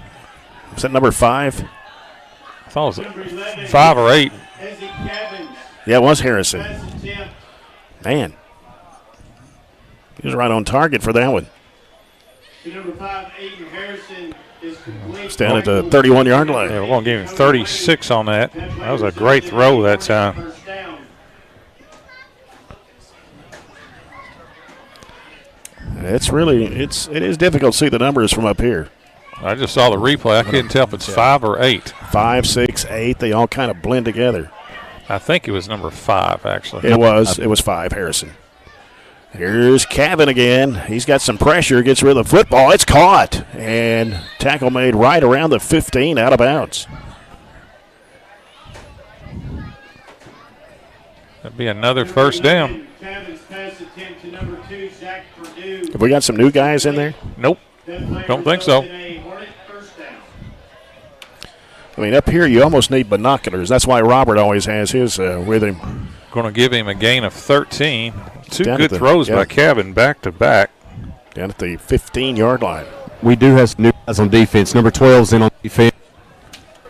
A: Was that number 5?
B: I thought it was 5 or 8.
A: Yeah, it was Harrison. Man. He was right on target for that one.
T: Number 5, Aiden Harrison is complete.
A: It's down at the 31-yard line.
B: Yeah, we're going to give him 36 on that. That was a great throw that time.
A: It is difficult to see the numbers from up here.
B: I just saw the replay. I couldn't tell if it's 5 or 8.
A: 5, 6, 8. They all kind of blend together.
B: I think it was number 5, actually.
A: It was 5, Harrison. Here's Cavan again. He's got some pressure, gets rid of the football. It's caught. And tackle made right around the 15, out of bounds.
B: That'd be another first down.
A: Have we got some new guys in there?
B: Nope. Don't think so.
A: I mean, up here you almost need binoculars. That's why Robert always has his with him.
B: Going to give him a gain of 13. Two
A: Down
B: good
A: at the-
B: throws
A: yeah.
B: by Cabin back to back.
A: Down at the 15-yard line.
L: We do have some new guys on defense. Number 12's in on defense.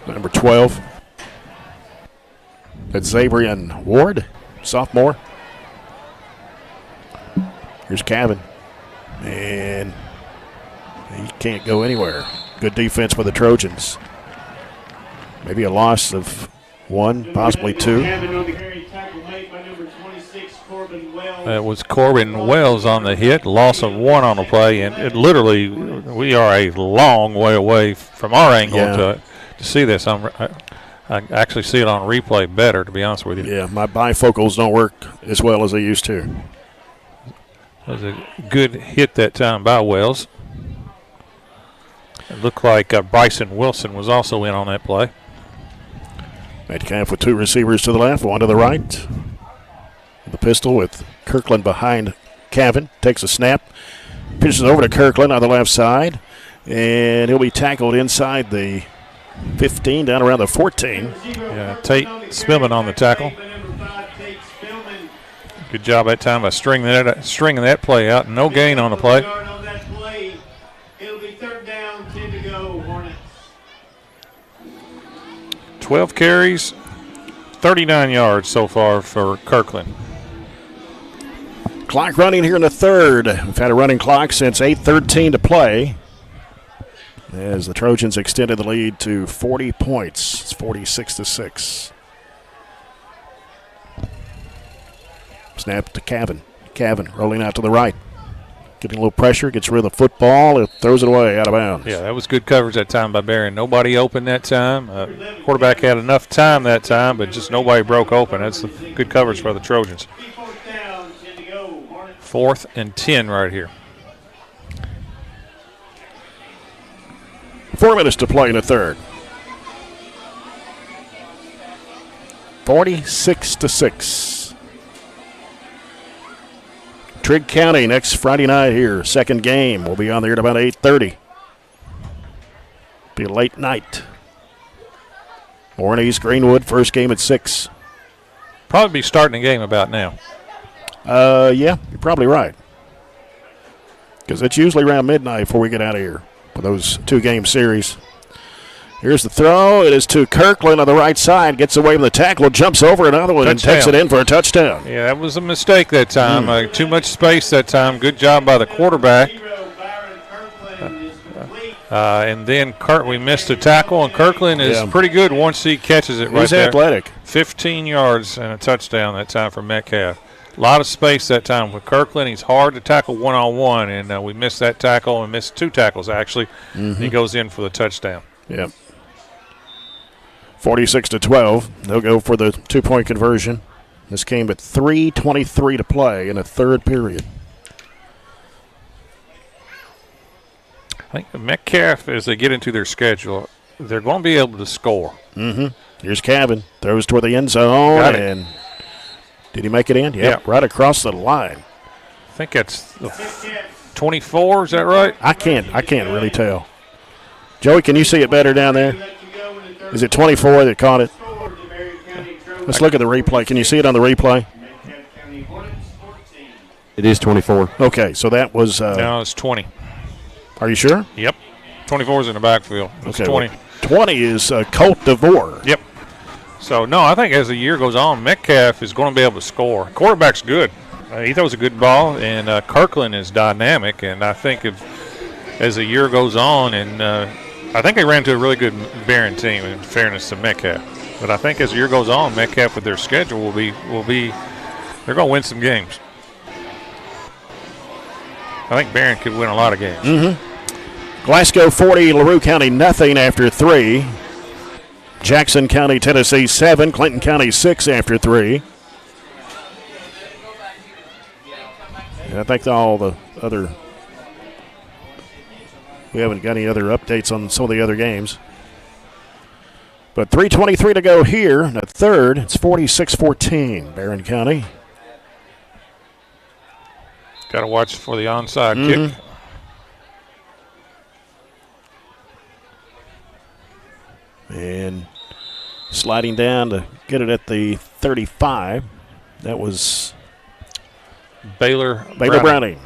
A: Number 12. That's Xavier Ward, sophomore. Here's Cabin. And he can't go anywhere. Good defense for the Trojans. Maybe a loss of 1, possibly 2.
B: It was Corbin Wells on the hit, loss of 1 on the play, and it literally, we are a long way away from our angle to see this. I actually see it on replay better, to be honest with you.
A: Yeah, my bifocals don't work as well as they used to.
B: It was a good hit that time by Wells. It looked like Bryson Wilson was also in on that play.
A: Metcalfe with 2 receivers to the left, 1 to the right. The pistol with Kirkland behind Cavan. Takes a snap. Pitches over to Kirkland on the left side. And he'll be tackled inside the 15, down around the 14.
B: Yeah, Tate Spillman on the tackle. Good job that time by stringing that play out. No gain on the play.
T: It'll be 3rd down, 10 to go, Hornets.
B: 12 carries, 39 yards so far for Kirkland.
A: Clock running here in the 3rd. We've had a running clock since 8:13 to play, as the Trojans extended the lead to 40 points. It's 46-6. Snap to Cavan. Cavan rolling out to the right. Getting a little pressure, gets rid of the football, it throws it away out of bounds.
B: Yeah, that was good coverage that time by Barren. Nobody open that time. Quarterback had enough time that time, but just nobody broke open. That's good coverage for the Trojans. 4th and 10 right here.
A: 4 minutes to play in the 3rd. 46-6. Trigg County next Friday night here. 2nd game. We'll be on the air at about 8:30. Be a late night. Warren East Greenwood, first game at 6.
B: Probably be starting the game about now.
A: Yeah, you're probably right. Because it's usually around midnight before we get out of here for those 2-game series. Here's the throw. It is to Kirkland on the right side. Gets away from the tackle, jumps over another one, and takes it in for a touchdown.
B: Yeah, that was a mistake that time. Too much space that time. Good job by the quarterback. And then we missed a tackle, and Kirkland is pretty good once he catches it right there.
A: He's athletic.
B: 15 yards and a touchdown that time for Metcalfe. A lot of space that time with Kirkland. He's hard to tackle one-on-one, and we missed that tackle and missed 2 tackles, actually. He goes in for the touchdown.
A: Yep. 46-12. They'll go for the 2-point conversion. This came at 3:23 to play in the 3rd period.
B: I think Metcalfe, as they get into their schedule, they're going to be able to score.
A: Here's Cavan. Throws toward the end zone.
B: Got it.
A: And did he make it in? Yep, right across the line.
B: I think that's 24. Is that right?
A: I can't really tell. Joey, can you see it better down there? Is it 24 that caught it? Let's look at the replay. Can you see it on the replay?
L: It is 24.
A: Okay, so that was.
B: No, it's 20.
A: Are you sure?
B: Yep. 24 is in the backfield. It's
A: Okay,
B: 20.
A: well, 20 is Colt DeVore.
B: Yep. So, no, I think as the year goes on, Metcalfe is going to be able to score. Quarterback's good. He throws a good ball, and Kirkland is dynamic. And I think as the year goes on, and I think they ran into a really good Barren team, in fairness to Metcalfe. But I think as the year goes on, Metcalfe with their schedule will be they're going to win some games. I think Barren could win a lot of games.
A: Glasgow 40, LaRue County nothing after 3. Jackson County, Tennessee 7. Clinton County 6 after 3. And I think all the other. We haven't got any other updates on some of the other games. But 3:23 to go here in the 3rd. It's 46-14, Barren County.
B: Got to watch for the onside kick.
A: And sliding down to get it at the 35. That was
B: Baylor
A: Browning.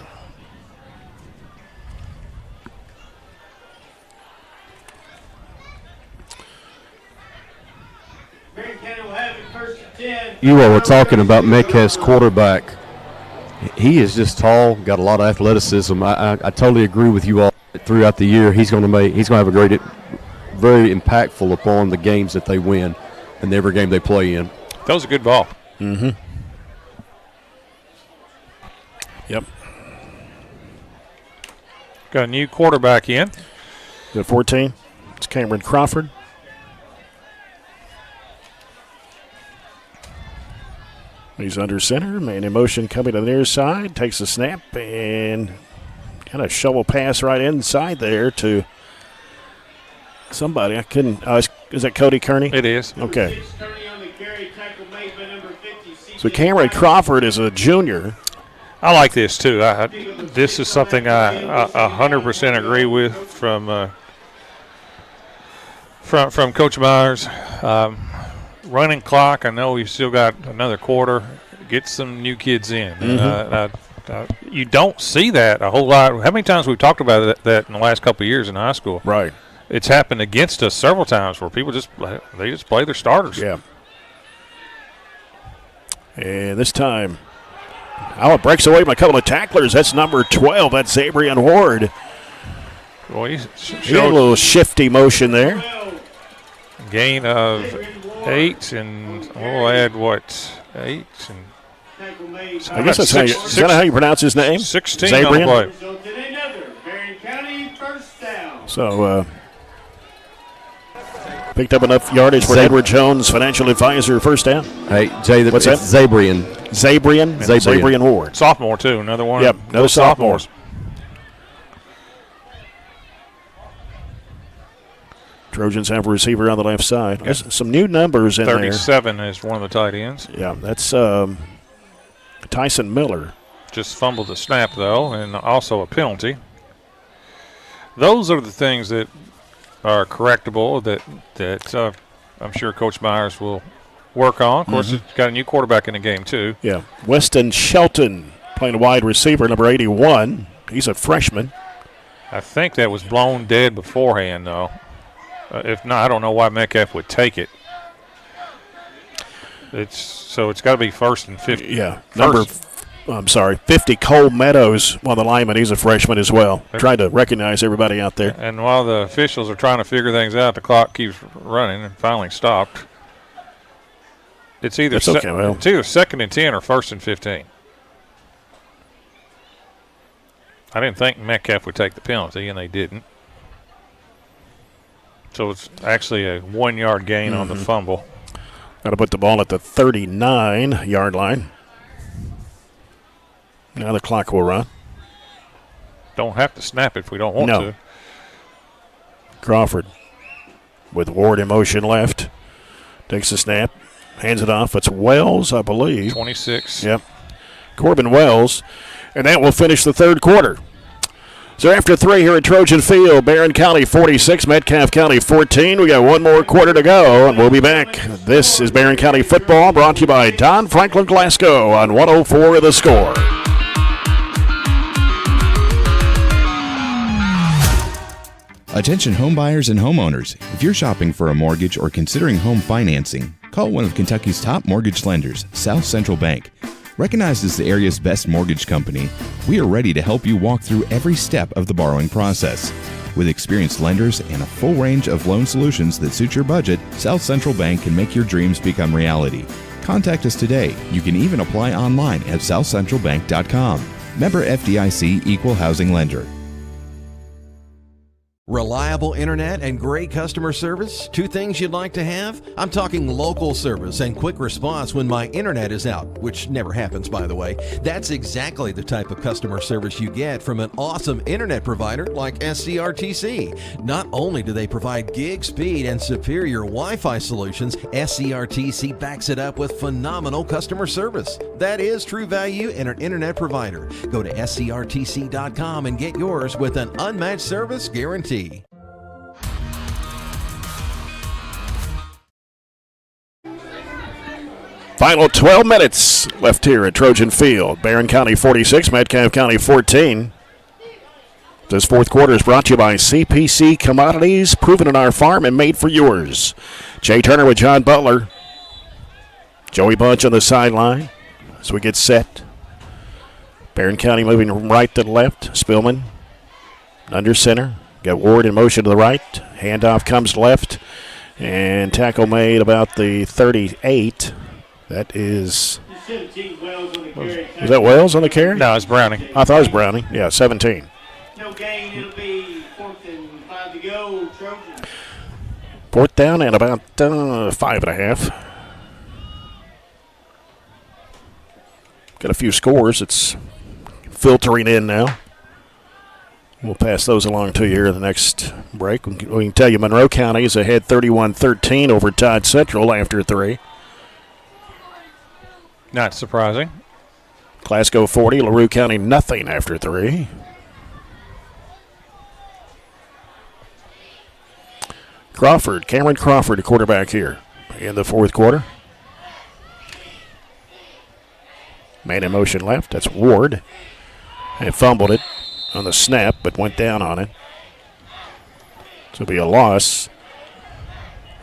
L: You all were talking about Metcalfe's quarterback. He is just tall, got a lot of athleticism. I totally agree with you all. Throughout the year, he's going to have a very impactful upon the games that they win and every game they play in.
B: That was a good ball.
A: Mm-hmm. Yep.
B: Got a new quarterback in.
A: At 14, it's Cameron Crawford. He's under center, man in motion coming to the near side, takes a snap and kind of shovel pass right inside there to somebody. I couldn't. Is that Cody Kearney?
B: It is.
A: Okay. So Cameron Crawford is a junior.
B: I like this too. This is something I 100% agree with from Coach Myers. Running clock. I know we've still got another quarter. Get some new kids in. You don't see that a whole lot. How many times we've talked about that in the last couple of years in high school?
A: Right.
B: It's happened against us several times where people just play their starters.
A: Yeah. And this time, it breaks away from a couple of tacklers. That's number 12. That's Zabrian Ward.
B: Well, he
A: had a little shifty motion there.
B: Gain of 8, and we'll add 8 and.
A: I guess that's is that how you pronounce his name?
B: 16
A: Zabrian?
B: on the play.
A: So, picked up enough yardage for Edward Jones, financial advisor, first down.
L: Hey, Jay,
A: what's that?
L: Zabrian.
A: Zabrian Ward.
B: Sophomore, too. Another one.
A: Yep, another sophomore. Trojans have a receiver on the left side. There's some new numbers in
B: 37 is one of the tight ends.
A: Yeah, that's Tyson Miller.
B: Just fumbled the snap, though, and also a penalty. Those are the things that are correctable that I'm sure Coach Myers will work on. Of course, he's got a new quarterback in the game, too.
A: Yeah, Weston Shelton playing a wide receiver, number 81. He's a freshman.
B: I think that was blown dead beforehand, though. If not, I don't know why Metcalfe would take it. It's got to be 1st and 50.
A: Yeah, 50 Cole Meadows, one of the linemen. He's a freshman as well. Trying to recognize everybody out there.
B: And while the officials are trying to figure things out, the clock keeps running and finally stopped. It's either it's either 2nd and 10 or 1st and 15. I didn't think Metcalfe would take the penalty, and they didn't. So it's actually a 1-yard gain on the fumble.
A: Got to put the ball at the 39-yard line. Now the clock will run.
B: Don't have to snap it if we don't want to.
A: Crawford with Ward in motion left. Takes the snap. Hands it off. It's Wells, I believe.
B: 26.
A: Yep. Corbin Wells. And that will finish the third quarter. So after 3 here at Trojan Field, Barren County 46, Metcalfe County 14. We got one more quarter to go, and we'll be back. This is Barren County football, brought to you by Don Franklin Glasgow on 104 of The Score.
P: Attention homebuyers and homeowners. If you're shopping for a mortgage or considering home financing, call one of Kentucky's top mortgage lenders, South Central Bank. Recognized as the area's best mortgage company, we are ready to help you walk through every step of the borrowing process. With experienced lenders and a full range of loan solutions that suit your budget, South Central Bank can make your dreams become reality. Contact us today. You can even apply online at southcentralbank.com. Member FDIC Equal Housing Lender.
H: Reliable internet and great customer service? 2 things you'd like to have? I'm talking local service and quick response when my internet is out, which never happens, by the way. That's exactly the type of customer service you get from an awesome internet provider like SCRTC. Not only do they provide gig speed and superior Wi-Fi solutions, SCRTC backs it up with phenomenal customer service. That is true value in an internet provider. Go to SCRTC.com and get yours with an unmatched service guarantee.
A: Final 12 minutes left here at Trojan Field. Barren County 46, Metcalfe County 14. This fourth quarter is brought to you by CPC Commodities, proven in our farm and made for yours. Jay Turner with John Butler. Joey Bunch on the sideline as we get set. Barren County moving from right to left. Spillman under center. Got Ward in motion to the right. Handoff comes left. And tackle made about the 38. That is. Was that Wells on the carry?
B: No, it's Browning.
A: I thought it was Browning. Yeah, 17.
T: No gain. It'll be 4th and 5 to go. Trojans.
A: 4th down and about 5.5. Got a few scores. It's filtering in now. We'll pass those along to you here in the next break. We can tell you Monroe County is ahead 31-13 over Todd Central after 3.
B: Not surprising.
A: Glasgow 40, LaRue County nothing after 3. Cameron Crawford, a quarterback here in the fourth quarter. Man in motion left, that's Ward. And fumbled it on the snap, but went down on it. So it'll be a loss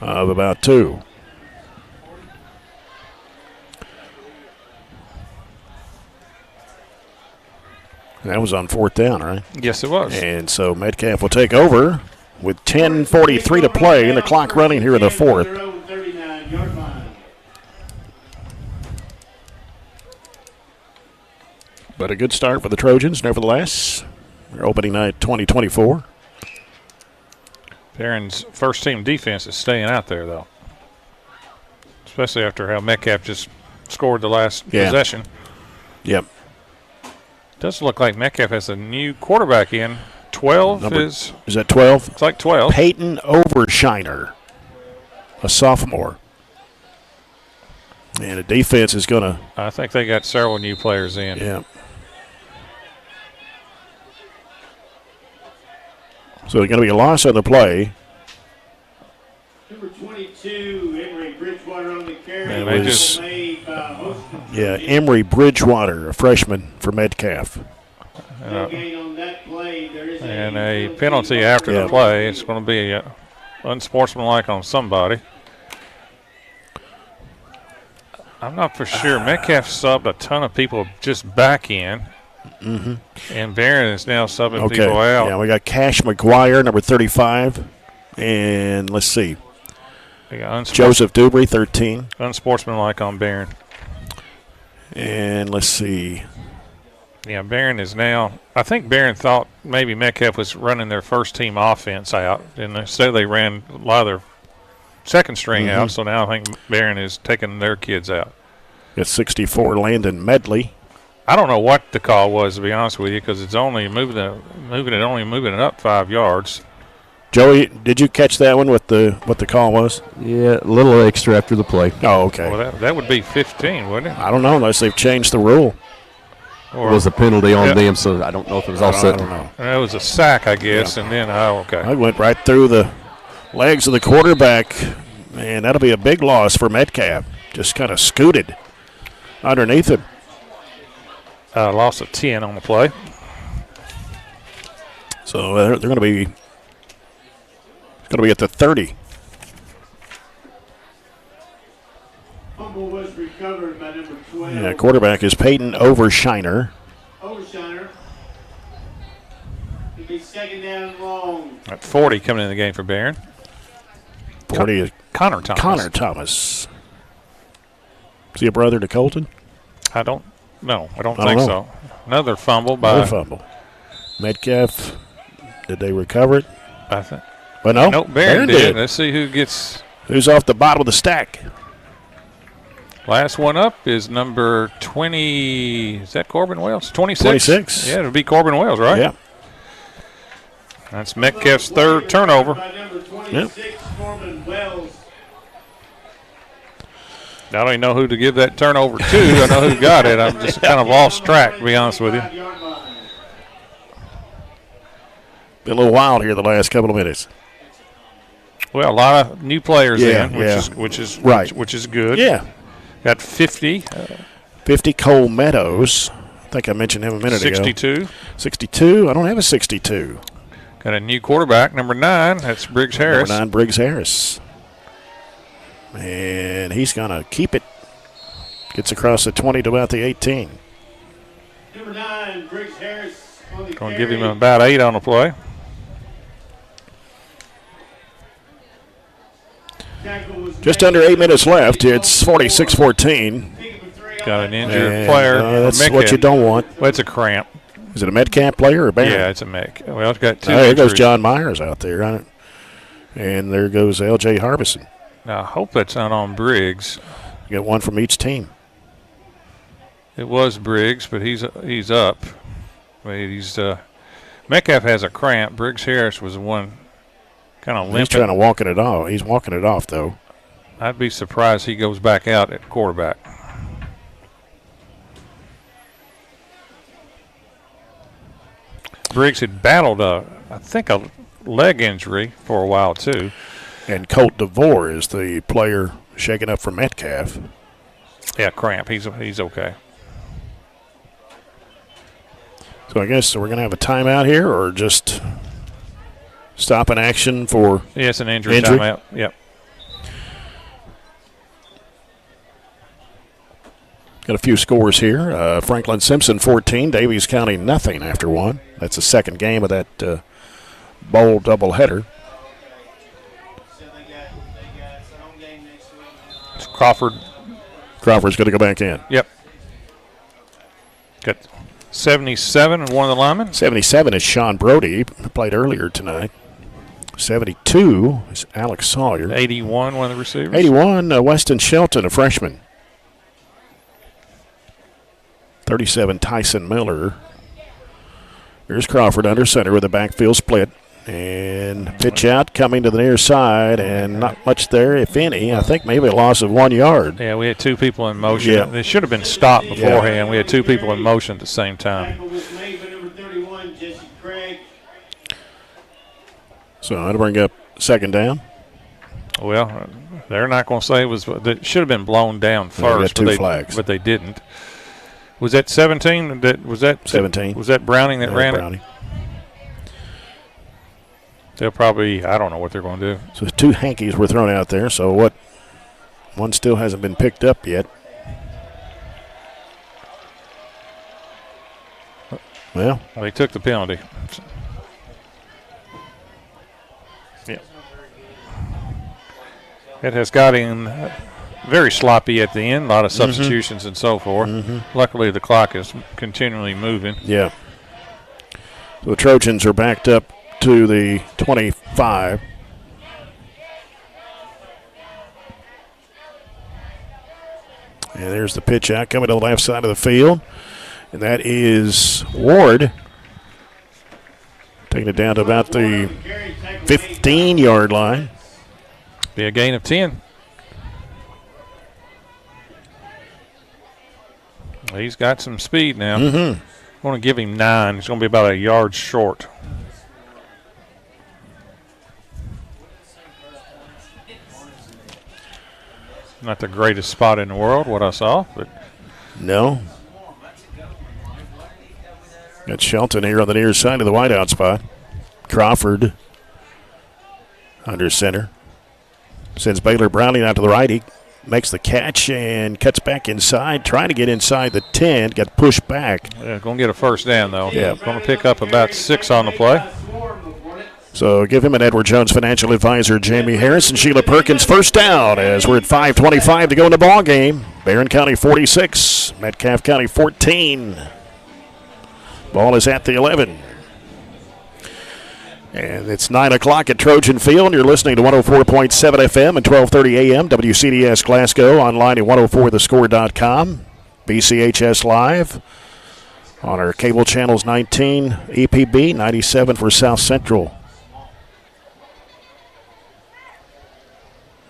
A: of about 2. That was on 4th down, right?
B: Yes, it was.
A: And so Metcalfe will take over with 10:43 to play and the clock running here in the 4th. But a good start for the Trojans, nevertheless. Their opening night 2024.
B: Barron's first team defense is staying out there, though. Especially after how Metcalfe just scored the last possession.
A: Yep.
B: Does look like Metcalfe has a new quarterback in. 12 is
A: that 12?
B: It's like 12.
A: Peyton Overshiner, a sophomore. And the defense is going to.
B: I think they got several new players in.
A: Yeah. So there's going to be a loss on the play.
T: Number 22, Emory Bridgewater on the carry.
A: Emory Bridgewater, a freshman for Metcalfe.
T: No gain on that play. There is
B: and a penalty after the play. It's going to be unsportsmanlike on somebody. I'm not for sure. Metcalfe subbed a ton of people just back in.
A: Mm-hmm.
B: And Barren is now subbing people out.
A: Yeah, we got Cash McGuire, number 35. And let's see. Joseph Dubry, 13.
B: Unsportsmanlike on Barren.
A: And let's see.
B: Yeah, Barren is now. I think Barren thought maybe Metcalfe was running their first team offense out. And instead they ran a lot of their second string out. So now I think Barren is taking their kids out.
A: Got 64, Landon Medley.
B: I don't know what the call was, to be honest with you, because it's only moving it up 5 yards.
A: Joey, did you catch that one? What the call was?
L: Yeah, a little extra after the play.
A: Oh, okay.
B: Well, that would be 15, wouldn't it?
A: I don't know unless they've changed the rule.
L: Or it was a penalty on them, so I don't know if it was all set.
A: I don't know.
B: It was a sack, I guess, and then
A: I went right through the legs of the quarterback, and that'll be a big loss for Metcalfe. Just kind of scooted underneath him.
B: Loss of 10 on the play.
A: So they're going to be. It's going to be at the 30.
T: Fumble was recovered by number 12.
A: Yeah, quarterback is Peyton Overshiner.
T: Overshiner. It'll be 2nd down and long.
B: At 40 coming in the game for Barren.
A: 40 is
B: Connor Thomas.
A: Connor Thomas. Is he a brother to Colton?
B: I don't think so. Another fumble by.
A: Another fumble. Metcalfe. Did they recover it?
B: I think.
A: Well, no.
B: Nope, Barren did. Let's see who gets.
A: Who's off the bottom of the stack?
B: Last one up is number 20. Is that Corbin Wells? 26?
A: 26.
B: Yeah, it'll be Corbin Wells, right?
A: Yeah.
B: That's Metcalfe's third turnover.
T: By number 26, Corbin Wells.
B: I don't even know who to give that turnover to. I know who got it. I'm just kind of lost track, to be honest with you.
A: Been a little wild here the last couple of minutes.
B: Well, a lot of new players in, which is
A: right.
B: which is good.
A: Yeah.
B: Got 50.
A: 50 Cole Meadows. I think I mentioned him a minute
B: 62.
A: ago. 62. I don't have a 62.
B: Got a new quarterback, number 9. That's Briggs Harris.
A: Number 9, Briggs Harris. And he's going to keep it. Gets across the 20 to about the 18.
T: Number 9, Briggs Harris.
B: Going to give him about 8 on the play.
A: Just under 8 minutes left. It's 46-14.
B: Got an injured player.
A: That's what you don't want.
B: Well, it's a cramp.
A: Is it a Metcalfe player or Barren?
B: Yeah, it's a Metcalfe. Well, it's got 2
A: there goes John Myers out there. And there goes L.J. Harbison.
B: Now, I hope that's not on Briggs.
A: You got one from each team.
B: It was Briggs, but he's up. Metcalfe has a cramp. Briggs Harris was the one kind of limping.
A: He's trying to walk it off. He's walking it off, though.
B: I'd be surprised he goes back out at quarterback. Briggs had battled a leg injury for a while, too.
A: And Colt DeVore is the player shaking up for Metcalfe.
B: Yeah, cramp. He's okay.
A: So I guess we're going to have a timeout here or just stop in action for
B: Yeah, it's an injury timeout. Yep.
A: Got a few scores here. Franklin Simpson 14, Davies County nothing after one. That's the second game of that bowl doubleheader.
B: It's Crawford.
A: Crawford's going to go back in.
B: Yep. Got 77 and one of the linemen.
A: 77 is Sean Brody, who played earlier tonight. 72 is Alex Sawyer.
B: 81, one of the receivers.
A: 81, Weston Shelton, a freshman. 37, Tyson Miller. Here's Crawford under center with a backfield split. And pitch out coming to the near side, and not much there, if any. I think maybe a loss of 1 yard.
B: Yeah, we had 2 people in motion.
A: Yeah.
B: They should have been stopped beforehand. We had 2 people in motion at the same time.
A: So that'll bring up second down.
B: Well, they're not going to say it was. It should have been blown down first,
A: flags.
B: But they didn't. Was that 17? Was that
A: 17?
B: Was that Browning that ran
A: Browning.
B: it? They'll probably, I don't know what they're going to do.
A: So 2 hankies were thrown out there. So what? One still hasn't been picked up yet. Well,
B: they took the penalty. Yeah. It has gotten very sloppy at the end. A lot of substitutions and so forth. Luckily, the clock is continually moving.
A: Yeah. So the Trojans are backed up to the 25. And there's the pitch out coming to the left side of the field. And that is Ward. Taking it down to about the 15-yard line.
B: Be a gain of 10. He's got some speed now. I want to give him 9. He's going to be about a yard short. Not the greatest spot in the world, what I saw, but
A: no. Got Shelton here on the near side of the wideout spot. Crawford under center. Sends Baylor Browning out to the right. He makes the catch and cuts back inside, trying to get inside the 10. Got pushed back.
B: Yeah, going to get a first down, though.
A: Yeah.
B: Going to pick up about 6 on the play.
A: So give him an Edward Jones financial advisor, Jamie Harris and Sheila Perkins, first down as we're at 5:25 to go in the ball game. Barren County 46, Metcalfe County 14. Ball is at the 11. And it's 9 o'clock at Trojan Field. You're listening to 104.7 FM and 1230 AM, WCDS Glasgow, online at 104thescore.com, BCHS Live on our cable channels 19, EPB, 97 for South Central.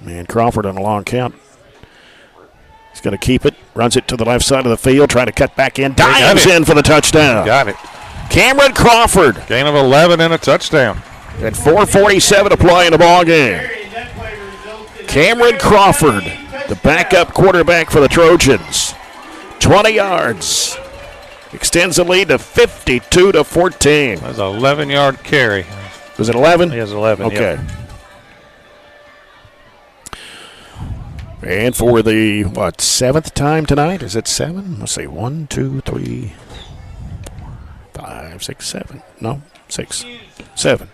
A: And Crawford on a long count. He's going to keep it, runs it to the left side of the field, trying to cut back in, dives in for the touchdown.
B: Got it.
A: Cameron Crawford.
B: Gain of 11 and a touchdown.
A: At 4:47 to play in the ball game. Cameron Crawford, The backup quarterback for the Trojans. 20 yards. Extends the lead to 52-14.
B: That's an 11-yard carry.
A: Was it 11?
B: He has 11,
A: okay.
B: Yep.
A: And for the, seventh time tonight? Is it 7? Let's see. 1, 2, 3, 4, 5, 6, 7. No, 6. 7.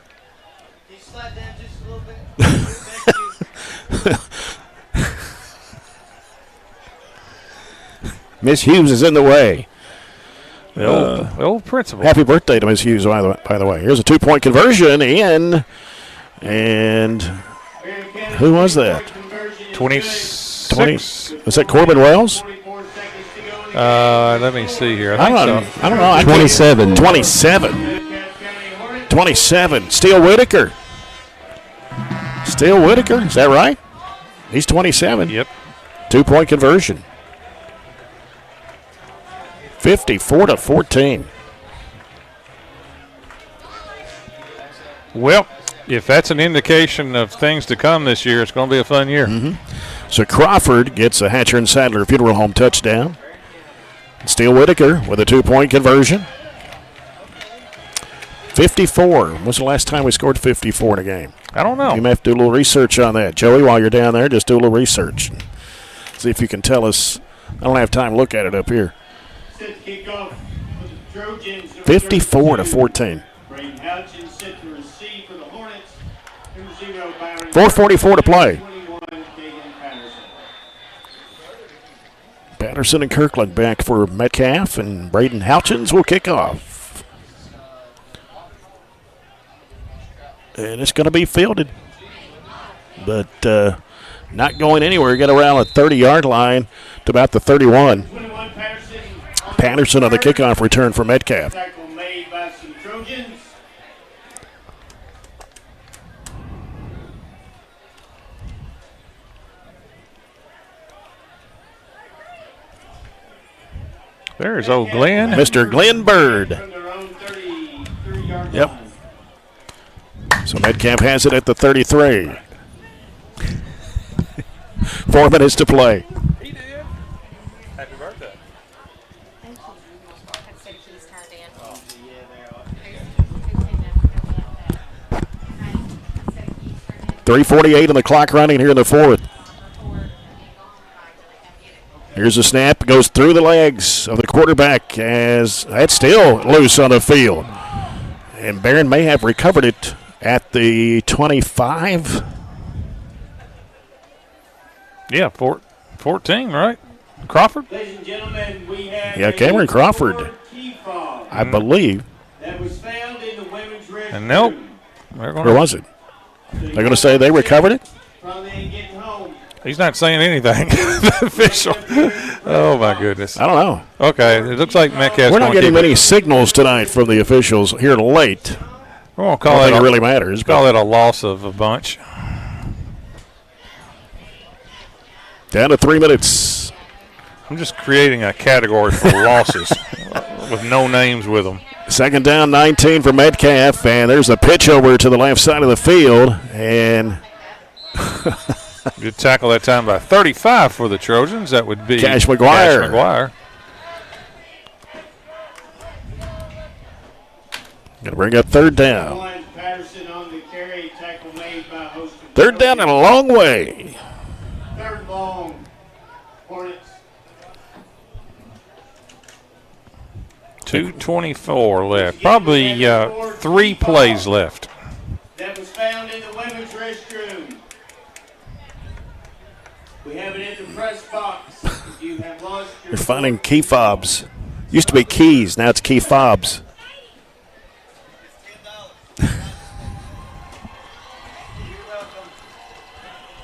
A: Miss Hughes is in the way.
B: The old principal.
A: Happy birthday to Miss Hughes, by the way. Here's a 2-point conversion in. And who was that?
B: 26.
A: Was that Corbin Wells?
B: Let me see here.
A: I don't know.
L: 27.
A: 27. Steele Whitaker. Steele Whitaker, is that right? He's 27.
B: Yep.
A: 2-point conversion. 54-14.
B: Well, if that's an indication of things to come this year, it's going to be a fun year.
A: Mm-hmm. So Crawford gets a Hatcher and Sadler Funeral Home touchdown. Steele Whitaker with a 2-point conversion. 54. When was the last time we scored 54 in a game?
B: I don't know.
A: You may have to do a little research on that. Joey, while you're down there, just do a little research. See if you can tell us. I don't have time to look at it up here. 54-14. 4:44 to play. Patterson and Kirkland back for Metcalfe, and Braden Houchins will kick off. And it's going to be fielded, but not going anywhere. Get around the 30-yard line to about the 31. Patterson on the kickoff return for Metcalfe.
B: There's old Glenn.
A: Mr. Glenn Bird. Yep. So Metcalfe has it at the 33. 4 minutes to play.
B: He did. Happy birthday.
A: 3:48 on the clock running here in the fourth. Here's a snap, goes through the legs of the quarterback as that's still loose on the field. And Barren may have recovered it at the 25.
B: Yeah, 14, right? Crawford?
T: Ladies and gentlemen, we have
A: Cameron Crawford, I believe.
T: That was found in the women's restroom.
B: And nope.
A: Where was it? They're going to say they recovered it?
T: Probably ain't getting home.
B: He's not saying anything. The official. Oh, my goodness.
A: I don't know.
B: Okay, it looks like Metcalfe's
A: We're not getting many signals tonight from the officials here late.
B: We're going to call
A: it really matters.
B: Call it a loss of a bunch.
A: Down to 3 minutes.
B: I'm just creating a category for losses with no names with them.
A: Second down, 19 for Metcalfe, and there's a pitch over to the left side of the field, and
B: good tackle that time by 35 for the Trojans. That would be
A: Cash McGuire.
B: Cash McGuire.
A: Going to bring up third down. Third down and a long way.
T: Third long. Hornets.
B: 2:24 left. Probably 3 plays left.
T: That was found in the women's restroom. We have it in the press box. If you have lost your
A: They're finding key fobs. Used to be keys, now it's key fobs.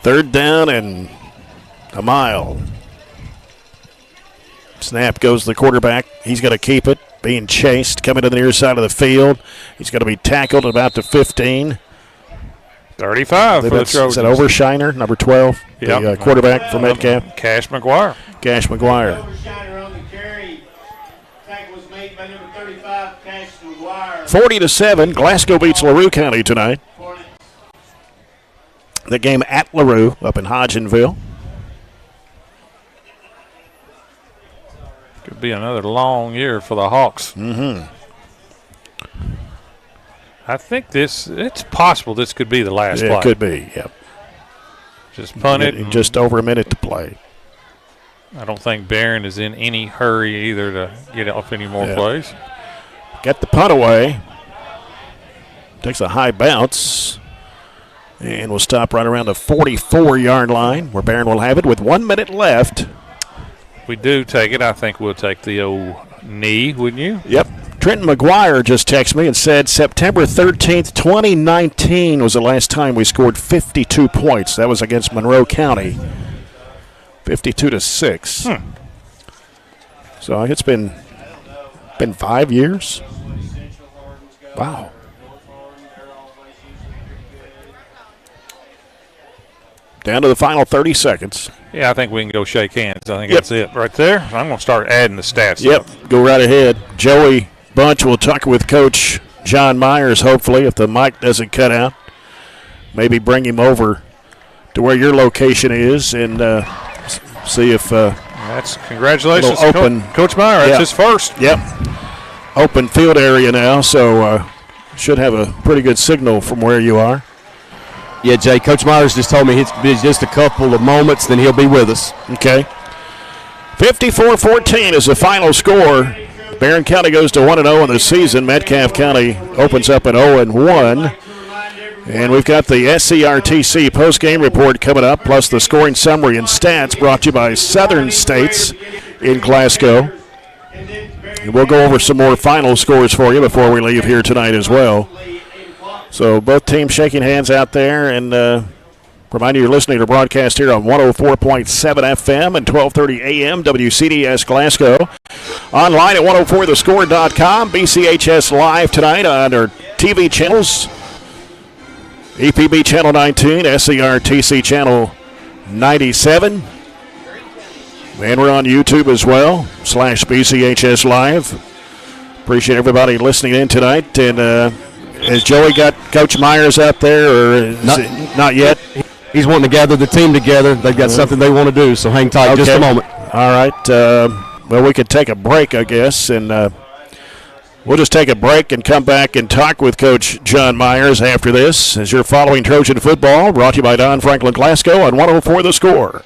A: Third down and a mile. Snap goes to the quarterback. He's going to keep it. Being chased, coming to the near side of the field. He's going to be tackled at about the 15.
B: 35 for the Trojans.
A: Is that Overshiner, number 12?
B: Yep.
A: The quarterback for Metcalfe?
B: Cash McGuire.
A: Cash McGuire.
T: Overshiner on the carry. Tackle was made by number 35, Cash McGuire.
A: 40-7. Glasgow beats LaRue County tonight. The game at LaRue up in Hodgenville.
B: Could be another long year for the Hawks.
A: Mm-hmm.
B: I think it's possible this could be the last play.
A: It could be, yep.
B: Just punt it.
A: Just over a minute to play.
B: I don't think Barren is in any hurry either to get off any more plays.
A: Get the punt away. Takes a high bounce. And will stop right around the 44-yard line where Barren will have it with 1 minute left.
B: If we do take it, I think we'll take the old knee, wouldn't you?
A: Yep. Trenton McGuire just texted me and said September 13th, 2019 was the last time we scored 52 points. That was against Monroe County, 52-6. So it's been 5 years. Wow. Down to the final 30 seconds.
B: Yeah, I think we can go shake hands. I think that's it right there. I'm going to start adding the stats.
A: Yep, go right ahead. Joey Bunch will talk with Coach John Myers, hopefully, if the mic doesn't cut out. Maybe bring him over to where your location is and see if
B: that's congratulations,
A: open.
B: Coach Myers. That's his first.
A: Yep. Open field area now, so should have a pretty good signal from where you are.
L: Yeah, Jay, Coach Myers just told me it's been just a couple of moments, then he'll be with us.
A: Okay. 54-14 is the final score. Barren County goes to 1-0 in the season. Metcalfe County opens up at 0-1. And we've got the SCRTC postgame report coming up, plus the scoring summary and stats brought to you by Southern States in Glasgow. And we'll go over some more final scores for you before we leave here tonight as well. So both teams shaking hands out there, and remind you you're listening to broadcast here on 104.7 FM and 1230 AM WCDS Glasgow. Online at 104thescore.com. BCHS Live tonight on our TV channels. EPB Channel 19, SCRTC Channel 97. And we're on YouTube as well, /BCHS Live. Appreciate everybody listening in tonight. And has Joey got Coach Myers out there, or not yet?
L: He's wanting to gather the team together. They've got something they want to do, so hang tight just a moment.
A: All right. Well, we could take a break, I guess, and we'll just take a break and come back and talk with Coach John Myers after this as you're following Trojan football, brought to you by Don Franklin Glasgow on 104 The Score.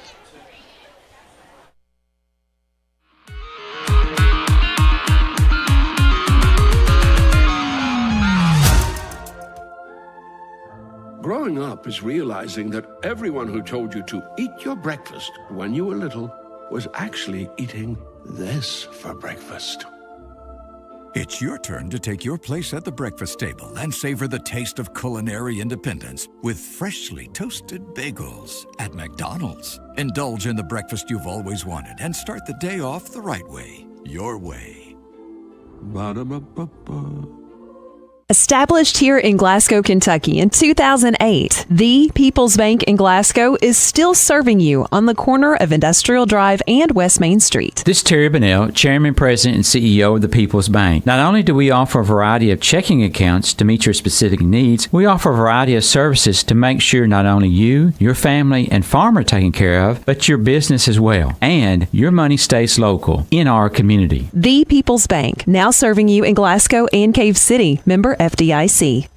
M: Growing up is realizing that everyone who told you to eat your breakfast when you were little was actually eating this for breakfast.
N: It's your turn to take your place at the breakfast table and savor the taste of culinary independence with freshly toasted bagels at McDonald's. Indulge in the breakfast you've always wanted and start the day off the right way, your way.
M: Ba-da-ba-ba-ba.
F: Established here in Glasgow, Kentucky in 2008, the People's Bank in Glasgow is still serving you on the corner of Industrial Drive and West Main Street.
O: This is Terry Bunnell, Chairman, President, and CEO of the People's Bank. Not only do we offer a variety of checking accounts to meet your specific needs, we offer a variety of services to make sure not only you, your family, and farm are taken care of, but your business as well. And your money stays local in our community.
F: The People's Bank, now serving you in Glasgow and Cave City. Member FDIC.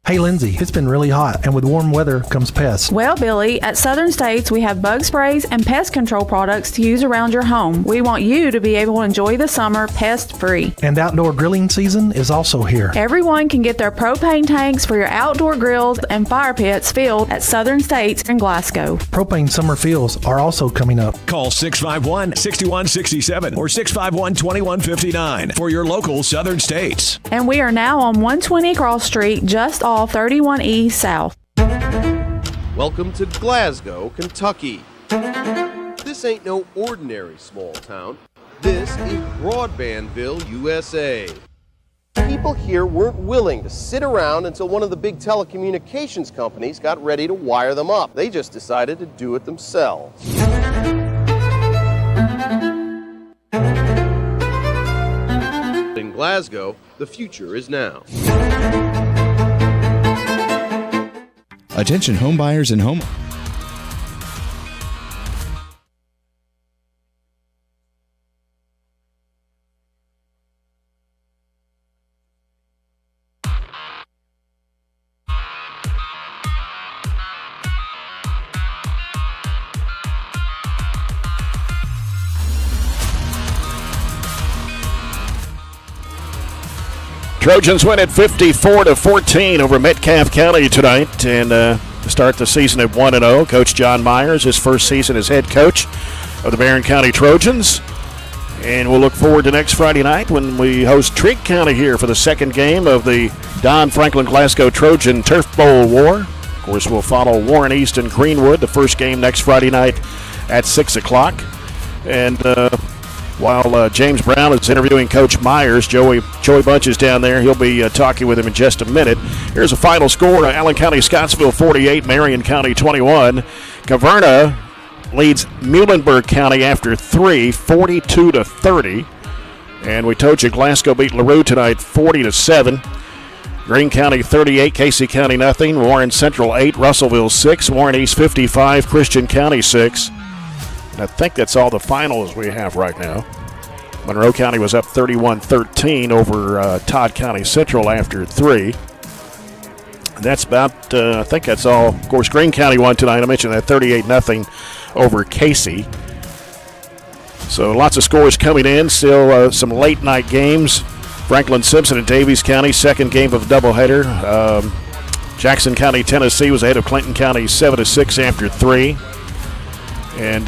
Q: Hey, Lindsay, it's been really hot, and with warm weather comes pests.
R: Well, Billy, at Southern States, we have bug sprays and pest control products to use around your home. We want you to be able to enjoy the summer pest-free.
Q: And outdoor grilling season is also here.
R: Everyone can get their propane tanks for your outdoor grills and fire pits filled at Southern States in Glasgow.
Q: Propane summer fills are also coming up.
S: Call 651-6167 or 651-2159 for your local Southern States.
R: And we are now on 120 Cross Street, just off 31E South.
C: Welcome to Glasgow, Kentucky. This ain't no ordinary small town. This is Broadbandville, USA. People here weren't willing to sit around until one of the big telecommunications companies got ready to wire them up. They just decided to do it themselves. In Glasgow, the future is now.
P: Attention home buyers and home.
A: Trojans win at 54-14 over Metcalfe County tonight, and to start the season at 1-0. Coach John Myers, his first season as head coach of the Barren County Trojans. And we'll look forward to next Friday night when we host Trigg County here for the second game of the Don Franklin Glasgow Trojan Turf Bowl War. Of course, we'll follow Warren East and Greenwood, the first game next Friday night at 6 o'clock. And while James Brown is interviewing Coach Myers, Joey Bunch is down there. He'll be talking with him in just a minute. Here's a final score. Allen County Scottsville 48, Marion County 21. Caverna leads Muhlenberg County after 3, 42-30. And we told you Glasgow beat LaRue tonight 40-7. Greene County 38, Casey County nothing. Warren Central 8, Russellville 6, Warren East 55, Christian County 6. I think that's all the finals we have right now. Monroe County was up 31-13 over Todd County Central after 3. That's about, I think that's all. Of course, Greene County won tonight. I mentioned that 38-0 over Casey. So lots of scores coming in. Still some late night games. Franklin Simpson and Davies County, second game of the doubleheader. Jackson County, Tennessee was ahead of Clinton County 7-6 after 3. And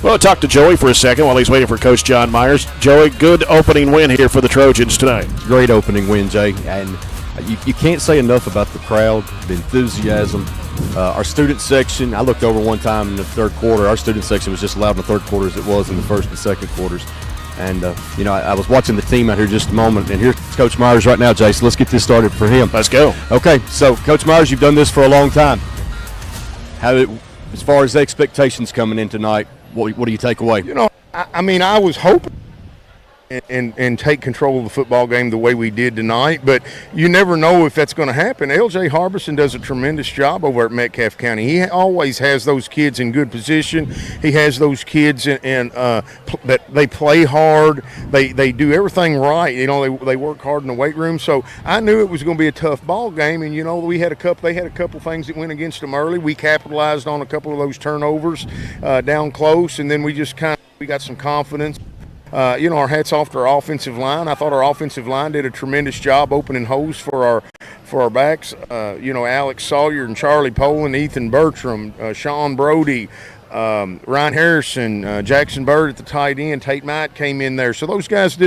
A: we'll talk to Joey for a second while he's waiting for Coach John Myers. Joey, good opening win here for the Trojans tonight.
L: Great opening win, Jay. And you can't say enough about the crowd, the enthusiasm. Our student section, I looked over one time in the third quarter. Our student section was just loud in the third quarter as it was in the first and second quarters. And, I was watching the team out here just a moment, and here's Coach Myers right now, Jay, so let's get this started for him.
A: Let's go.
L: Okay, so, Coach Myers, you've done this for a long time. As far as the expectations coming in tonight, what do you take away?
U: I was hoping and take control of the football game the way we did tonight, but you never know if that's going to happen. LJ Harbison does a tremendous job over at Metcalfe County. He always has those kids in good position. He has those kids that they play hard. They do everything right. They work hard in the weight room. So I knew it was going to be a tough ball game, and they had a couple things that went against them early. We capitalized on a couple of those turnovers down close, and then we got some confidence. Our hats off to our offensive line. I thought our offensive line did a tremendous job opening holes for our backs. Alex Sawyer and Charlie Poland, Ethan Bertram, Sean Brody, Ryan Harrison, Jackson Bird at the tight end. Tate Knight came in there. So those guys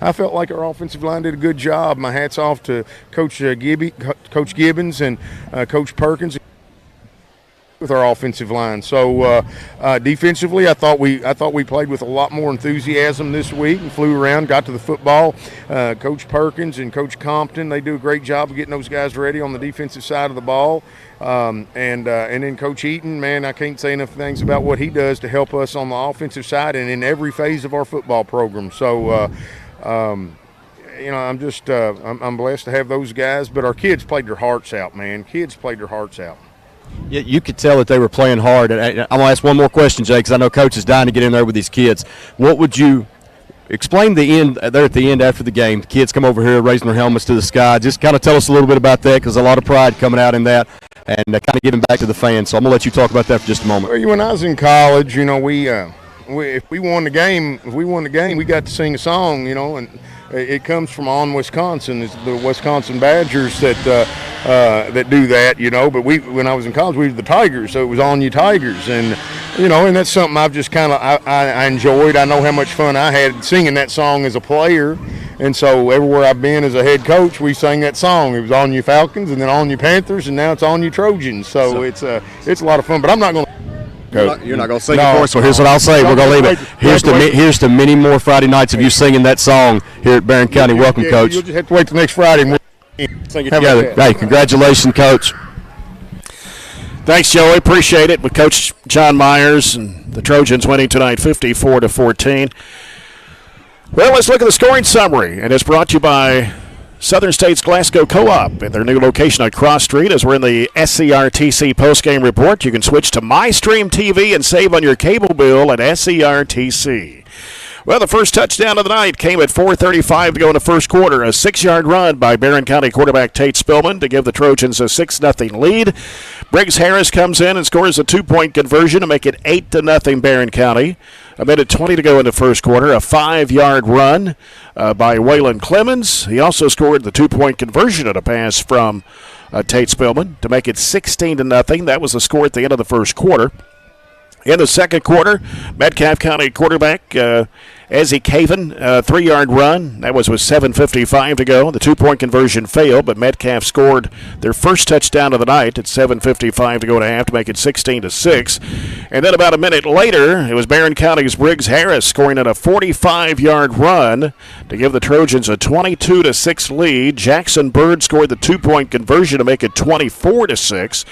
U: I felt like our offensive line did a good job. My hat's off to Coach Gibbons and Coach Perkins with our offensive line. So defensively, I thought we played with a lot more enthusiasm this week and flew around, got to the football. Coach Perkins and Coach Compton, they do a great job of getting those guys ready on the defensive side of the ball. And then Coach Eaton, man, I can't say enough things about what he does to help us on the offensive side and in every phase of our football program. So I'm blessed to have those guys, but our kids played their hearts out, man. Kids played their hearts out.
L: Yeah, you could tell that they were playing hard. And I'm going to ask one more question, Jay, because I know Coach is dying to get in there with these kids. What would you explain the end there at the end after the game? The kids come over here raising their helmets to the sky. Just kind of tell us a little bit about that, because a lot of pride coming out in that, and kind of giving back to the fans. So I'm going to let you talk about that for just a moment.
U: Well, when I was in college, if we won the game, we got to sing a song, and it comes from On Wisconsin. It's the Wisconsin Badgers that do that, But when I was in college, we were the Tigers, so it was On You Tigers, and and that's something I've just kind of I enjoyed. I know how much fun I had singing that song as a player, and so everywhere I've been as a head coach, we sang that song. It was On You Falcons, and then On You Panthers, and now it's On You Trojans. So it's a lot of fun. But I'm not going to You're not going to sing
L: it for us, so here's what I'll say. We're going to leave it. Here's to many more Friday nights of you singing that song here at Barren County. Welcome, Coach.
U: You'll just have to wait till next Friday and we'll sing it together.
L: Hey, congratulations, Coach.
A: Thanks, Joey. Appreciate it. With Coach John Myers and the Trojans winning tonight 54-14. Well, let's look at the scoring summary, and it's brought to you by Southern States Glasgow Co-op at their new location on Cross Street. As we're in the SCRTC postgame report, you can switch to MyStream TV and save on your cable bill at SCRTC. Well, the first touchdown of the night came at 4:35 to go in the first quarter. A 6-yard run by Barren County quarterback Tate Spillman to give the Trojans a 6-0 lead. Briggs Harris comes in and scores a 2-point conversion to make it 8-0 Barren County. A minute 20 to go in the first quarter. A 5-yard run by Waylon Clemens. He also scored the 2-point conversion on a pass from Tate Spillman to make it 16-0. That was the score at the end of the first quarter. In the second quarter, Metcalfe County quarterback Ezzy Caven, 3-yard run. That was with 7:55 to go. The 2-point conversion failed, but Metcalfe scored their first touchdown of the night at 7:55 to go to half to make it 16-6. And then about a minute later, it was Barren County's Briggs Harris scoring at a 45-yard run to give the Trojans a 22-6 lead. Jackson Bird scored the 2-point conversion to make it 24-6.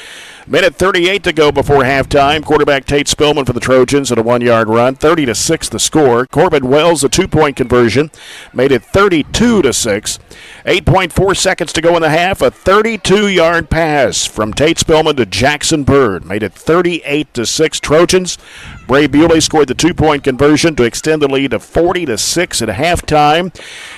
A: Minute 38 to go before halftime. Quarterback Tate Spillman for the Trojans at a 1-yard run. 30-6 the score. Corbin Wells, a 2-point conversion, made it 32-6. 8.4 seconds to go in the half. A 32-yard pass from Tate Spillman to Jackson Bird made it 38-6 Trojans. Bray Bewley scored the 2-point conversion to extend the lead to 40-6 at halftime.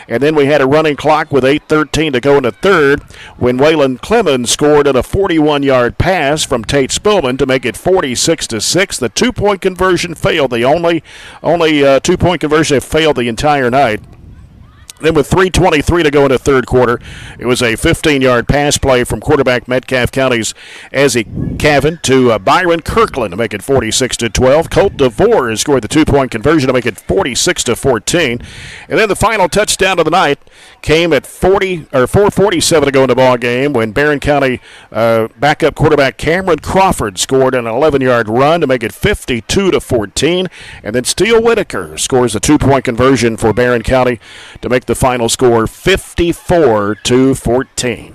A: And then we had a running clock with 8:13 to go in the third when Waylon Clemens scored at a 41-yard pass from Tate Spillman to make it 46-6. The 2-point conversion failed. The only 2-point conversion that failed the entire night. Then with 3:23 to go in the third quarter, it was a 15-yard pass play from quarterback Metcalfe County's Ezzy Cavan to Byron Kirkland to make it 46-12. Colt DeVore has scored the 2-point conversion to make it 46-14. And then the final touchdown of the night came at 4:47 to go in the ball game when Barren County backup quarterback Cameron Crawford scored an 11-yard run to make it 52-14. And then Steele Whitaker scores a 2-point conversion for Barren County to make the final score 54-14.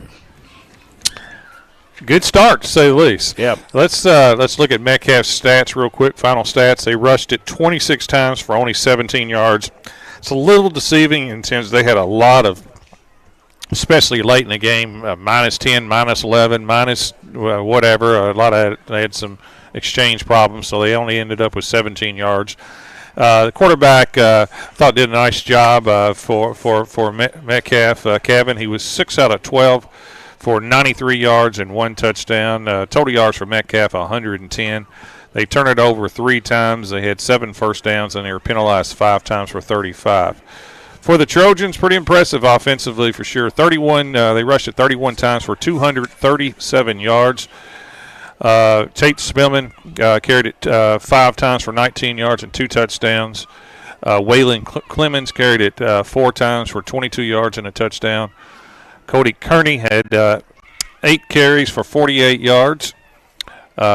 B: Good start, to say the least.
A: Yeah.
B: Let's look at Metcalfe's stats real quick. Final stats: they rushed it 26 times for only 17 yards. It's a little deceiving in terms they had a lot of, especially late in the game, minus 10, minus 11, minus whatever. They had some exchange problems, so they only ended up with 17 yards. The quarterback thought did a nice job for Metcalfe. Kevin, he was 6 out of 12 for 93 yards and 1 touchdown. Total yards for Metcalfe 110. They turned it over 3 times. They had 7 first downs, and they were penalized 5 times for 35. For the Trojans, pretty impressive offensively for sure. They rushed it 31 times for 237 yards. Tate Spillman carried it 5 times for 19 yards and 2 touchdowns. Waylon Clemens carried it 4 times for 22 yards and a touchdown. Cody Kearney had 8 carries for 48 yards.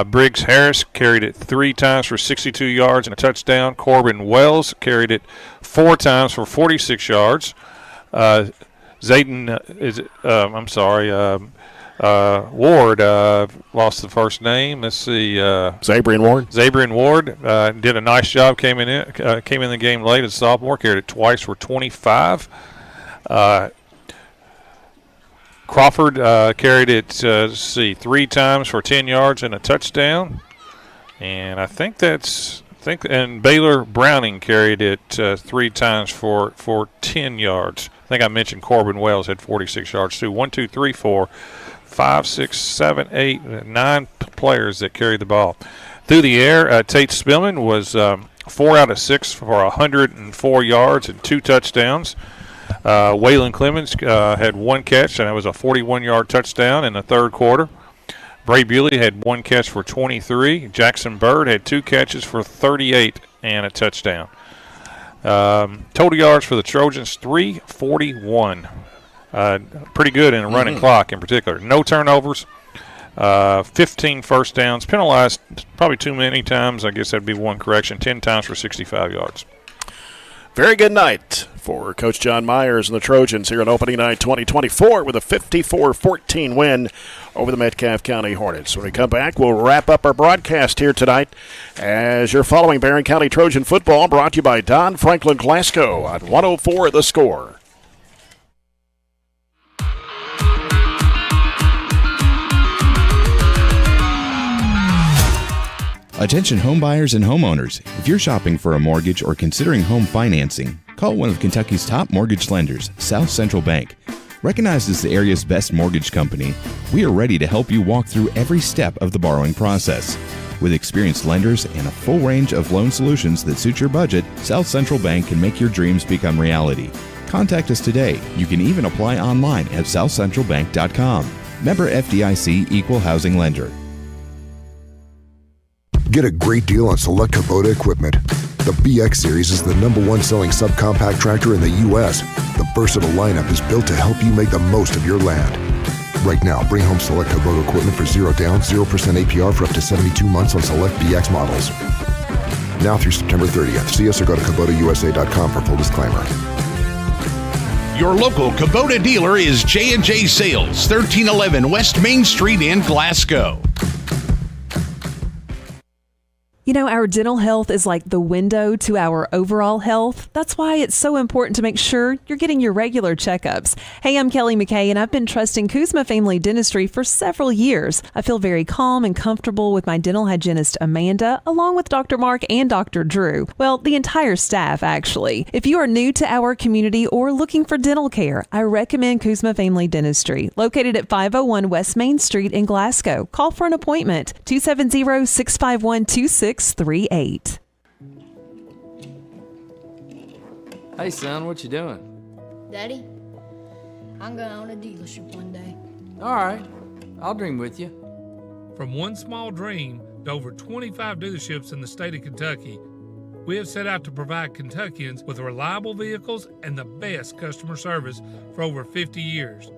B: Briggs Harris carried it 3 times for 62 yards and a touchdown. Corbin Wells carried it 4 times for 46 yards. Ward, lost the first name. Let's see.
A: Zabrian Ward.
B: Zabrian Ward did a nice job. Came in the game late as a sophomore. Carried it twice for 25. Crawford carried it 3 times for 10 yards and a touchdown. And and Baylor Browning carried it 3 times for 10 yards. I think I mentioned Corbin Wells had 46 yards too. 1, 2, 3, 4, 5, 6, 7, 8, 9 players that carried the ball. Through the air, Tate Spillman was 4 out of 6 for 104 yards and 2 touchdowns. Waylon Clemens had 1 catch, and that was a 41-yard touchdown in the third quarter. Bray Bewley had 1 catch for 23. Jackson Bird had 2 catches for 38 and a touchdown. Total yards for the Trojans, 341. Pretty good in a running clock in particular. No turnovers. 15 first downs, penalized probably too many times. I guess that'd be one correction. 10 times for 65 yards.
A: Very good night for Coach John Myers and the Trojans here on opening night 2024 with a 54-14 win over the Metcalfe County Hornets. When we come back, we'll wrap up our broadcast here tonight as you're following Barren County Trojan football, brought to you by Don Franklin Glasgow on 104 The Score.
P: Attention home buyers and homeowners. If you're shopping for a mortgage or considering home financing, call one of Kentucky's top mortgage lenders, South Central Bank. Recognized as the area's best mortgage company, we are ready to help you walk through every step of the borrowing process. With experienced lenders and a full range of loan solutions that suit your budget, South Central Bank can make your dreams become reality. Contact us today. You can even apply online at southcentralbank.com. Member FDIC Equal Housing Lender.
D: Get a great deal on select Kubota equipment. The BX Series is the #1 selling subcompact tractor in the U.S. The versatile lineup is built to help you make the most of your land. Right now, bring home select Kubota equipment for 0 down, 0% APR for up to 72 months on select BX models. Now through September 30th. See us or go to KubotaUSA.com for full disclaimer.
E: Your local Kubota dealer is J&J Sales, 1311 West Main Street in Glasgow.
F: You know, our dental health is like the window to our overall health. That's why it's so important to make sure you're getting your regular checkups. Hey, I'm Kelly McKay, and I've been trusting Kuzma Family Dentistry for several years. I feel very calm and comfortable with my dental hygienist, Amanda, along with Dr. Mark and Dr. Drew. Well, the entire staff, actually. If you are new to our community or looking for dental care, I recommend Kuzma Family Dentistry, located at 501 West Main Street in Glasgow. Call for an appointment, 270-651-2638.
I: Hey, son, what you doing?
J: Daddy, I'm going to own a dealership one day.
I: All right, I'll dream with you.
K: From one small dream to over 25 dealerships in the state of Kentucky, we have set out to provide Kentuckians with reliable vehicles and the best customer service for over 50 years.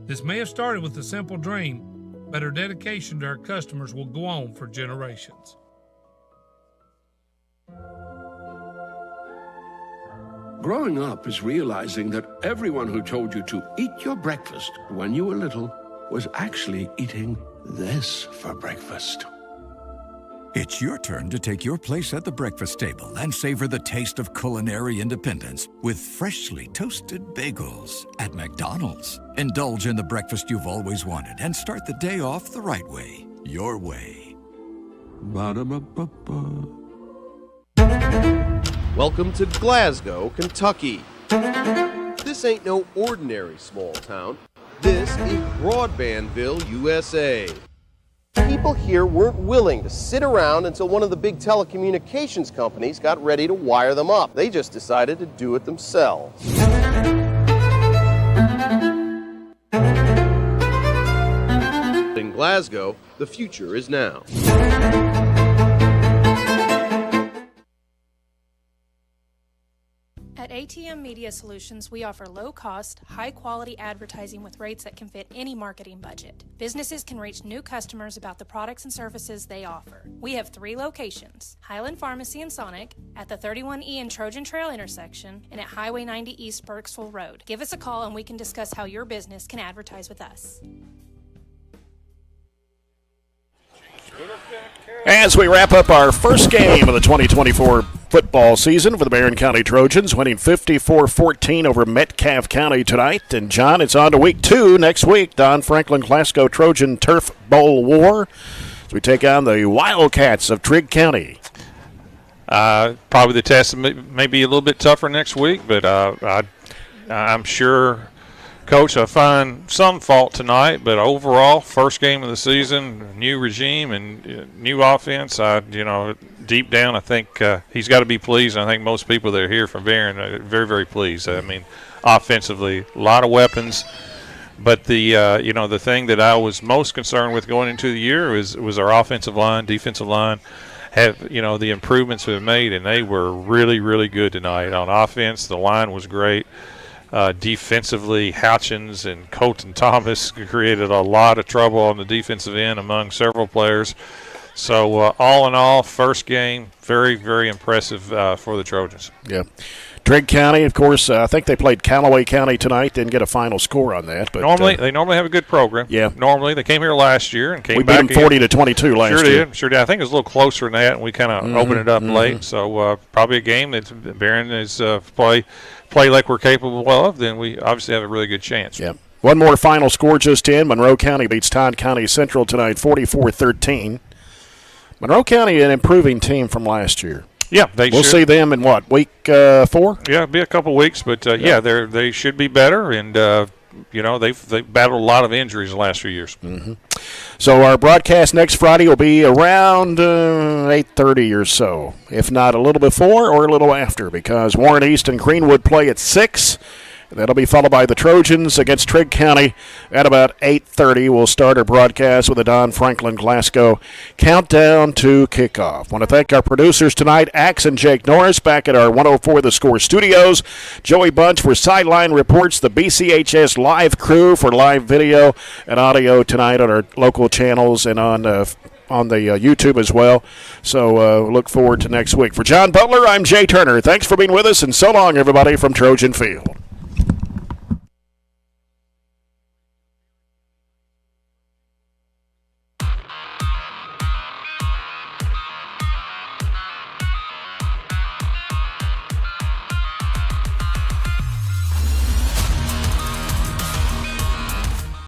K: This may have started with a simple dream, but our dedication to our customers will go on for generations.
M: Growing up is realizing that everyone who told you to eat your breakfast when you were little was actually eating this for breakfast.
N: It's your turn to take your place at the breakfast table and savor the taste of culinary independence with freshly toasted bagels at McDonald's. Indulge in the breakfast you've always wanted and start the day off the right way, your way.
M: Ba-da-ba-ba-ba.
C: Welcome to Glasgow, Kentucky. This ain't no ordinary small town. This is Broadbandville, USA. People here weren't willing to sit around until one of the big telecommunications companies got ready to wire them up. They just decided to do it themselves. In Glasgow, the future is now.
G: At ATM Media Solutions, we offer low-cost, high-quality advertising with rates that can fit any marketing budget. Businesses can reach new customers about the products and services they offer. We have 3 locations: Highland Pharmacy in Sonic, at the 31E and Trojan Trail intersection, and at Highway 90 East Burkesville Road. Give us a call and we can discuss how your business can advertise with us.
A: As we wrap up our first game of the 2024 football season for the Barren County Trojans, winning 54-14 over Metcalfe County tonight. And, John, it's on to week 2 next week. Don Franklin Glasgow Trojan Turf Bowl War as we take on the Wildcats of Trigg County.
B: Probably the test may be a little bit tougher next week, but I'm sure Coach will find some fault tonight. But overall, first game of the season, new regime and new offense. Deep down, I think he's got to be pleased. I think most people that are here from Barren are very, very pleased. I mean, offensively, a lot of weapons. But the thing that I was most concerned with going into the year was our offensive line, defensive line. The improvements we've made, and they were really, really good tonight on offense. The line was great. Defensively, Houchins and Colton Thomas created a lot of trouble on the defensive end among several players. So all in all, first game, very, very impressive for the Trojans.
A: Yeah. Trigg County, of course, I think they played Callaway County tonight. Didn't get a final score on that. But
B: they normally have a good program.
A: Yeah.
B: Normally, they came here last year and came
A: we
B: back.
A: We beat them 40-22 last year.
B: Sure did. I think it was a little closer than that, and we kind of opened it up late. So probably a game that Barren is play like we're capable of, then we obviously have a really good chance.
A: Yeah. One more final score just in. Monroe County beats Todd County Central tonight, 44-13. Monroe County, an improving team from last year.
B: Yeah,
A: we'll see them in what, week 4?
B: Yeah, it'll be a couple weeks, but they should be better, and they've battled a lot of injuries the last few years.
A: Mm-hmm. So our broadcast next Friday will be around 8:30 or so, if not a little before or a little after, because Warren East and Greenwood play at 6. That'll be followed by the Trojans against Trigg County at about 8:30. We'll start our broadcast with the Don Franklin Glasgow countdown to kickoff. I want to thank our producers tonight, Axe and Jake Norris, back at our 104 The Score studios. Joey Bunch for sideline reports, the BCHS live crew for live video and audio tonight on our local channels and on the YouTube as well. So look forward to next week. For John Butler, I'm Jay Turner. Thanks for being with us, and so long, everybody, from Trojan Field.